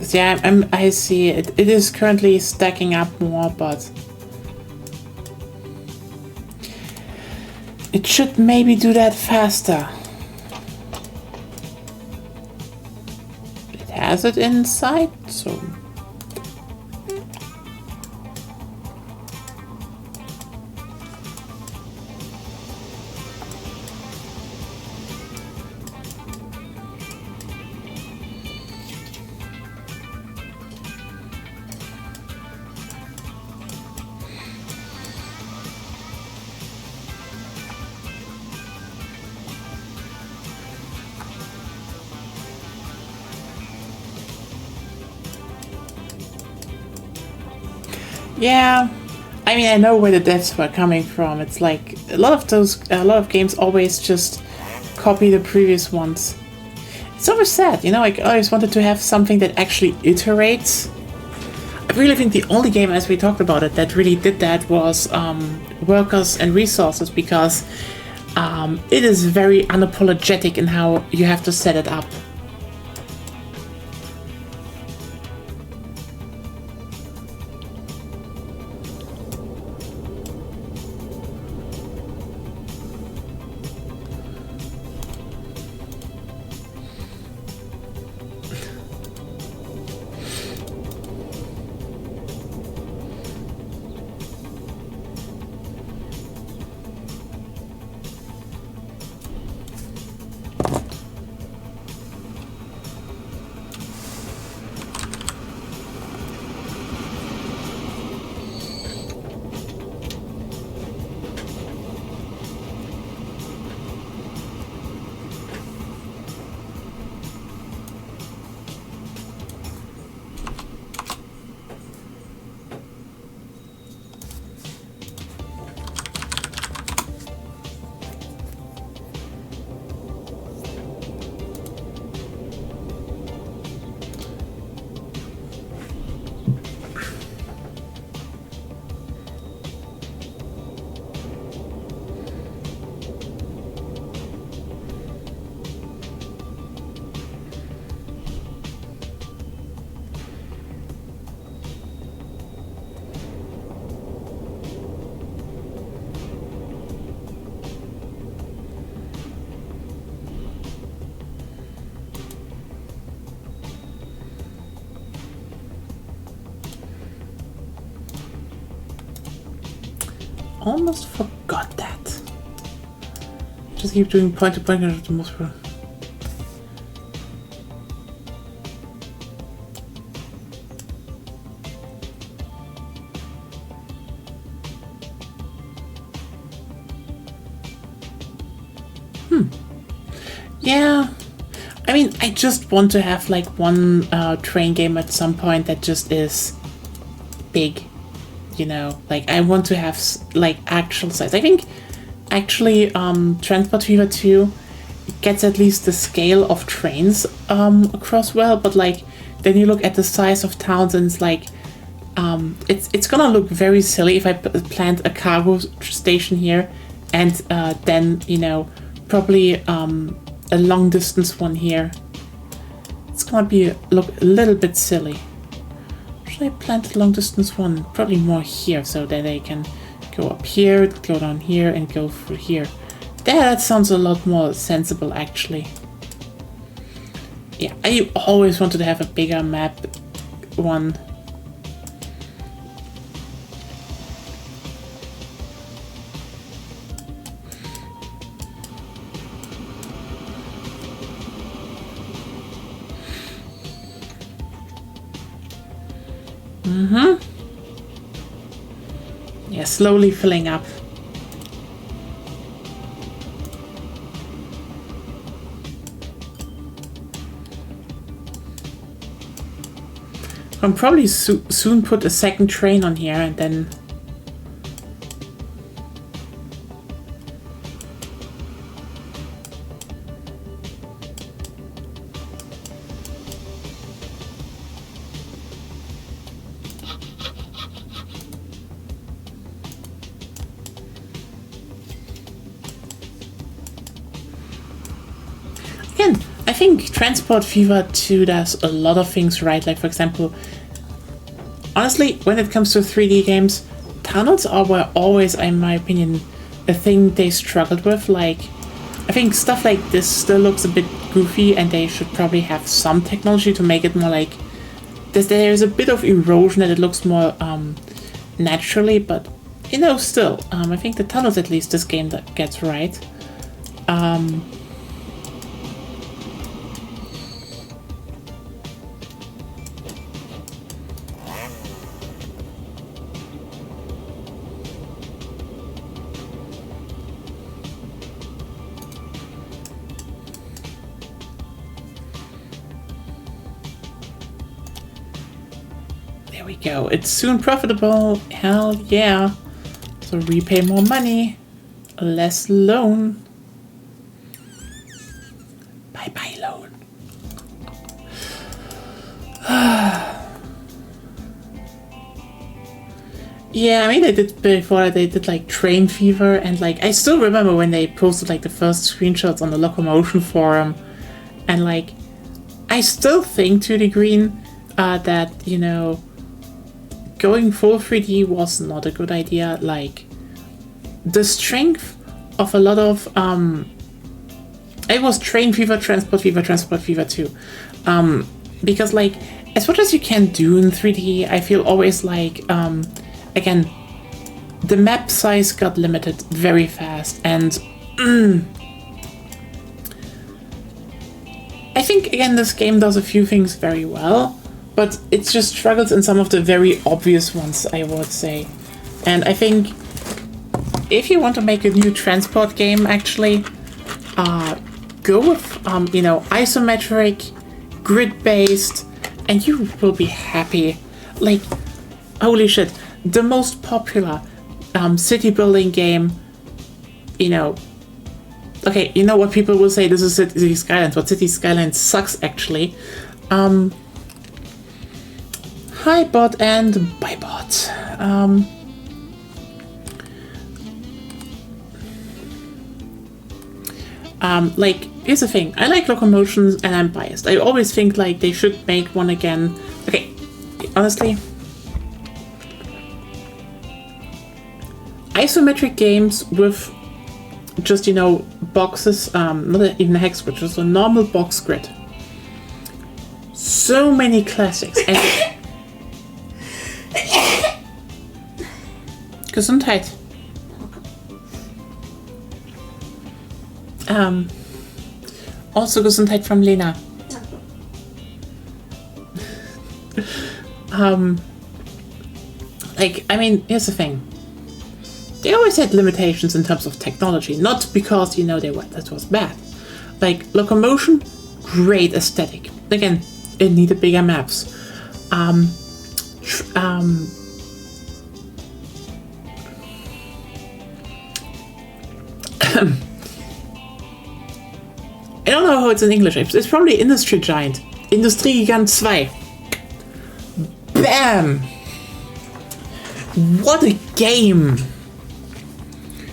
Yeah, I see it. It is currently stacking up more, but it should maybe do that faster. It has it inside, so yeah. I mean, I know where the deaths were coming from. It's like a lot of games always just copy the previous ones. It's always sad, you know, like I always wanted to have something that actually iterates. I really think the only game, as we talked about it, that really did that was Workers and Resources, because it is very unapologetic in how you have to set it up. Almost forgot that. Just keep doing point to point and the most. Yeah. I mean, I just want to have like one train game at some point that just is big. You know, like I want to have like actual size. I think actually Transport Fever 2 gets at least the scale of trains across well, but like then you look at the size of towns and it's like it's gonna look very silly if I plant a cargo station here and then, you know, probably a long distance one here. It's gonna look a little bit silly. Should I plant a long distance one? Probably more here, so that they can go up here, go down here, and go through here. That sounds a lot more sensible, actually. Yeah, I always wanted to have a bigger map one. Yeah, slowly filling up. I'll probably soon put a second train on here and then... Again, I think Transport Fever 2 does a lot of things right. Like, for example, honestly, when it comes to 3D games, tunnels were always, in my opinion, a thing they struggled with. Like, I think stuff like this still looks a bit goofy, and they should probably have some technology to make it more like... There's a bit of erosion that it looks more naturally, but, you know, still, I think the tunnels, at least, this game that gets right. There we go. It's soon profitable. Hell yeah. So repay more money. Less loan. Bye-bye loan. Yeah, I mean, they did before, they did like Train Fever, and like, I still remember when they posted like the first screenshots on the Locomotion forum, and like, I still think to a degree that, you know, going full 3D was not a good idea. Like, the strength of a lot of, it was Train Fever, Transport Fever, Transport Fever 2. Because like, as much as you can do in 3D, I feel always like, again, the map size got limited very fast, and I think, again, this game does a few things very well, but it just struggles in some of the very obvious ones, I would say. And I think if you want to make a new transport game, actually, go with, you know, isometric, grid-based, and you will be happy. Like, holy shit, the most popular city building game, you know, okay, you know what people will say, this is City Skylines, but City Skylines sucks, actually. Hi bot and bye bot. Like, here's the thing, I like Locomotions and I'm biased. I always think like they should make one again. Okay, honestly, isometric games with just, you know, boxes, not even a hex grid, just a normal box grid. So many classics. And Gesundheit. Also Gesundheit from Lena. Like, I mean, here's the thing. They always had limitations in terms of technology, not because, you know, that was bad. Like, Locomotion, great aesthetic. Again, it needed bigger maps. I don't know how it's in English. It's probably Industry Giant. Industriegigant 2. Bam! What a game!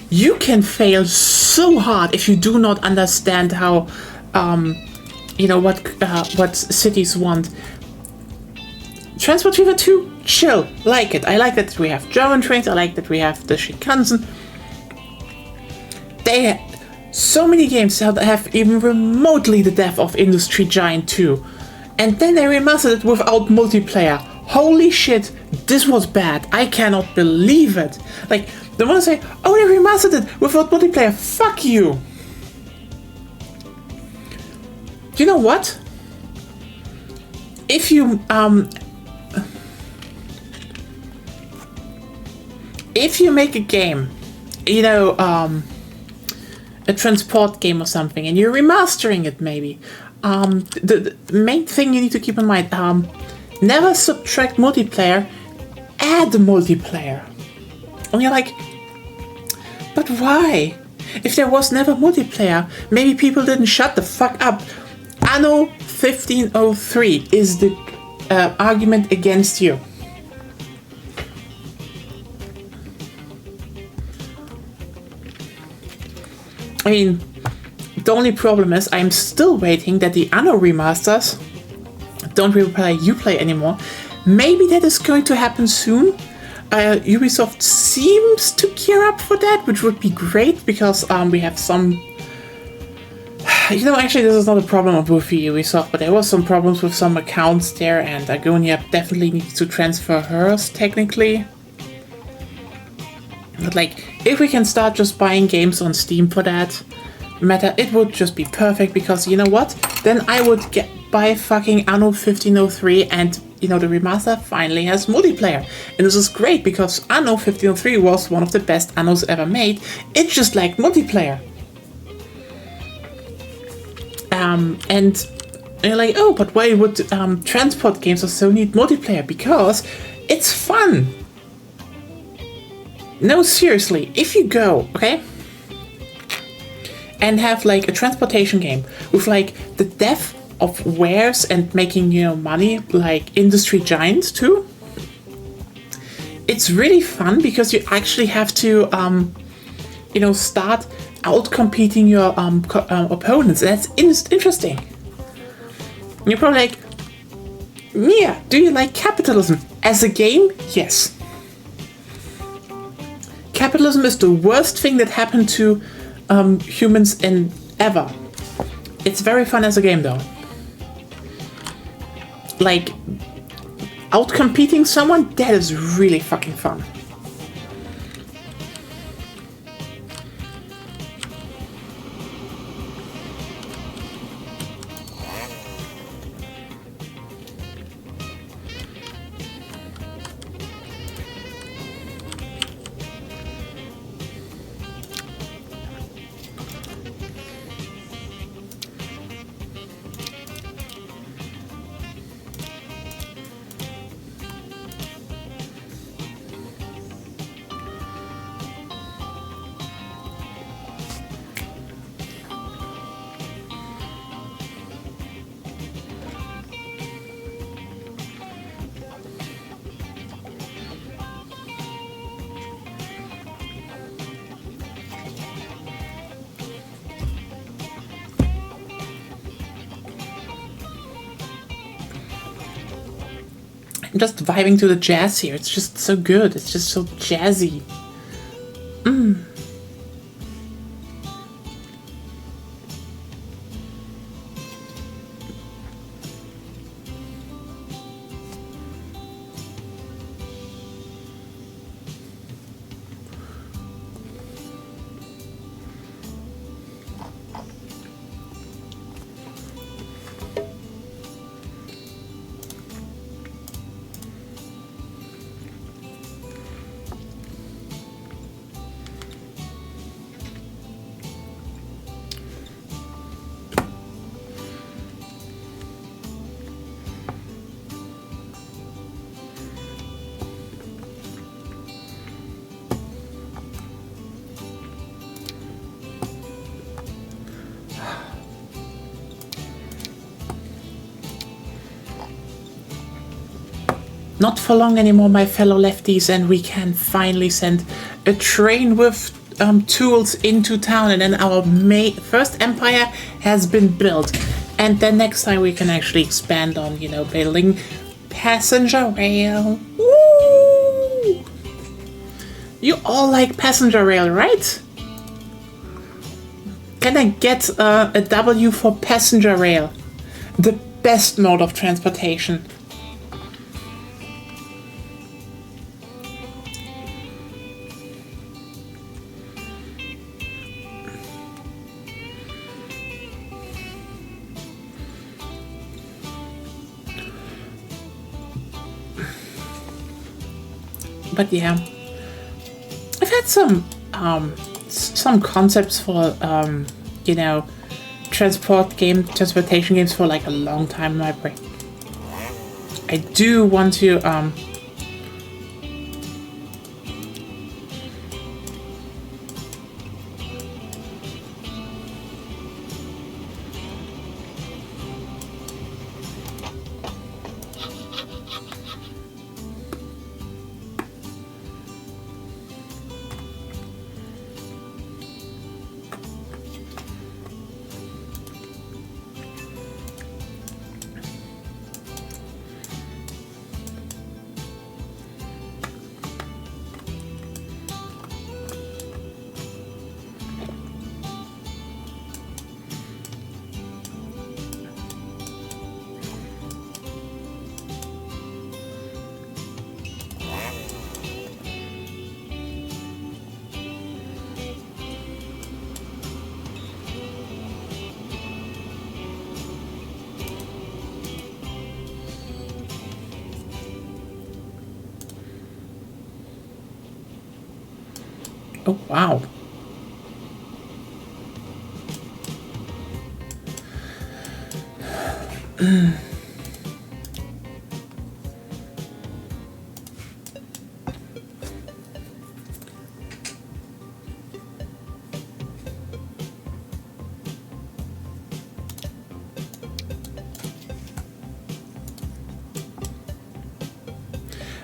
You can fail so hard if you do not understand how, you know, what cities want. Transport Fever 2, chill, like it. I like that we have German trains. I like that we have the Shinkansen. They so many games that have even remotely the depth of Industry Giant 2, and then they remastered it without multiplayer. Holy shit, this was bad. I cannot believe it. Like, they want to say, oh, they remastered it without multiplayer. Fuck you. You know what? If you make a game, you know, a transport game or something, and you're remastering it, maybe, the main thing you need to keep in mind, never subtract multiplayer, add multiplayer. And you're like, but why? If there was never multiplayer, maybe people didn't shut the fuck up. Anno 1503 is the argument against you. I mean, the only problem is I'm still waiting that the Anno remasters don't replay Uplay anymore. Maybe that is going to happen soon. Ubisoft seems to gear up for that, which would be great because we have some... You know, actually this is not a problem with Ubisoft, but there was some problems with some accounts there, and Agonia definitely needs to transfer hers, technically. But like, if we can start just buying games on Steam for that matter, it would just be perfect, because you know what? Then I would buy fucking Anno 1503, and you know, the remaster finally has multiplayer. And this is great, because Anno 1503 was one of the best Annos ever made. It just lacked multiplayer. And you're like, oh, but why would transport games also need multiplayer? Because it's fun. No, seriously, if you go, okay, and have like a transportation game with like the depth of wares and making, you know, money like industry giants too, it's really fun, because you actually have to, you know, start out-competing your opponents. That's interesting. You're probably like, Mia, do you like capitalism? As a game, yes. Capitalism is the worst thing that happened to humans in ever. It's very fun as a game, though. Like, out-competing someone, that is really fucking fun. I'm just vibing to the jazz here. It's just so good. It's just so jazzy. Not for long anymore, my fellow lefties, and we can finally send a train with tools into town, and then our first empire has been built. And then next time we can actually expand on, you know, building passenger rail. Woo! You all like passenger rail, right? Can I get a W for passenger rail? The best mode of transportation. But yeah, I've had some concepts for you know, transportation games for like a long time in my brain. I do want to oh wow.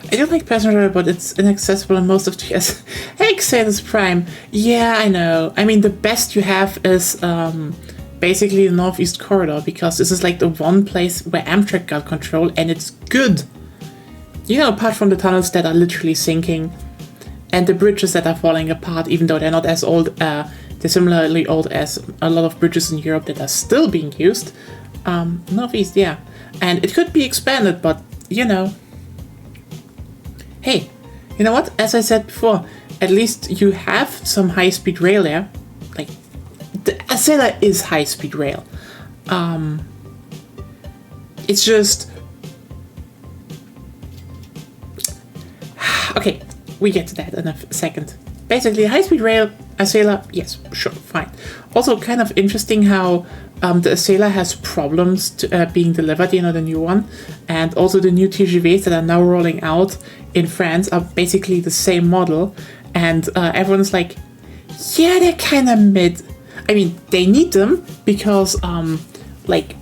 I do like passenger rail, but it's inaccessible in most of GS. Hey, Xatus Prime. Yeah, I know. I mean, the best you have is basically the Northeast Corridor, because this is like the one place where Amtrak got control, and it's good. You know, apart from the tunnels that are literally sinking, and the bridges that are falling apart, even though they're not as old, they're similarly old as a lot of bridges in Europe that are still being used. Northeast, yeah. And it could be expanded, but, you know. Hey, you know what? As I said before, at least you have some high-speed rail there. Like, the Acela is high-speed rail. It's just... Okay, we get to that in a second. Basically, high-speed rail, Acela, yes, sure, fine. Also, kind of interesting how the Acela has problems to, being delivered, you know, the new one. And also the new TGVs that are now rolling out in France are basically the same model. And everyone's like, yeah, they're kind of mid. I mean, they need them because, like,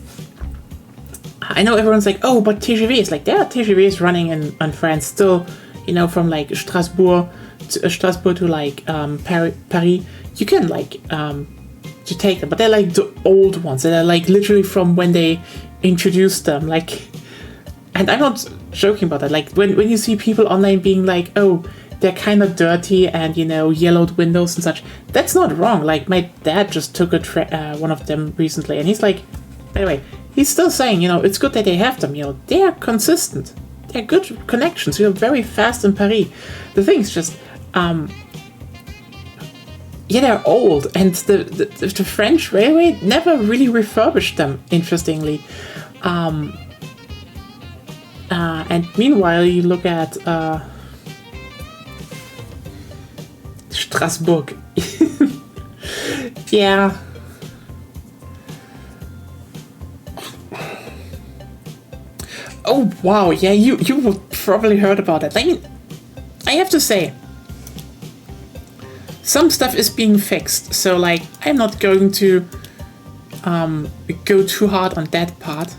I know everyone's like, oh, but TGVs, like, there are TGVs running in France still, you know, from like Strasbourg to like Paris. You can like to take them, but they're like the old ones. They're like literally from when they introduced them. Like, and I'm not joking about that. Like when you see people online being like, oh, they're kind of dirty and, you know, yellowed windows and such. That's not wrong. Like my dad just took one of them recently, and he's like, by the way, he's still saying, you know, it's good that they have them. You know, they are consistent. They're good connections. You're very fast in Paris. The thing is just, yeah, they're old, and the French railway never really refurbished them, interestingly. And meanwhile, you look at Strasbourg. Yeah. Oh wow, yeah, you probably heard about it. I mean, I have to say, some stuff is being fixed, so like I'm not going to go too hard on that part.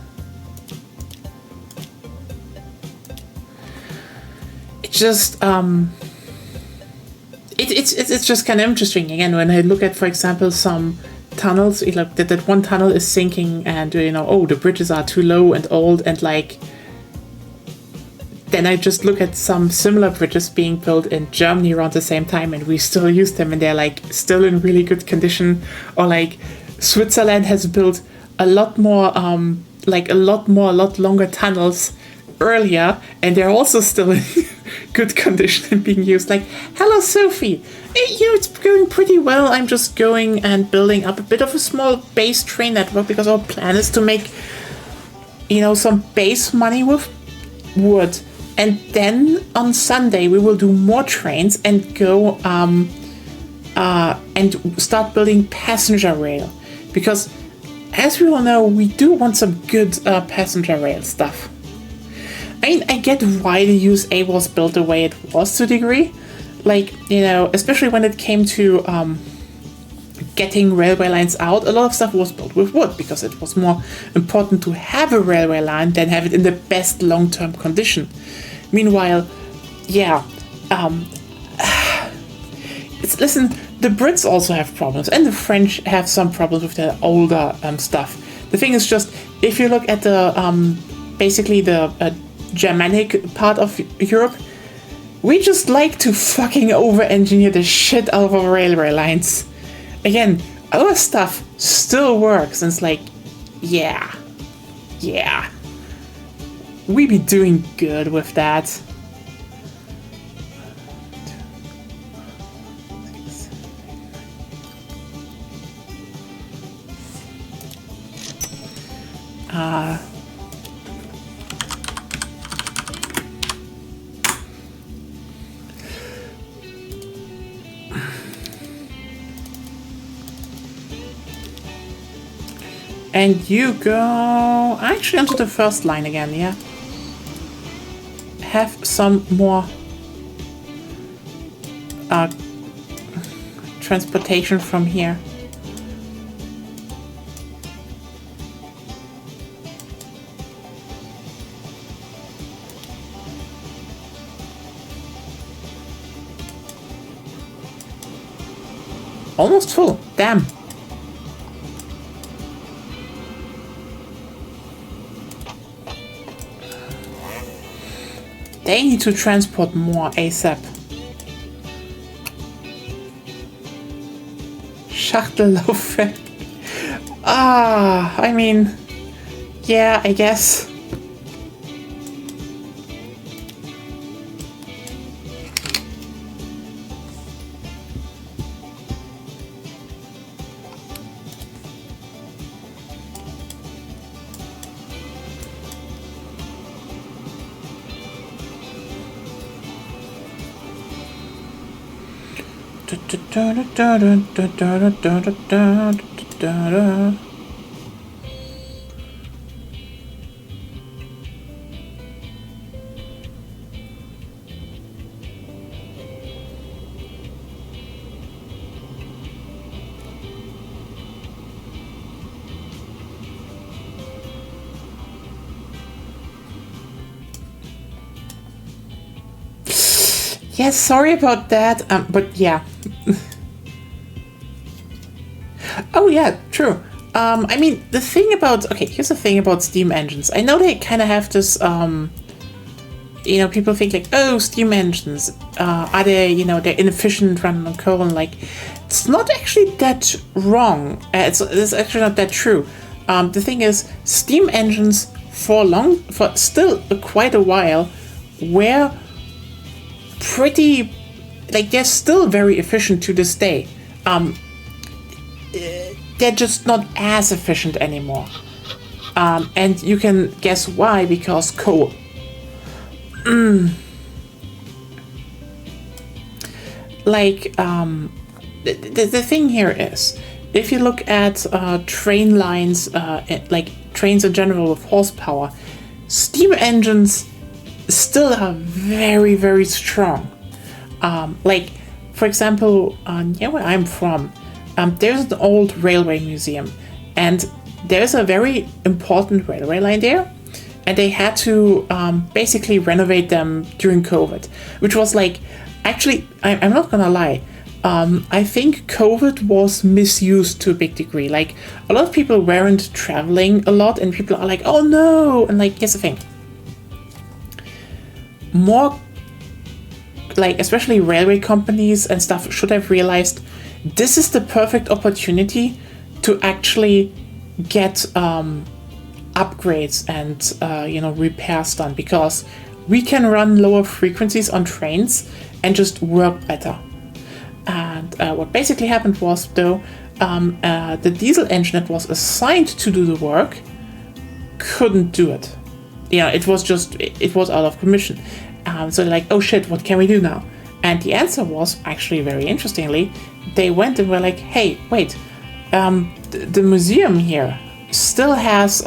It's just it's just kind of interesting again when I look at, for example, some tunnels. Like that one tunnel is sinking, and you know, oh, the bridges are too low and old, and like. Then I just look at some similar bridges being built in Germany around the same time, and we still use them, and they're like still in really good condition. Or like Switzerland has built a lot more, a lot longer tunnels earlier, and they're also still in good condition and being used. Like, hello Sophie, you know, it's going pretty well. I'm just going and building up a bit of a small base train network because our plan is to make, you know, some base money with wood. And then on Sunday we will do more trains and go and start building passenger rail, because as we all know, we do want some good passenger rail stuff. I get why the USA was built the way it was to a degree. Like, you know, especially when it came to getting railway lines out, a lot of stuff was built with wood because it was more important to have a railway line than have it in the best long-term condition. Meanwhile, yeah, listen, the Brits also have problems, and the French have some problems with their older stuff. The thing is just, if you look at the basically the Germanic part of Europe, we just like to fucking over-engineer the shit out of our railway lines. Again, our stuff still works, and it's like, yeah, we be doing good with that. And you go actually onto the first line again, yeah? Have some more transportation from here. Almost full, damn. They need to transport more ASAP. Schachtellaufwerk. I mean, yeah, I guess. Yes, sorry about that, but yeah. Oh yeah, true. I mean, the thing about... Okay, here's the thing about steam engines. I know they kind of have this, you know, people think like, oh, steam engines, are they, you know, they're inefficient, running on coal, and like, it's not actually that wrong. It's actually not that true. The thing is, steam engines for still quite a while were pretty, like, they're still very efficient to this day. They're just not as efficient anymore. And you can guess why, because coal. Like, the thing here is, if you look at train lines, like trains in general with horsepower, steam engines still are very, very strong. Like, for example, near where I'm from, there's an old railway museum, and there's a very important railway line there, and they had to basically renovate them during COVID, which was like, actually, I'm not gonna lie, I think COVID was misused to a big degree. Like, a lot of people weren't traveling a lot, and people are like, oh no, and like, here's the thing. More, like, especially railway companies and stuff should have realized this is the perfect opportunity to actually get upgrades and you know, repairs done, because we can run lower frequencies on trains and just work better. And what basically happened was, though, the diesel engine that was assigned to do the work couldn't do it. Yeah, it was out of commission. So they're like, oh shit, what can we do now? And the answer was, actually very interestingly, they went and were like, hey, wait, the museum here still has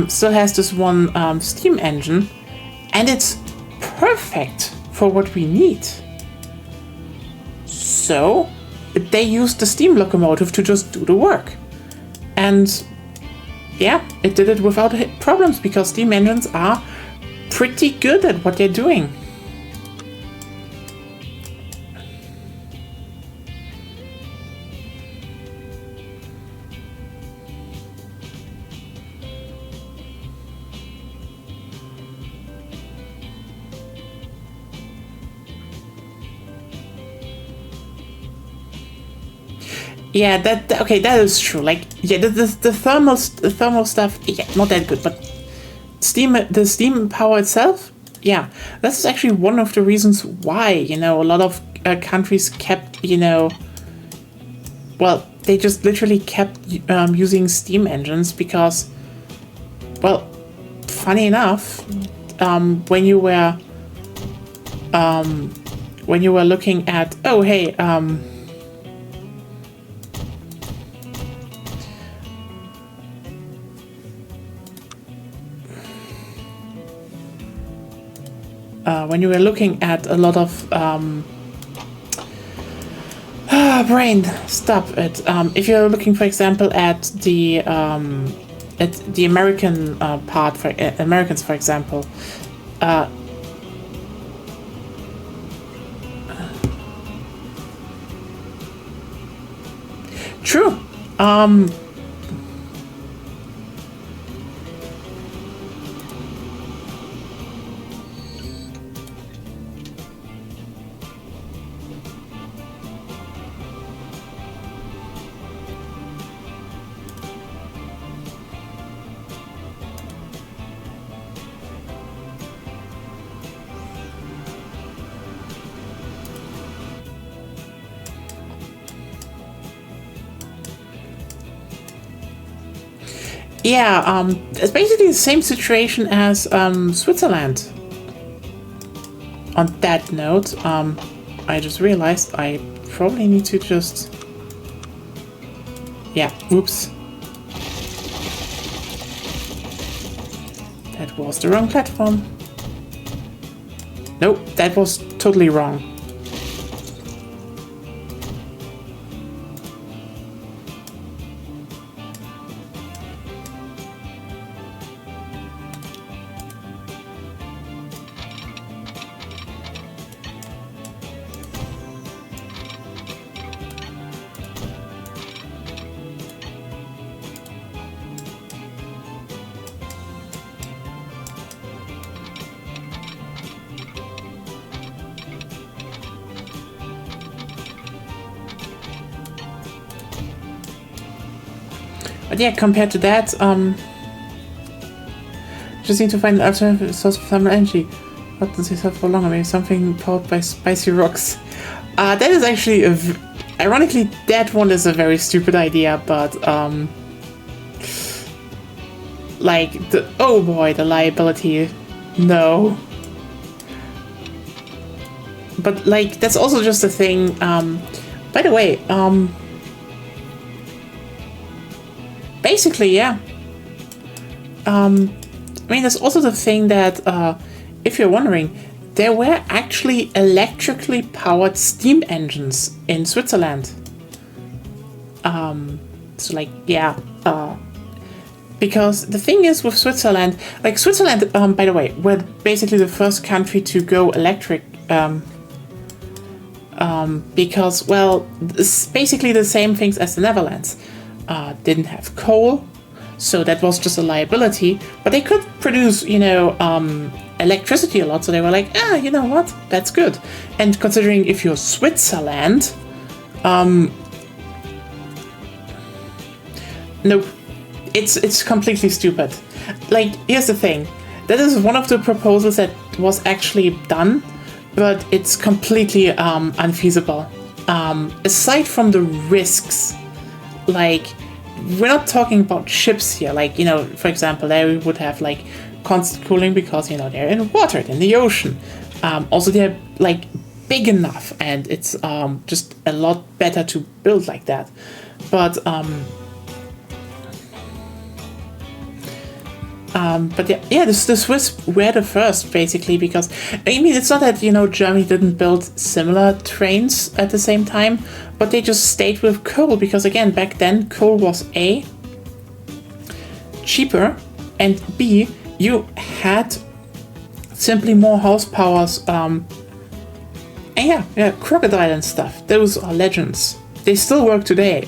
still has this one steam engine, and it's perfect for what we need. So they used the steam locomotive to just do the work. And yeah, it did it without problems because steam engines are pretty good at what they're doing. Yeah, that is true. Like, yeah, the thermal stuff, yeah, not that good. But the steam power itself, yeah, that's actually one of the reasons why a lot of countries kept well, they just literally kept using steam engines because, well, funny enough, when you were looking at when you were looking at a lot of brain, stop it. If you're looking, for example, at the American part for Americans, for example, true. Yeah, it's basically the same situation as Switzerland. On that note, I just realized I probably need to just... Yeah, oops. That was the wrong platform. Nope, that was totally wrong. But yeah, compared to that, just need to find an alternative source of thermal energy. What does this have for longer? Maybe something powered by spicy rocks. That is actually ironically, that one is a very stupid idea, but like oh boy, the liability, no. But like that's also just a thing. By the way, basically, yeah. I mean, there's also the thing that, if you're wondering, there were actually electrically powered steam engines in Switzerland. So, like, yeah. Because the thing is with Switzerland, like Switzerland, by the way, were basically the first country to go electric. Because, well, it's basically the same things as the Netherlands. Didn't have coal, so that was just a liability, but they could produce, electricity a lot, so they were like, you know what, that's good. And considering if you're Switzerland, nope, it's completely stupid. Like, here's the thing, that is one of the proposals that was actually done, but it's completely unfeasible. Aside from the risks, like, we're not talking about ships here. Like, for example, there we would have like constant cooling because, they're in water, in the ocean. Also, they're like big enough and it's just a lot better to build like that. But But yeah, the Swiss were the first, basically, because, I mean, it's not that, you know, Germany didn't build similar trains at the same time, but they just stayed with coal, because, again, back then, coal was A, cheaper, and B, you had simply more horsepowers, and yeah, crocodile and stuff. Those are legends. They still work today.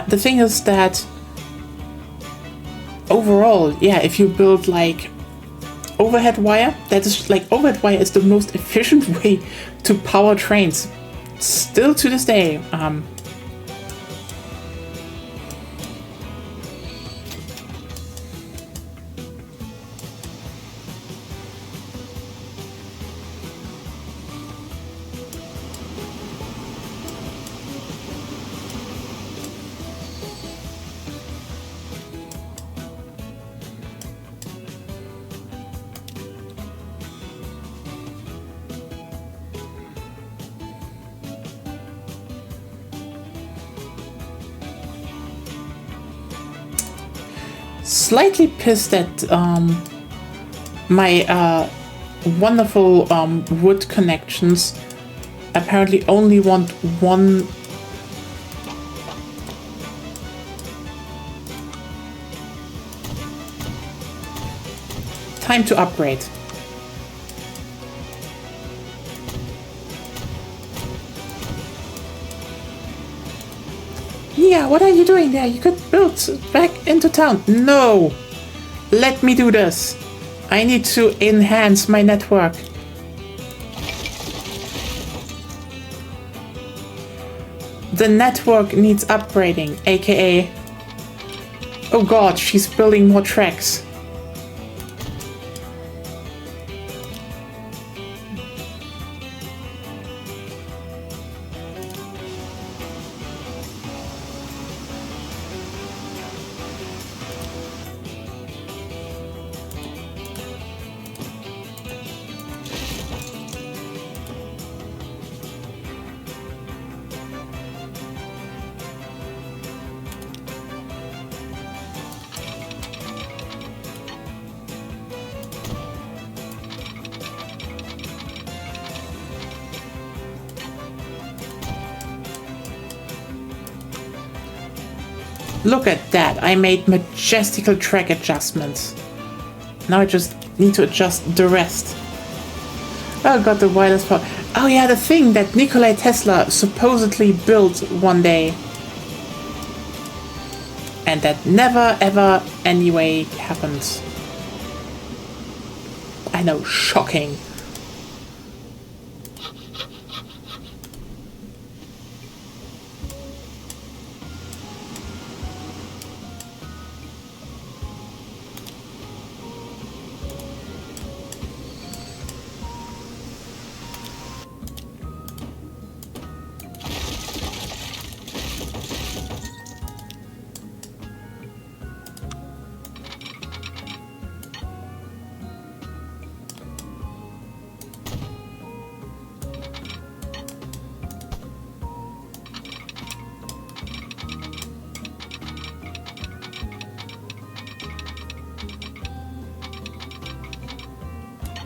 The thing is that overall, yeah, if you build like overhead wire, that is like overhead wire is the most efficient way to power trains. Still to this day. Slightly pissed at my wonderful wood connections apparently only want one time to upgrade. Yeah, what are you doing there? You could build back into town. No! Let me do this. I need to enhance my network. The network needs upgrading, aka... Oh god, she's building more tracks. Look at that, I made majestical track adjustments. Now I just need to adjust the rest. Oh god, the wireless power. Oh yeah, the thing that Nikola Tesla supposedly built one day. And that never ever anyway happened. I know, shocking.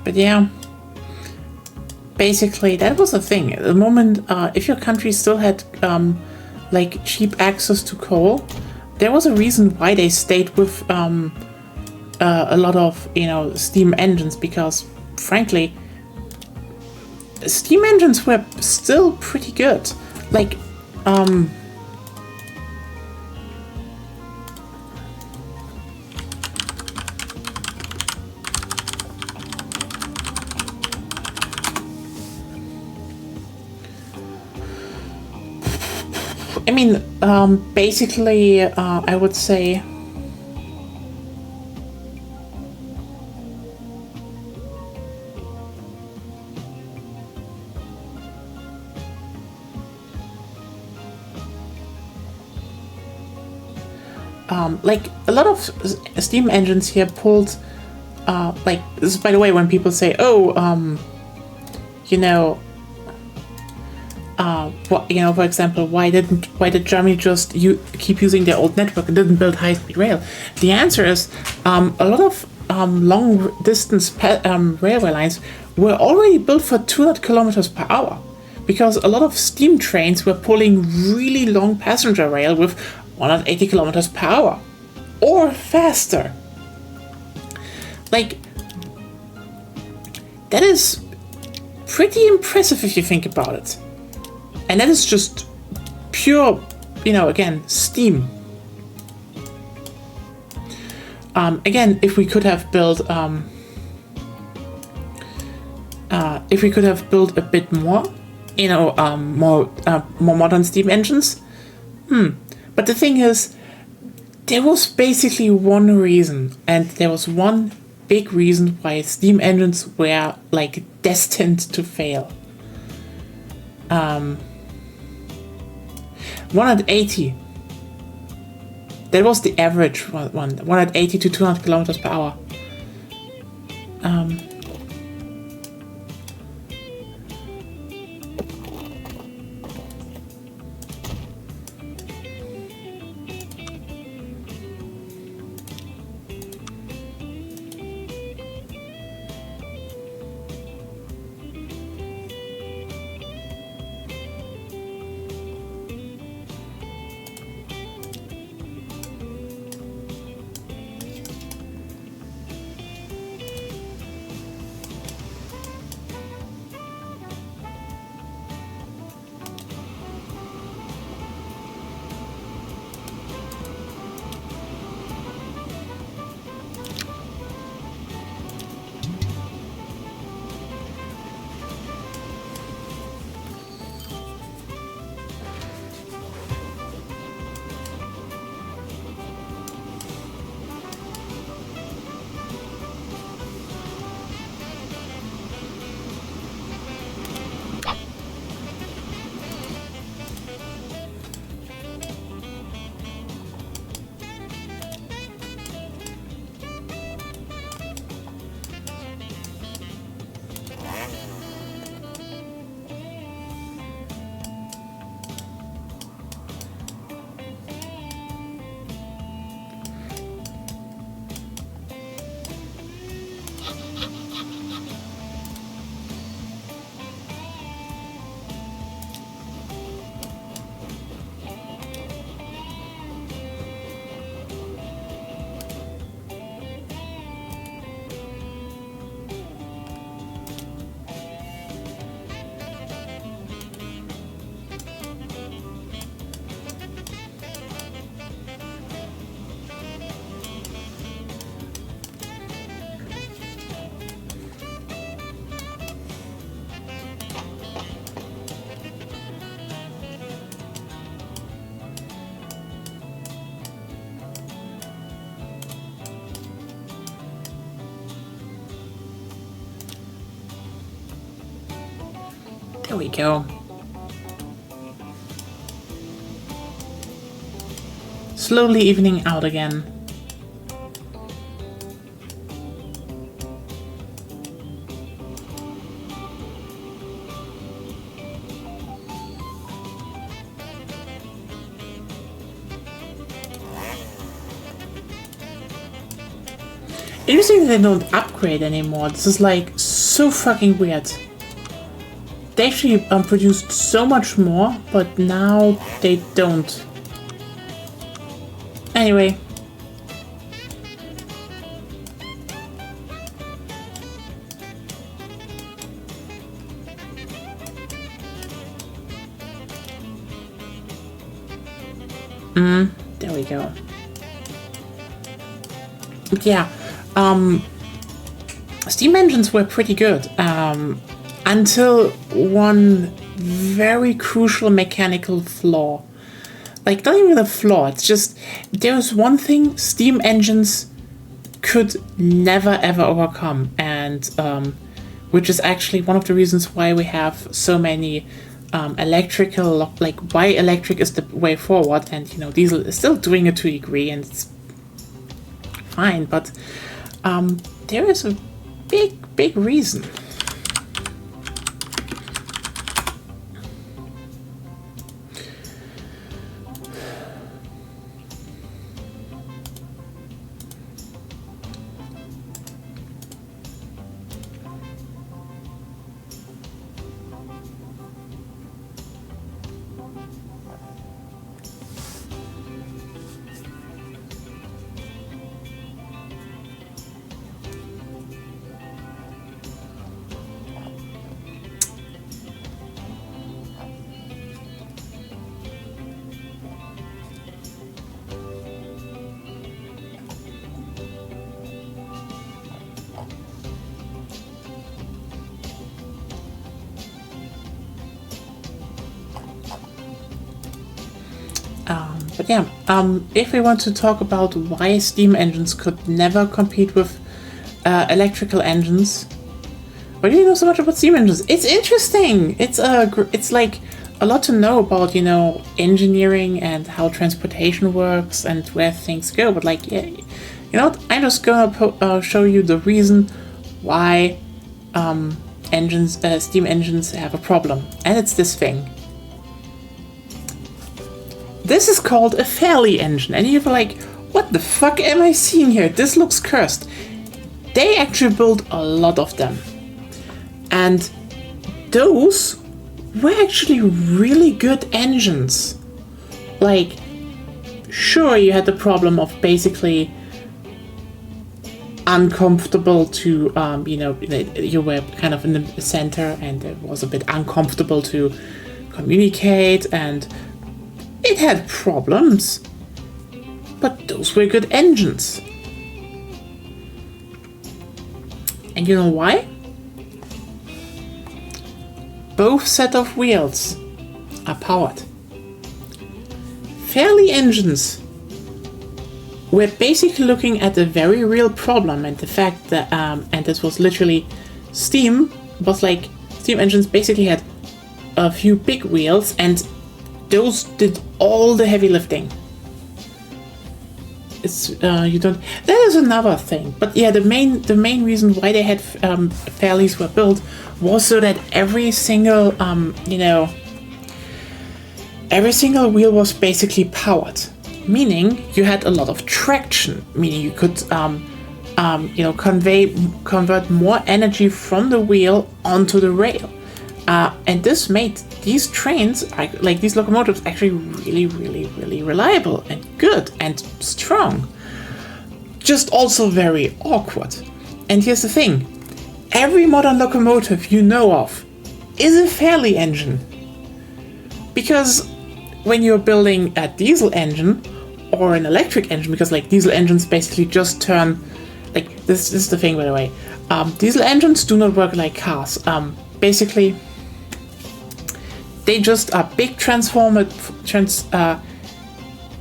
But yeah, basically that was the thing. At the moment, if your country still had like cheap access to coal, there was a reason why they stayed with a lot of, you know, steam engines, because frankly, steam engines were still pretty good. Like, I mean, basically, I would say like a lot of steam engines here pulled like this is, by the way, when people say, oh, you know, For example, why did Germany just keep using their old network and didn't build high-speed rail? The answer is a lot of long-distance railway lines were already built for 200 kilometers per hour, because a lot of steam trains were pulling really long passenger rail with 180 kilometers per hour or faster. Like, that is pretty impressive if you think about it. And that is just pure, again, steam. Again, if we could have built, a bit more, more modern steam engines. But the thing is, there was basically one reason, and there was one big reason why steam engines were like destined to fail. 180. That was the average one. 180 to 200 kilometers per hour. There we go. Slowly evening out again. Interesting that they don't upgrade anymore. This is like so fucking weird. They actually produced so much more, but now they don't. Anyway. There we go. Yeah. Steam engines were pretty good. Until one very crucial mechanical flaw. Like, not even a flaw, it's just, there's one thing steam engines could never ever overcome, and which is actually one of the reasons why we have so many electrical, like why electric is the way forward, and diesel is still doing it to a degree, and it's fine, but there is a big reason. But yeah, if we want to talk about why steam engines could never compete with electrical engines, why do you know so much about steam engines? It's interesting. It's like a lot to know about, engineering and how transportation works and where things go. But like, yeah, you know what? I'm just gonna show you the reason why steam engines have a problem, and it's this thing. This is called a Fairley engine, and you're like, what the fuck am I seeing here? This looks cursed. They actually built a lot of them. And those were actually really good engines. Like, sure, you had the problem of basically uncomfortable to, you were kind of in the center and it was a bit uncomfortable to communicate, and it had problems, but those were good engines. And you know why? Both set of wheels are powered. Fairley engines were basically looking at a very real problem, and the fact that, and this was literally steam engines basically had a few big wheels, and those did all the heavy lifting. That is another thing. But yeah, the main reason why they had Fairleys were built was so that every single wheel was basically powered, meaning you had a lot of traction, meaning you could convert more energy from the wheel onto the rail. And this made these trains, like these locomotives, actually really, really, really reliable and good and strong. Just also very awkward. And here's the thing. Every modern locomotive you know of is a Fairley engine. Because when you're building a diesel engine or an electric engine, because like diesel engines basically just turn, like this is the thing, by the way. Diesel engines do not work like cars. Basically, they just are big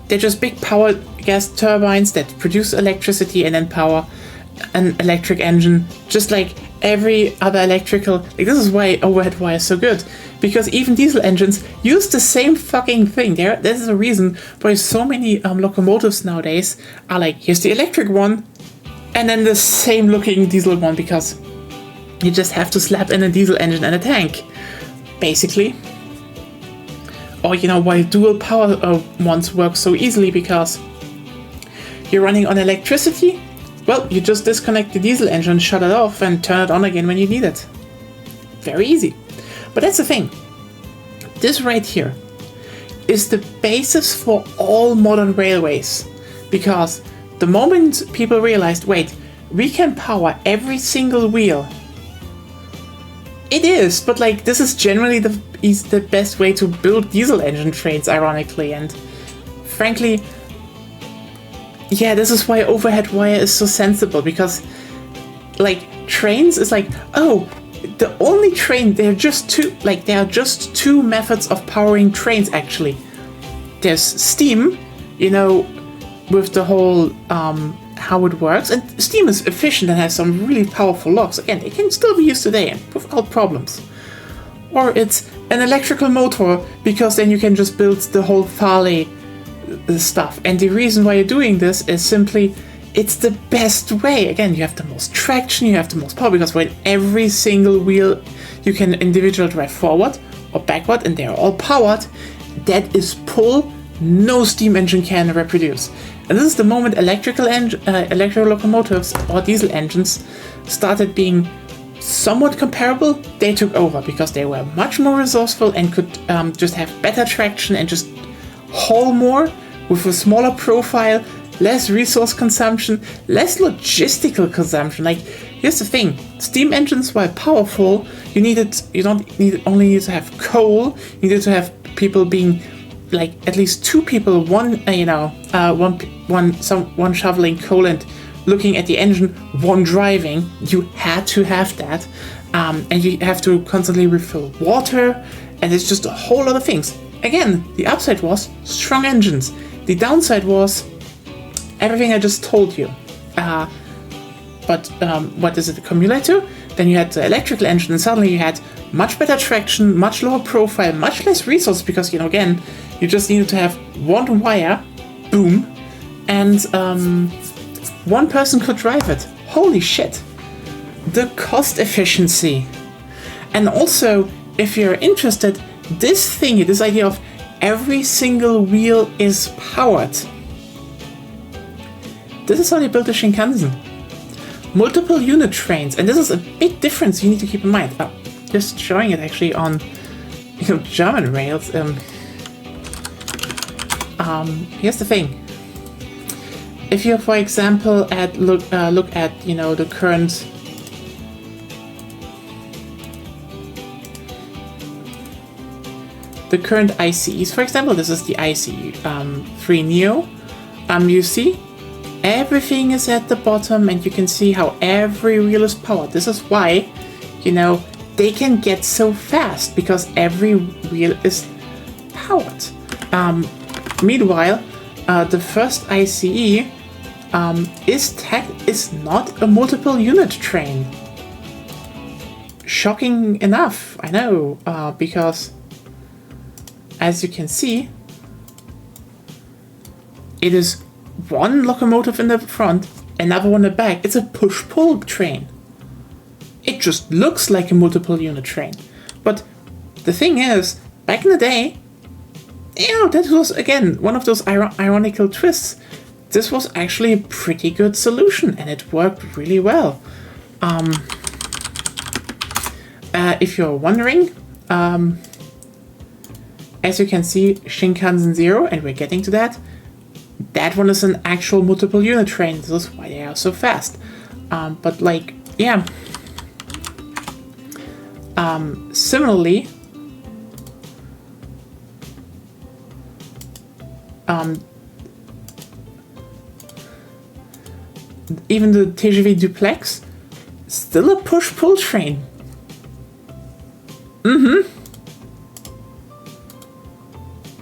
they're just big power gas turbines that produce electricity and then power an electric engine, just like every other electrical. Like, this is why overhead wire is so good, because even diesel engines use the same fucking thing. This is a reason why so many locomotives nowadays are like, here's the electric one, and then the same looking diesel one, because you just have to slap in a diesel engine and a tank, basically. Or, why dual power ones work so easily, because you're running on electricity. Well, you just disconnect the diesel engine, shut it off, and turn it on again when you need it. Very easy. But that's the thing. This right here is the basis for all modern railways. Because the moment people realized, wait, we can power every single wheel. It is, but like, this is generally the best way to build diesel engine trains, ironically. And frankly, yeah, this is why overhead wire is so sensible, because like trains is like, oh, the only train, there are just two methods of powering trains actually. There's steam, with the whole how it works, and steam is efficient and has some really powerful locks. Again, it can still be used today and without problems. Or it's an electrical motor, because then you can just build the whole Fairley stuff. And the reason why you're doing this is simply, it's the best way. Again, you have the most traction, you have the most power, because when every single wheel you can individually drive forward or backward, and they're all powered, that is pull no steam engine can reproduce. And this is the moment electrical locomotives or diesel engines started being somewhat comparable. They took over, because they were much more resourceful and could just have better traction and just haul more with a smaller profile, less resource consumption, less logistical consumption. Like, here's the thing: steam engines, while powerful, you don't only need to have coal. You needed to have people being, like, at least two people, one shoveling coal and looking at the engine, one driving. You had to have that, and you have to constantly refill water, and it's just a whole lot of things. Again, the upside was strong engines. The downside was everything I just told you. But what does it accumulate to? Then you had the electrical engine, and suddenly you had much better traction, much lower profile, much less resources, because, you know, again, you just needed to have one wire, boom, and one person could drive it. Holy shit. The cost efficiency. And also, if you're interested, this idea of every single wheel is powered. This is how they built the Shinkansen. Multiple unit trains, and this is a big difference you need to keep in mind. Just showing it actually on, you know, German rails. Here's the thing. If you, for example, look at, you know, the current ICEs, for example, this is the ICE 3 Neo. You see, everything is at the bottom, and you can see how every wheel is powered. This is why, you know, they can get so fast, because every wheel is powered. Meanwhile, the first ICE is not a multiple unit train. Shocking enough, I know, because as you can see, it is one locomotive in the front, another one in the back. It's a push-pull train. It just looks like a multiple unit train. But the thing is, back in the day, you know, that was, again, one of those ironical twists. This was actually a pretty good solution, and it worked really well. If you're wondering, as you can see, Shinkansen Zero, and we're getting to that, that one is an actual multiple unit train. This is why they are so fast. But like, yeah. Similarly, even the TGV Duplex, still a push-pull train.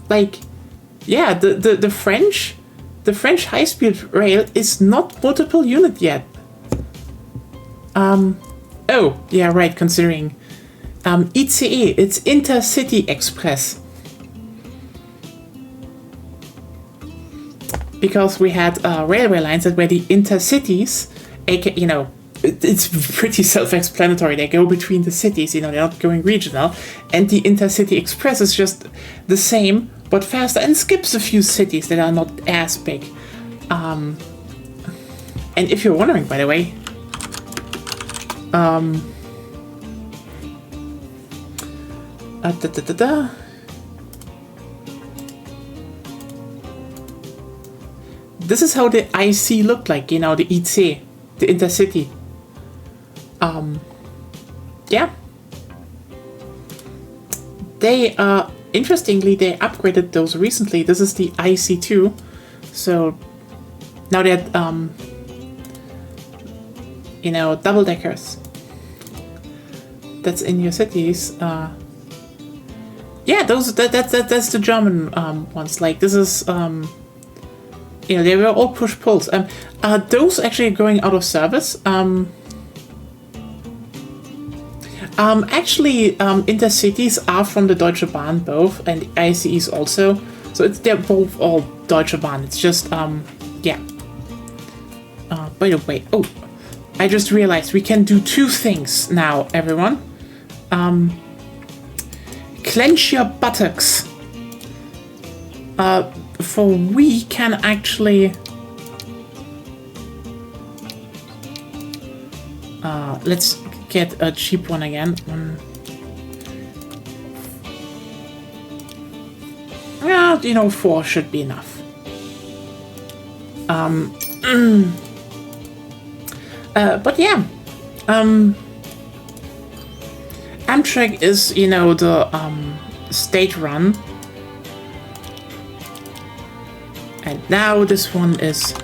Like, yeah, the French high-speed rail is not multiple unit yet. Oh, yeah, right, considering ICE, it's Intercity Express. Because we had railway lines that were the intercities, aka, you know, it's pretty self-explanatory. They go between the cities, you know, they're not going regional. And the Intercity Express is just the same, but faster, and skips a few cities that are not as big. And if you're wondering, by the way, this is how the IC looked like, you know, the IC, the Intercity. Yeah. They, interestingly, they upgraded those recently. This is the IC2. So now they're, you know, double-deckers. That's in your cities. Yeah, that's the German ones. Like, this is, you know, they were all push-pulls. Those actually going out of service. Actually, Intercities are from the Deutsche Bahn, both, and ICEs also. So they're both all Deutsche Bahn. It's just, yeah. By the way, oh, I just realized we can do two things now, everyone. Clench your buttocks. For we can actually... let's get a cheap one again. Yeah, you know, 4 should be enough. But yeah, Amtrak is, you know, the state run, and now this one is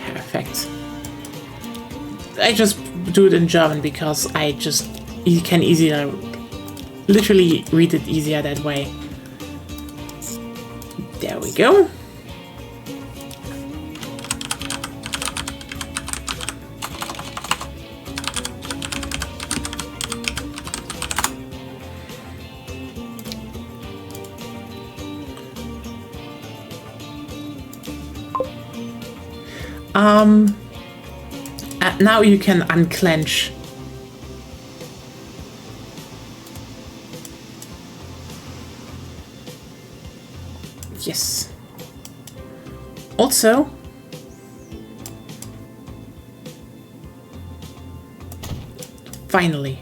perfect. I just do it in German because I just can easier literally read it easier that way. There we go. Now you can unclench. Yes. Also, finally.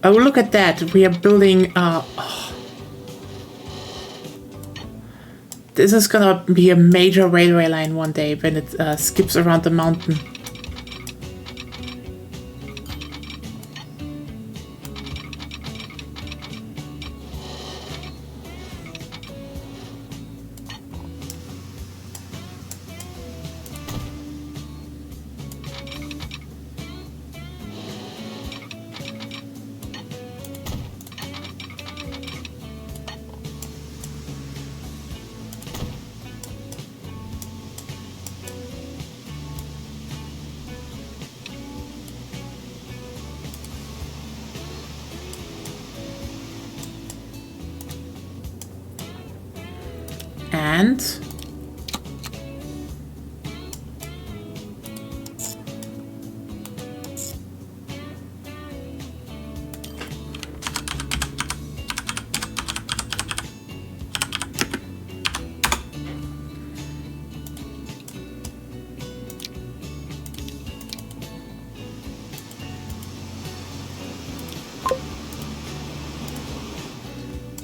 Oh, look at that. We are building... This is gonna be a major railway line one day when it skips around the mountain. And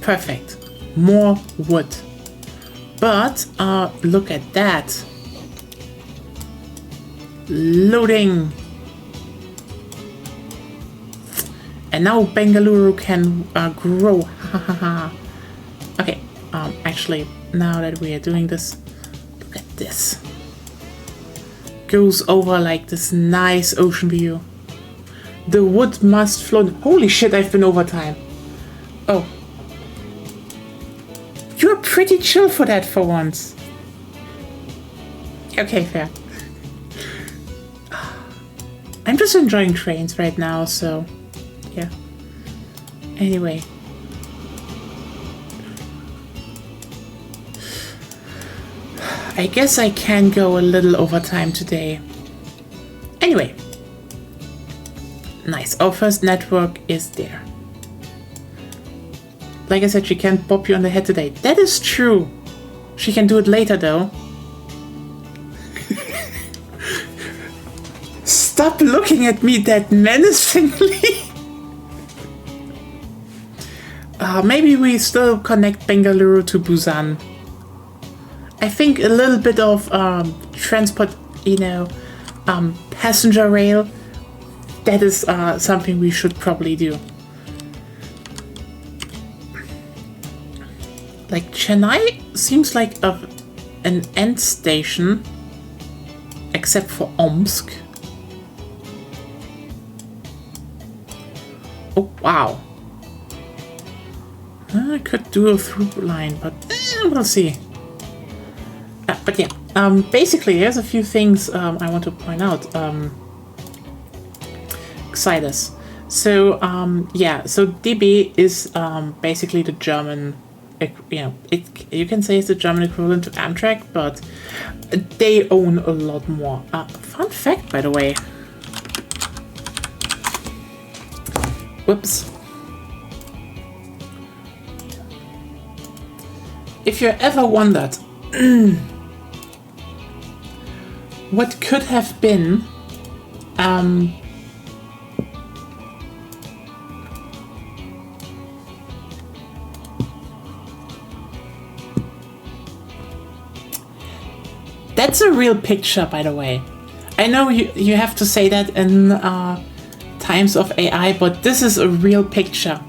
perfect. More wood. But, look at that. Loading. And now Bengaluru can grow. Okay, actually, now that we are doing this, look at this. Goes over like this nice ocean view. The wood must float. Holy shit, I've been over time. Oh. You're pretty chill for that for once. Okay, fair. I'm just enjoying trains right now, so yeah. Anyway. I guess I can go a little over time today. Anyway. Nice. Our first network is there. Like I said, she can't pop you on the head today. That is true. She can do it later, though. Stop looking at me that menacingly. Maybe we still connect Bengaluru to Busan. I think a little bit of transport, passenger rail, that is something we should probably do. Like, Chennai seems like an end station, except for Omsk. Oh, wow. I could do a through line, but we'll see. But yeah, basically, there's a few things I want to point out. Excitus. So, yeah, so DB is basically the German... you can say it's the German equivalent to Amtrak, but they own a lot more. Fun fact, by the way. Whoops. If you ever wondered what could have been that's a real picture, by the way. I know you have to say that in times of AI, but this is a real picture.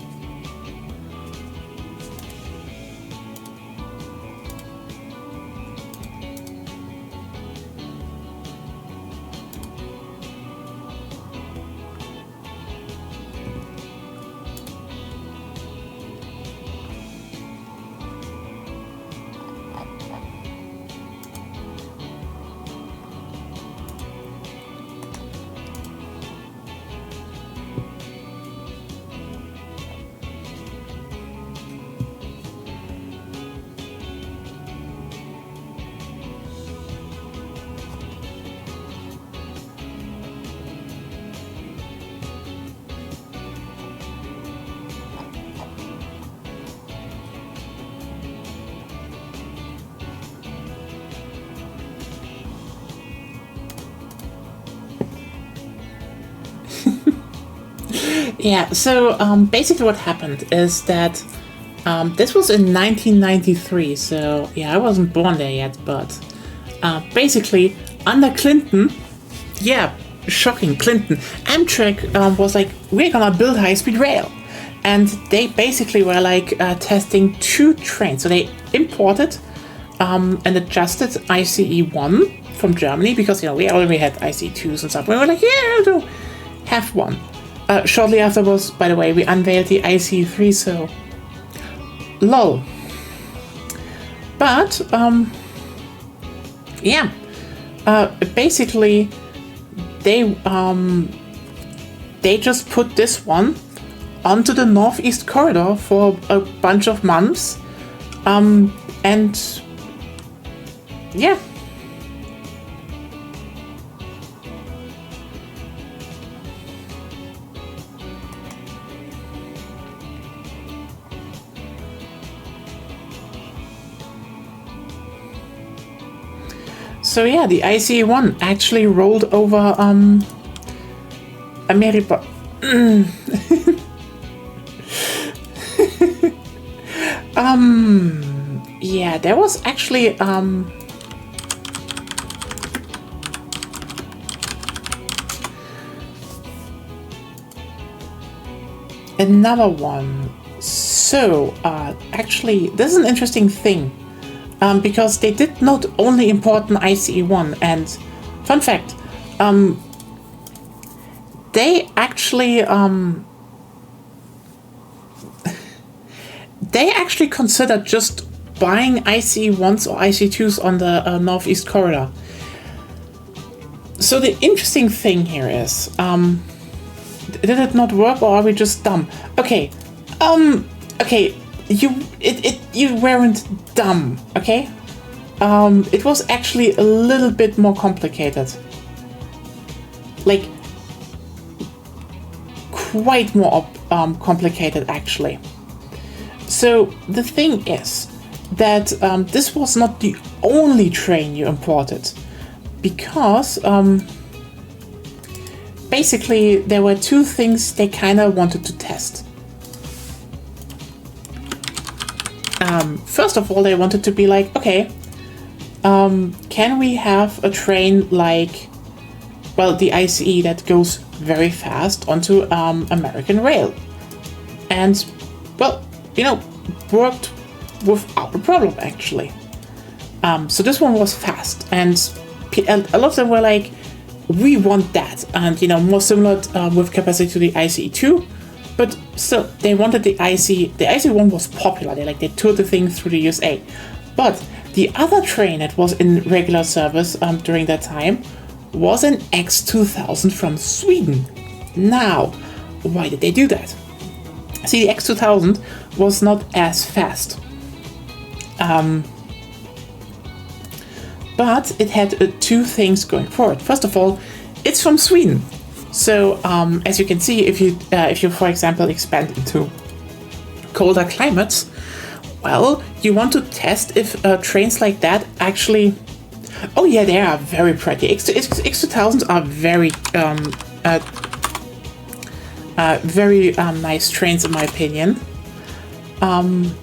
Yeah, so basically what happened is that this was in 1993, so yeah, I wasn't born there yet, but basically under Clinton, yeah, shocking, Clinton, Amtrak was like, we're gonna build high-speed rail. And they basically were like testing 2 trains. So they imported and adjusted ICE-1 from Germany because, you know, we already had ICE-2s and stuff. We were like, yeah, we'll have one. Shortly afterwards, by the way, we unveiled the ICE-3, so lol. But, yeah, basically, they just put this one onto the Northeast Corridor for a bunch of months, and yeah. So yeah, the ICE-1 actually rolled over America. Yeah, there was actually another one. So actually, this is an interesting thing. Because they did not only import an ICE-1, and fun fact, they actually considered just buying ICE-1s or ICE-2s on the Northeast Corridor. So the interesting thing here is, did it not work, or are we just dumb? Okay, okay. You weren't dumb, okay? It was actually a little bit more complicated. Like, quite more complicated, actually. So, the thing is that this was not the only train you imported. Because, basically, there were 2 things they kind of wanted to test. First of all, they wanted to be like, okay, can we have a train like, well, the ICE that goes very fast onto American rail? And, well, you know, worked without a problem, actually. So this one was fast, and a lot of them were like, we want that, and, you know, more similar with capacity to the ICE-2. But still, they wanted the ICE. The ICE-1 was popular. They toured the thing through the USA. But the other train that was in regular service during that time was an X2000 from Sweden. Now, why did they do that? See, the X2000 was not as fast. But it had 2 things going for it. First of all, it's from Sweden. So, as you can see, if you, for example, expand into colder climates, well, you want to test if trains like that actually... Oh yeah, they are very pretty. X2000s are very nice trains, in my opinion. And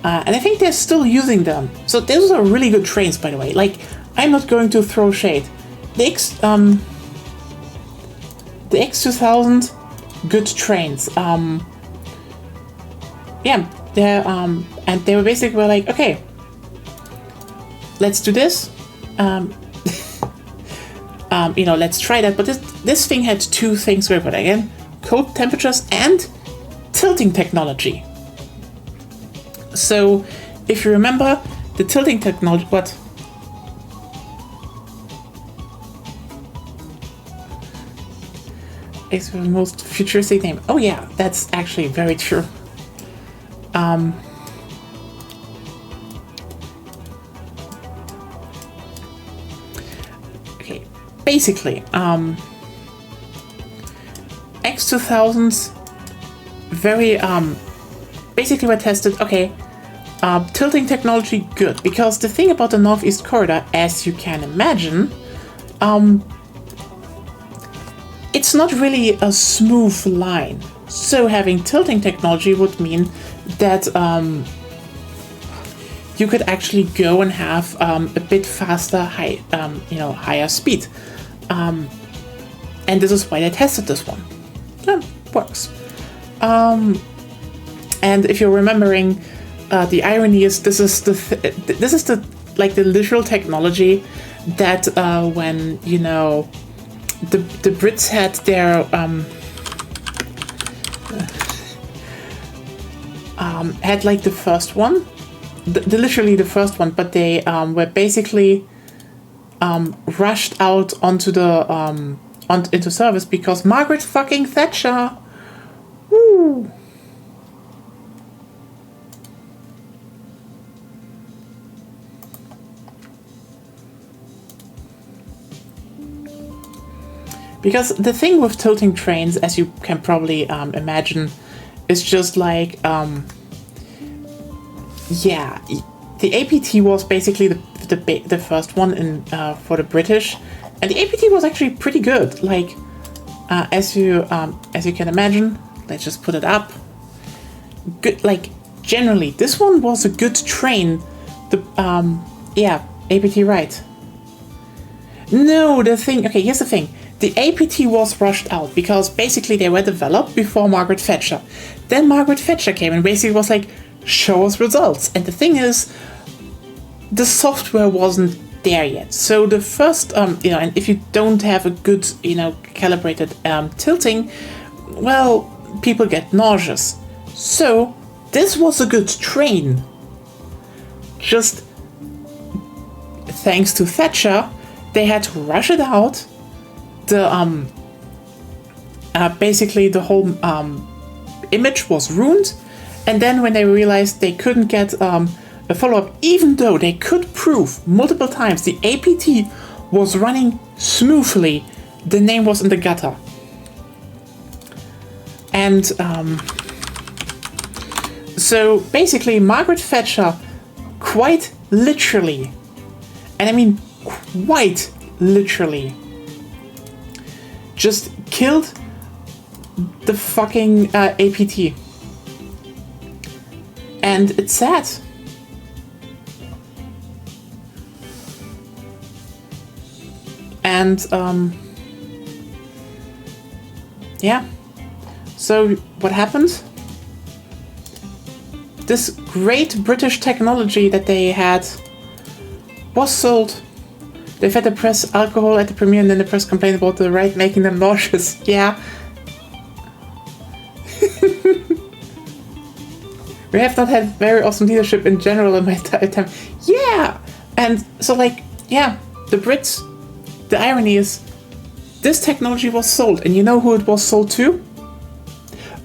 I think they're still using them. So those are really good trains, by the way. Like, I'm not going to throw shade. The X2000, good trains. Yeah, they're and they were basically like, okay, let's do this. You know, let's try that. But this thing had 2 things going for it. Again, cold temperatures and tilting technology. So, if you remember, the tilting technology, what? It's the most futuristic name. Oh yeah, that's actually very true. Okay, basically, X2000s very basically were tested. Okay, tilting technology good, because the thing about the Northeast Corridor, as you can imagine, it's not really a smooth line. So having tilting technology would mean that you could actually go and have a bit faster, higher speed. And this is why they tested this one. Yeah, works. And if you're remembering, the irony is this is the literal technology that when the Brits had their had like the first one, literally the first one, but they were basically rushed out onto the into service because Margaret fucking Thatcher. Woo. Because the thing with tilting trains, as you can probably imagine, is just like, the APT was basically the first one in for the British, and the APT was actually pretty good. Like, as you can imagine, let's just put it up. Good, like generally, this one was a good train. The APT right. No, the thing. Okay, here's the thing. The APT was rushed out because basically they were developed before Margaret Thatcher. Then Margaret Thatcher came and basically was like, show us results. And the thing is, the software wasn't there yet. So the first, and if you don't have a good, calibrated tilting, well, people get nauseous. So this was a good train. Just thanks to Thatcher, they had to rush it out. The basically the whole image was ruined, and then when they realized they couldn't get a follow-up, even though they could prove multiple times the APT was running smoothly, the name was in the gutter. And so basically Margaret Thatcher quite literally, and I mean quite literally, just killed the fucking APT. And it's sad. And, so what happened? This great British technology that they had was sold. They fed the press alcohol at the premiere, and then the press complained about the ride making them nauseous. Yeah. We have not had very awesome leadership in general in my time. Yeah! And so, the Brits, the irony is, this technology was sold, and you know who it was sold to?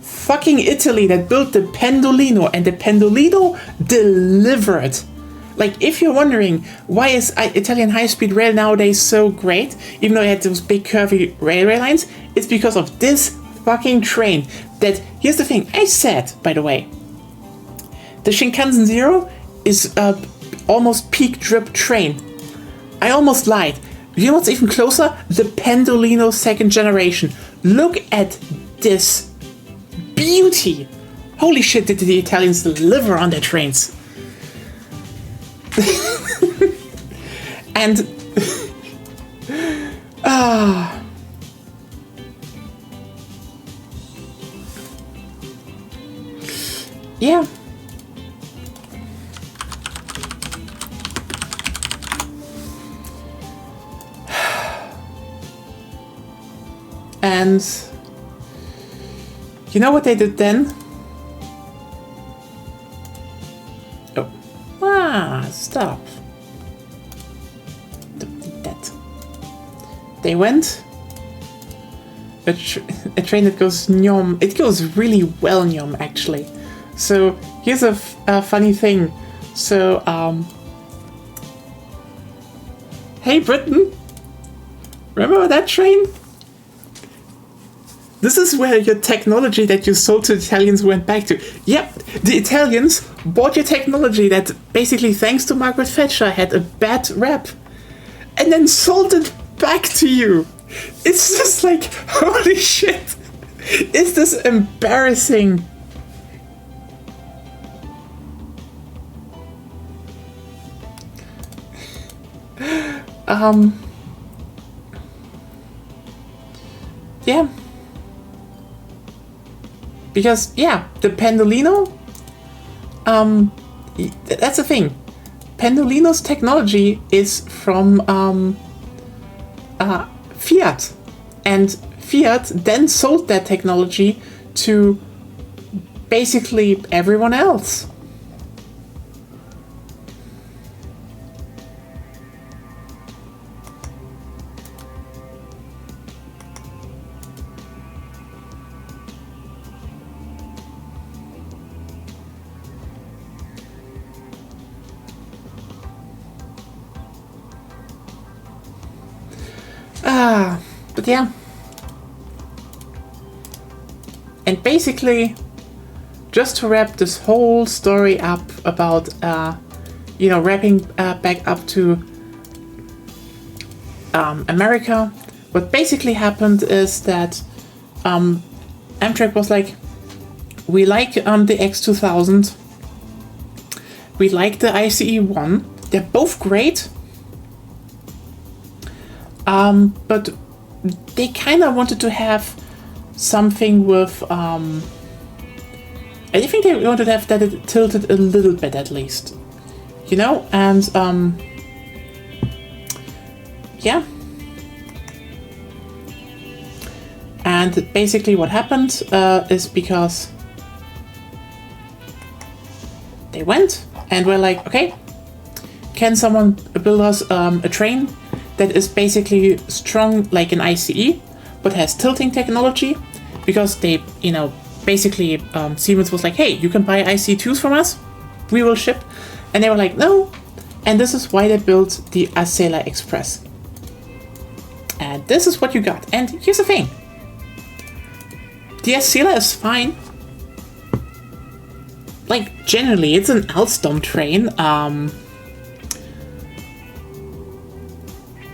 Fucking Italy, that built the Pendolino, and the Pendolino delivered. Like, if you're wondering, why is Italian high-speed rail nowadays so great, even though it had those big curvy railway lines, it's because of this fucking train. That, here's the thing, I said, by the way, the Shinkansen Zero is almost peak drip train. I almost lied. You know what's even closer? The Pendolino second generation. Look at this beauty. Holy shit, did the Italians deliver on their trains. And yeah. And you know what they did then? Stop. Don't need that. They went. A train that goes nyom. It goes really well nyom, actually. So here's a funny thing. So, hey Britain, remember that train? This is where your technology that you sold to the Italians went back to. Yep, the Italians bought your technology that basically, thanks to Margaret Thatcher, had a bad rep. And then sold it back to you. It's just like, holy shit. Is this embarrassing? Yeah. Because, yeah, the Pendolino, that's the thing. Pendolino's technology is from Fiat. And Fiat then sold that technology to basically everyone else. But yeah. And basically, just to wrap this whole story up about, wrapping back up to America, what basically happened is that Amtrak was like, we like the X2000, we like the ICE-1, they're both great, but they kind of wanted to have something with, I think they wanted to have that it tilted a little bit at least, and yeah. And basically what happened is because they went and were like, okay, can someone build us a train that is basically strong like an ICE, but has tilting technology? Because they, basically Siemens was like, hey, you can buy IC2s from us, we will ship. And they were like, no. And this is why they built the Acela Express. And this is what you got. And here's the thing. The Acela is fine. Like, generally, it's an Alstom train.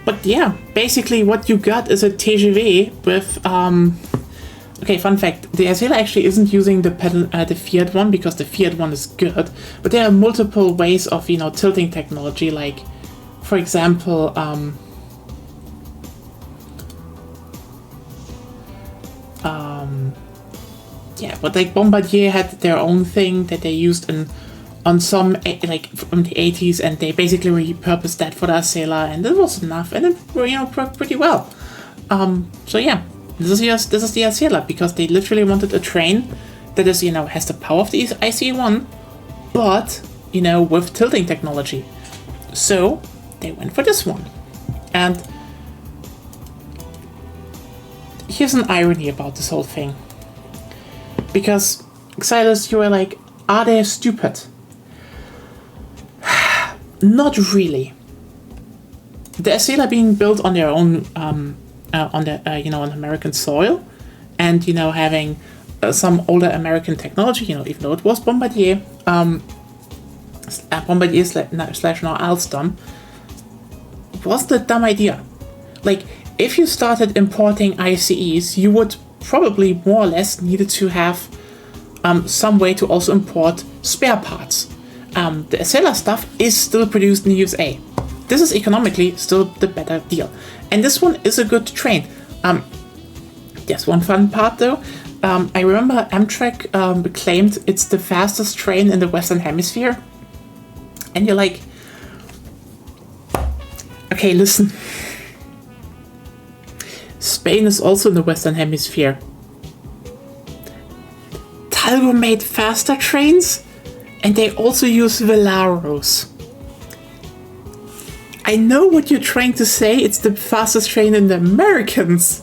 But yeah, basically what you got is a TGV with... Okay, fun fact. The Acela actually isn't using the Fiat one, because the Fiat one is good. But there are multiple ways of, tilting technology. Like, for example... yeah, but like Bombardier had their own thing that they used on some like from the 80s, and they basically repurposed that for the Acela, and it was enough, and it worked pretty well. So yeah, this is the Acela, because they literally wanted a train that is has the power of the ICE-1, but with tilting technology. So they went for this one, and here's an irony about this whole thing. Because, Xylus, you were like, are they stupid? Not really. The Acela being built on their own, on American soil, and having some older American technology, even though it was Bombardier, Bombardier / now Alstom, wasn't a dumb idea. Like, if you started importing ICEs, you would probably more or less needed to have some way to also import spare parts. The Acela stuff is still produced in the USA. This is economically still the better deal. And this one is a good train. There's one fun part though. I remember Amtrak claimed it's the fastest train in the Western Hemisphere. And you're like, okay, listen. Spain is also in the Western Hemisphere. Talgo made faster trains, and they also use Velaros. I know what you're trying to say, it's the fastest train in the Americans.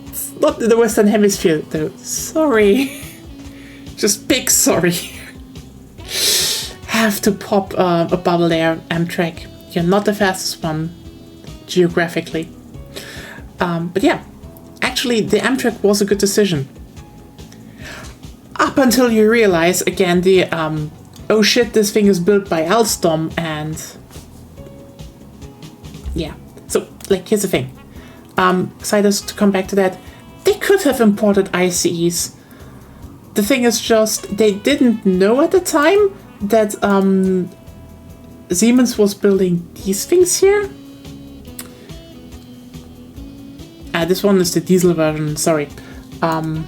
It's not in the Western Hemisphere, though. Sorry. Just big sorry. Have to pop a bubble there, Amtrak. You're not the fastest one, geographically. But yeah, actually the Amtrak was a good decision. Up until you realize, again, the, oh shit, this thing is built by Alstom, and... yeah. So, like, here's the thing. excited to come back to that. They could have imported ICEs. The thing is just, they didn't know at the time that Siemens was building these things here. This one is the diesel version, sorry. But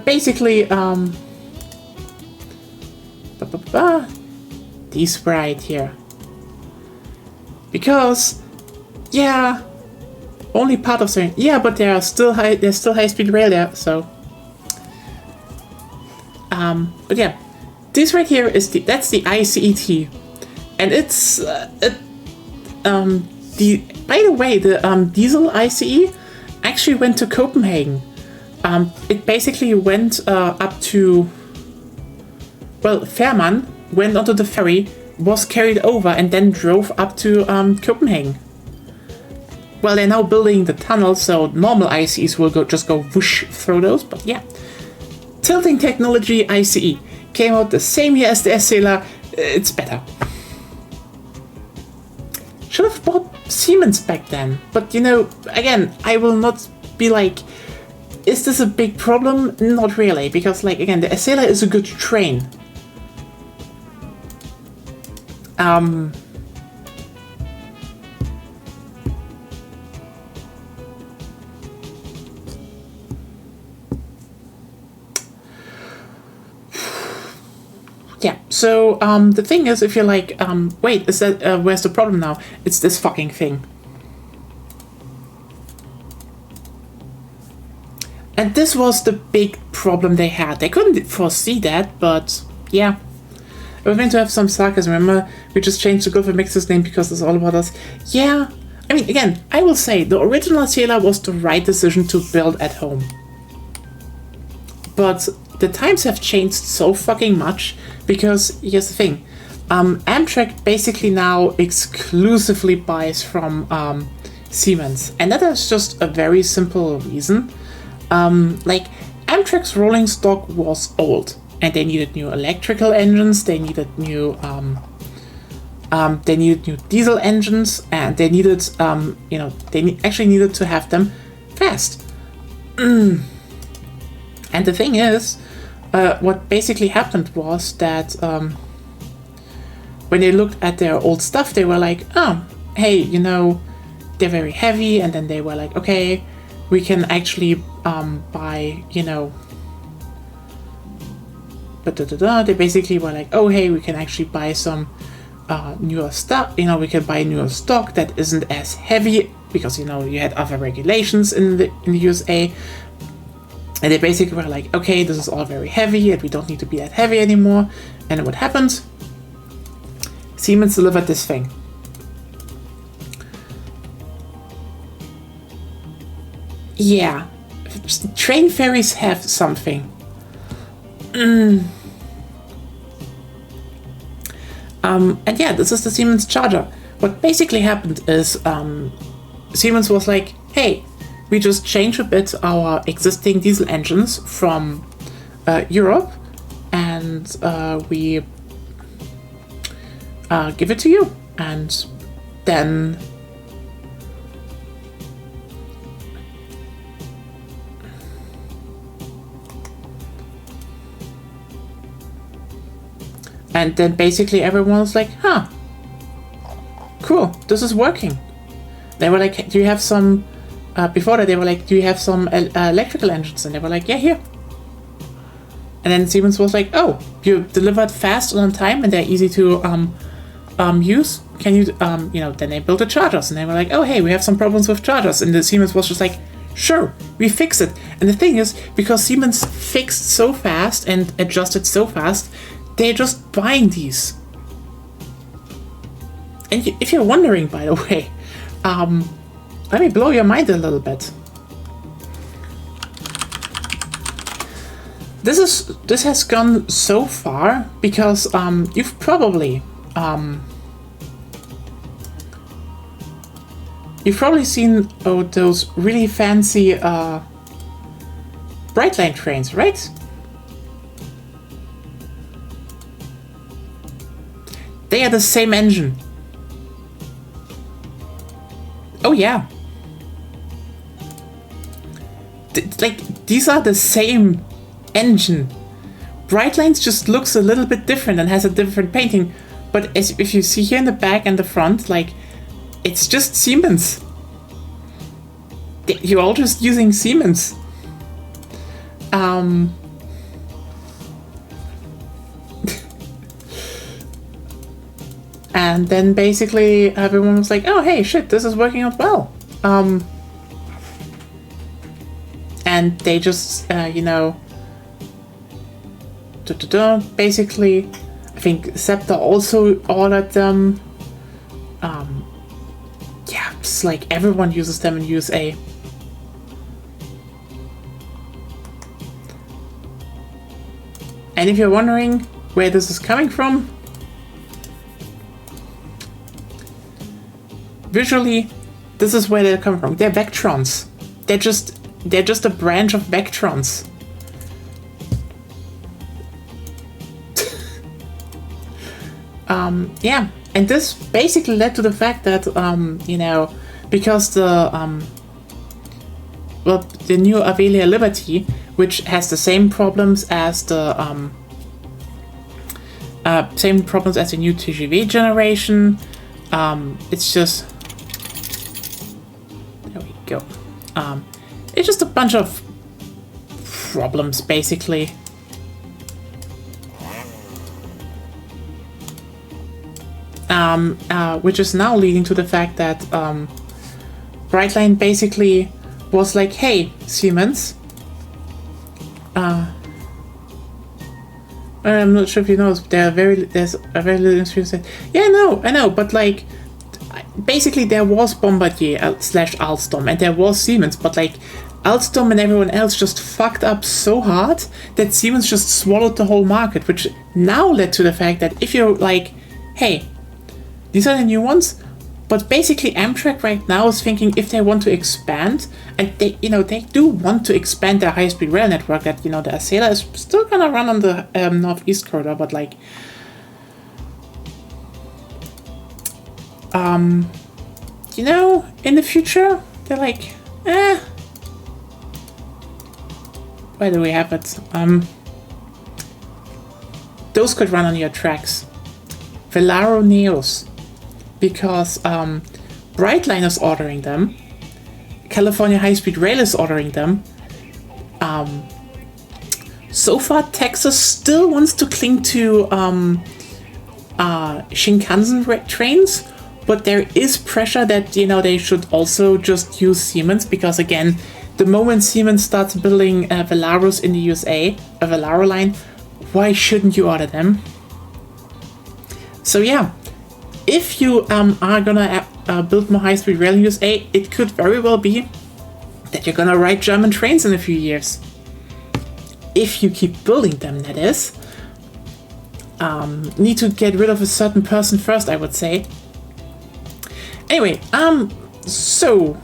basically, these right here. Because, yeah, only part of saying, yeah, but there's still high-speed rail there, so. But yeah, this right here is that's the ICET, and it's by the way, the diesel ICE actually went to Copenhagen. It basically went up to, well, Fehmarn, went onto the ferry, was carried over, and then drove up to Copenhagen. Well, they're now building the tunnel, so normal ICEs will just go whoosh through those, but yeah. Tilting Technology ICE came out the same year as the Acela. It's better. Should have bought Siemens back then, but you know, again, I will not be like, is this a big problem? Not really, because like, again, the Acela is a good train. Yeah, so the thing is, if you're like, wait, is that where's the problem now? It's this fucking thing. And this was the big problem they had. They couldn't foresee that, but yeah. We're going to have some sarcasm. Remember, we just changed the Gulf Mixers name because it's all about us. Yeah, I mean, again, I will say the original Acela was the right decision to build at home. But the times have changed so fucking much because here's the thing. Amtrak basically now exclusively buys from Siemens. And that is just a very simple reason. Like, Amtrak's rolling stock was old. And they needed new electrical engines, they needed new diesel engines, and they needed, you know, they actually needed to have them fast. And the thing is, what basically happened was that when they looked at their old stuff, they were like, oh, hey, you know, they're very heavy, and then they were like, okay, we can actually buy, you know, they basically were like, oh, hey, we can actually buy some newer stuff, you know, we can buy newer stock that isn't as heavy, because, you know, you had other regulations in the USA, and they basically were like, okay, this is all very heavy, and we don't need to be that heavy anymore. And then what happened? Siemens delivered this thing. Yeah, train ferries have something. And yeah, this is the Siemens Charger. What basically happened is Siemens was like, hey, we just change a bit our existing diesel engines from Europe, and we give it to you. And then basically everyone was like, huh, cool, this is working. They were like, do you have some, before that they were like, do you have some electrical engines? And they were like, yeah, here. And then Siemens was like, oh, you delivered fast and on time and they're easy to use. Can you, you know, then they built the chargers and they were like, oh, hey, we have some problems with chargers. And the Siemens was just like, sure, we fix it. And the thing is, because Siemens fixed so fast and adjusted so fast, they're just buying these. And if you're wondering, by the way, let me blow your mind a little bit. This has gone so far because you've probably seen those really fancy Brightline trains, right? They are the same engine. Oh yeah. like, these are the same engine. Brightlines just looks a little bit different and has a different painting, but if you see here in the back and the front, like, it's just Siemens. You're all just using Siemens. And then basically everyone was like, oh hey, shit, this is working out well. And they just, basically, I think Scepter also ordered them. Yeah, it's like everyone uses them in USA. And if you're wondering where this is coming from, visually, this is where they're coming from. They're Vectrons. They're just a branch of Vectrons. Yeah, and this basically led to the fact that because the new Avelia Liberty, which has the same problems as the new TGV generation, it's just, there we go. It's just a bunch of problems, basically. Which is now leading to the fact that Brightline basically was like, hey, Siemens, I'm not sure if you know, there's a very little experience. Yeah, I know, but like, basically there was Bombardier / Alstom, and there was Siemens, but like, Alstom and everyone else just fucked up so hard that Siemens just swallowed the whole market, which now led to the fact that if you're like, hey, these are the new ones, but basically Amtrak right now is thinking if they want to expand, and they do want to expand their high-speed rail network, that, the Acela is still gonna run on the Northeast Corridor, but like, in the future, they're like, where do we have it? Those could run on your tracks. Velaro Neos. Because Brightline is ordering them. California High Speed Rail is ordering them. So far, Texas still wants to cling to Shinkansen trains, but there is pressure that, they should also just use Siemens, because again, the moment Siemens starts building Velaros in the USA, a Velaro line, why shouldn't you order them? So yeah, if you are gonna build more high-speed rail in USA, it could very well be that you're gonna ride German trains in a few years. If you keep building them, that is. Need to get rid of a certain person first, I would say. Anyway, so...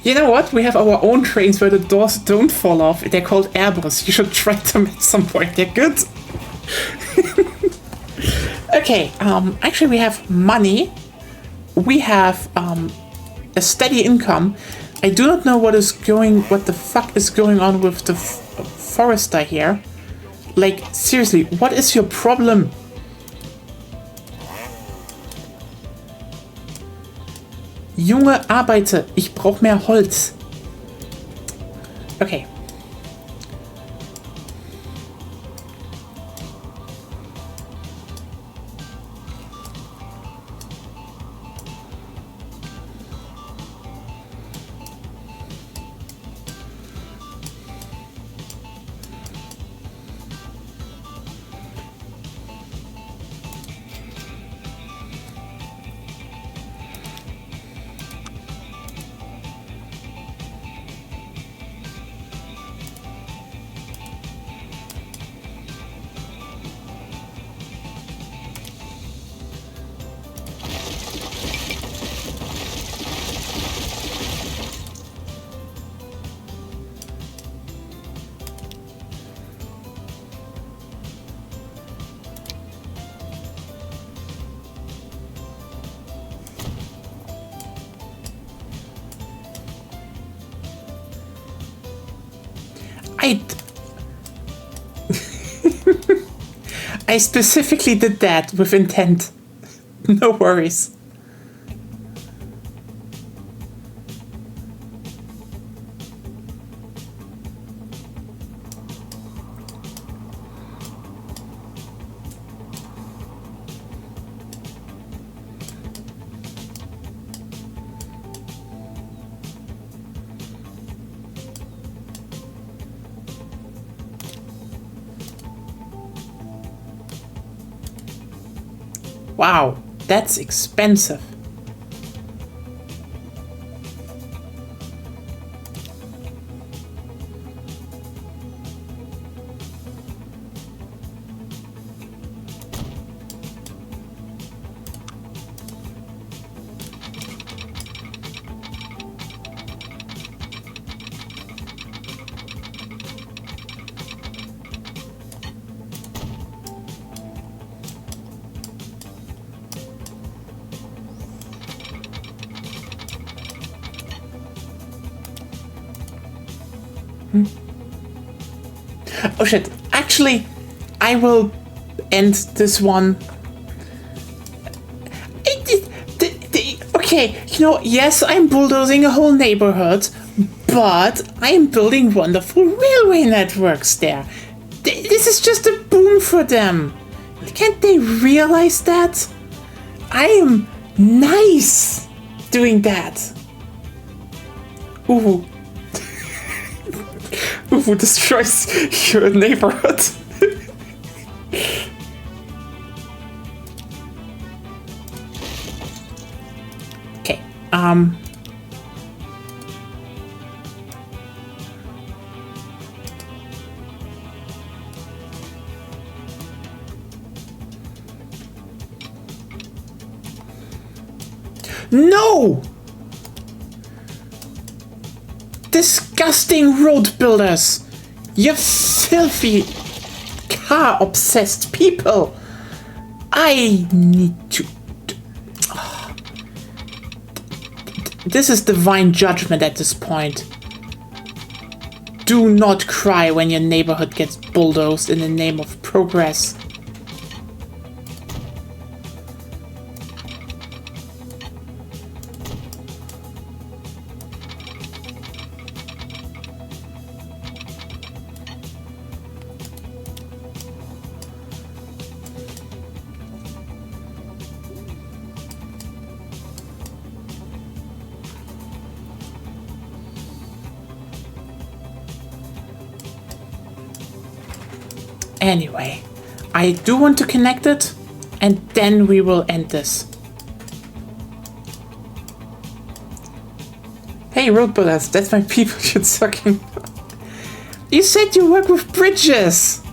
you know what? We have our own trains where the doors don't fall off. They're called Airbus. You should try them at some point. They're good. Okay, actually we have money. We have a steady income. I do not know what the fuck is going on with the Forester here. Like, seriously, what is your problem? Junge, arbeite. Ich brauche mehr Holz. Okay. I specifically did that with intent. No worries. Wow, that's expensive. Oh shit, actually, I will end this one. Okay, you know, yes, I'm bulldozing a whole neighborhood, but I'm building wonderful railway networks there. This is just a boon for them. Can't they realize that? I am nice doing that. Ooh. Ooh, destroys your neighborhood. Okay, no! Disgusting road builders! You filthy car-obsessed people! I need to... This is divine judgment at this point. Do not cry when your neighborhood gets bulldozed in the name of progress. Anyway, I do want to connect it, and then we will end this. Hey, road builders, that's my people you're talking about. You said you work with bridges!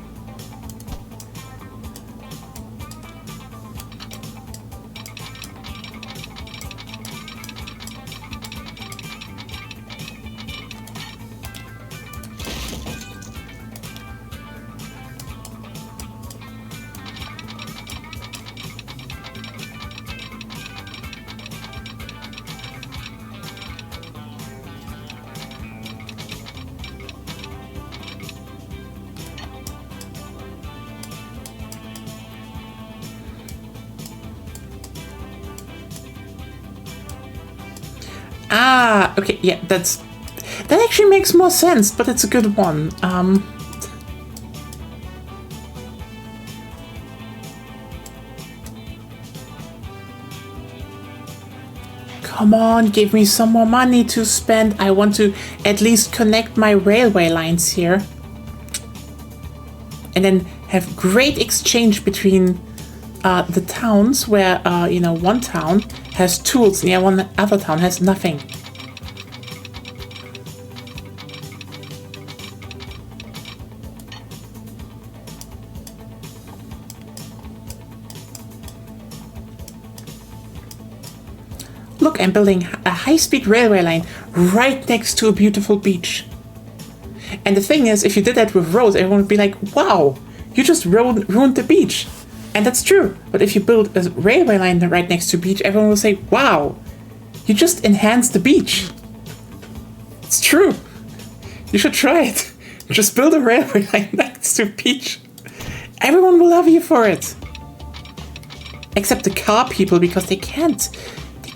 Ah, okay, yeah, that actually makes more sense, but it's a good one. Come on, give me some more money to spend. I want to at least connect my railway lines here. And then have great exchange between the towns where, you know, one town has tools and yeah, one other town has nothing. Look, I'm building a high-speed railway line right next to a beautiful beach. And the thing is, if you did that with roads, everyone would be like, wow, you just ruined the beach. And that's true. But if you build a railway line right next to a beach, everyone will say, wow, you just enhanced the beach. It's true. You should try it. Just build a railway line next to beach. Everyone will love you for it. Except the car people, because they can't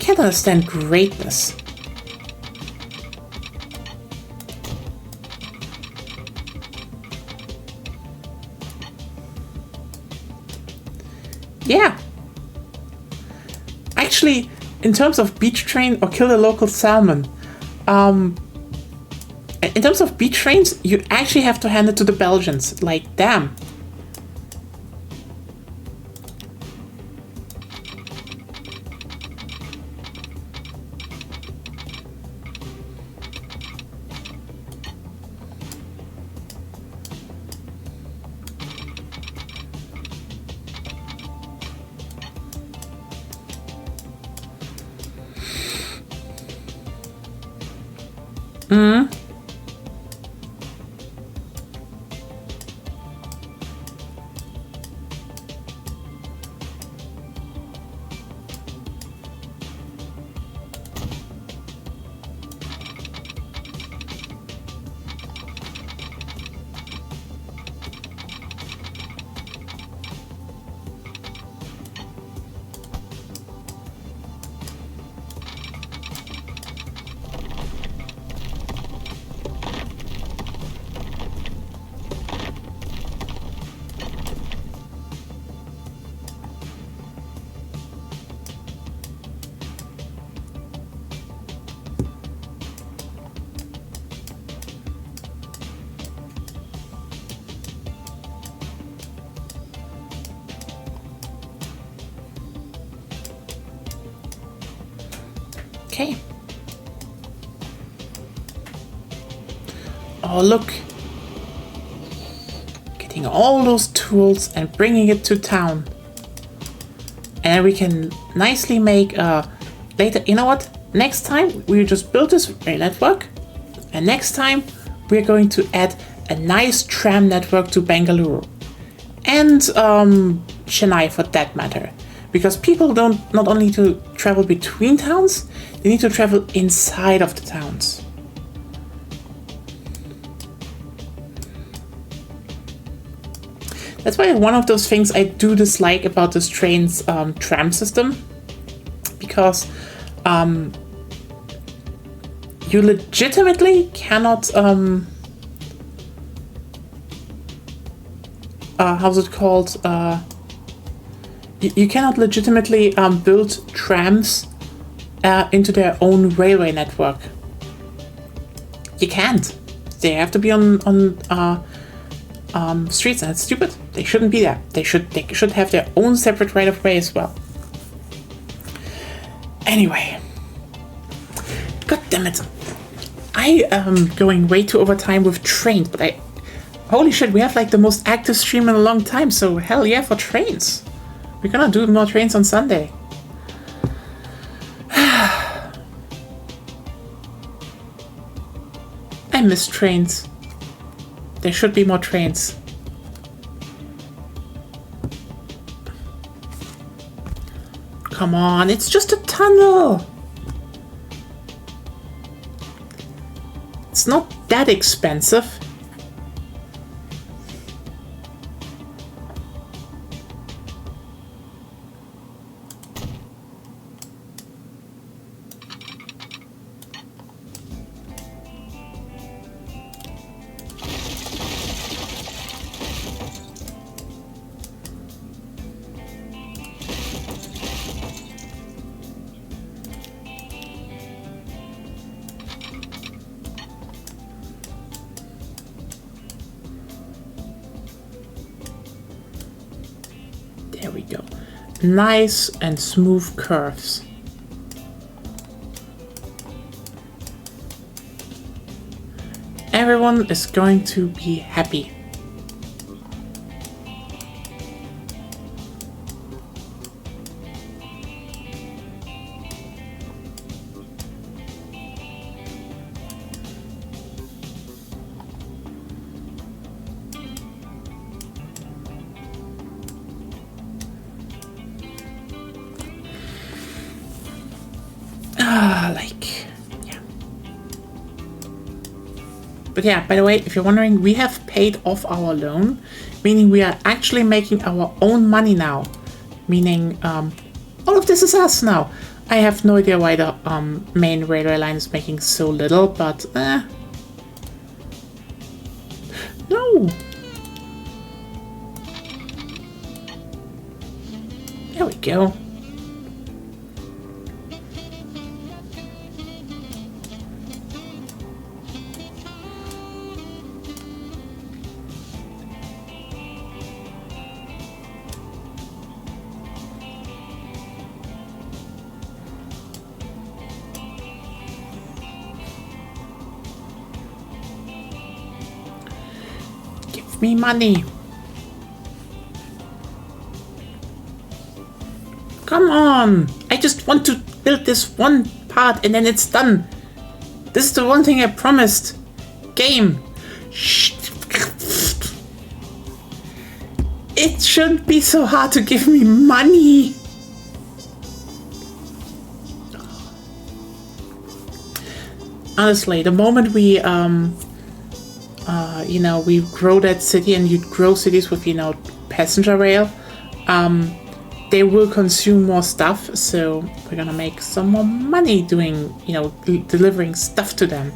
understand greatness. Yeah. Actually, in terms of beach train or kill the local salmon, in terms of beach trains, you actually have to hand it to the Belgians. Like, damn. Okay. Oh, look. Getting all those tools and bringing it to town. And we can nicely make later, you know what? Next time we just build this rail network. And next time we're going to add a nice tram network to Bengaluru. And Chennai for that matter. Because people don't not only to travel between towns, they need to travel inside of the towns. That's why one of those things I do dislike about this train's tram system. Because you legitimately cannot how's it called? You cannot legitimately build trams into their own railway network. You can't. They have to be on streets, and it's stupid. They shouldn't be there. They should have their own separate right of way as well. Anyway, god damn it! I am going way too over time with trains, but holy shit, we have like the most active stream in a long time. So hell yeah for trains. We're gonna do more trains on Sunday. I miss trains. There should be more trains. Come on, it's just a tunnel. It's not that expensive. There we go. Nice and smooth curves. Everyone is going to be happy. But yeah, by the way, if you're wondering, we have paid off our loan, meaning we are actually making our own money now. Meaning, all of this is us now. I have no idea why the main railway line is making so little, but no. There we go. Give me money. Come on! I just want to build this one part and then it's done. This is the one thing I promised. Game. It shouldn't be so hard to give me money. Honestly, the moment we you know, we grow that city, and you grow cities with, you know, passenger rail, they will consume more stuff, so we're gonna make some more money doing, you know, delivering stuff to them.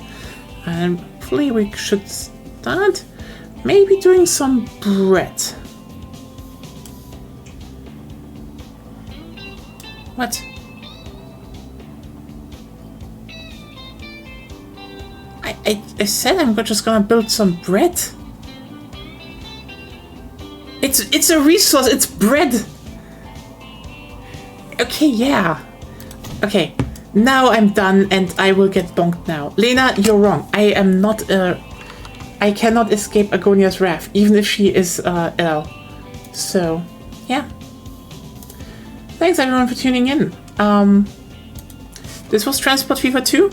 And hopefully we should start maybe doing some bread. What? I said I'm just gonna build some bread. It's a resource, it's bread. Okay, yeah. Okay, now I'm done and I will get bonked now. Lena, you're wrong. I am not I cannot escape Agonia's wrath, even if she is ill. So, yeah. Thanks everyone for tuning in. This was Transport Fever 2.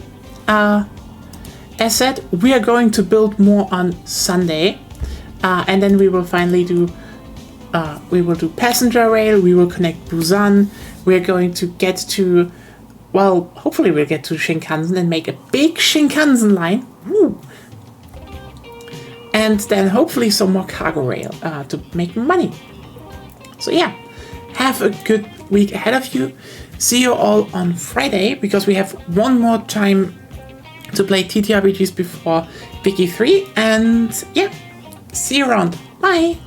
As said, we are going to build more on Sunday, and then we will finally do passenger rail, we will connect Busan, we're going to get to, well, hopefully we'll get to Shinkansen and make a big Shinkansen line. Woo. And then hopefully some more cargo rail to make money. So yeah, have a good week ahead of you. See you all on Friday, because we have one more time to play TTRPGs before Biggie 3, and yeah, see you around. Bye!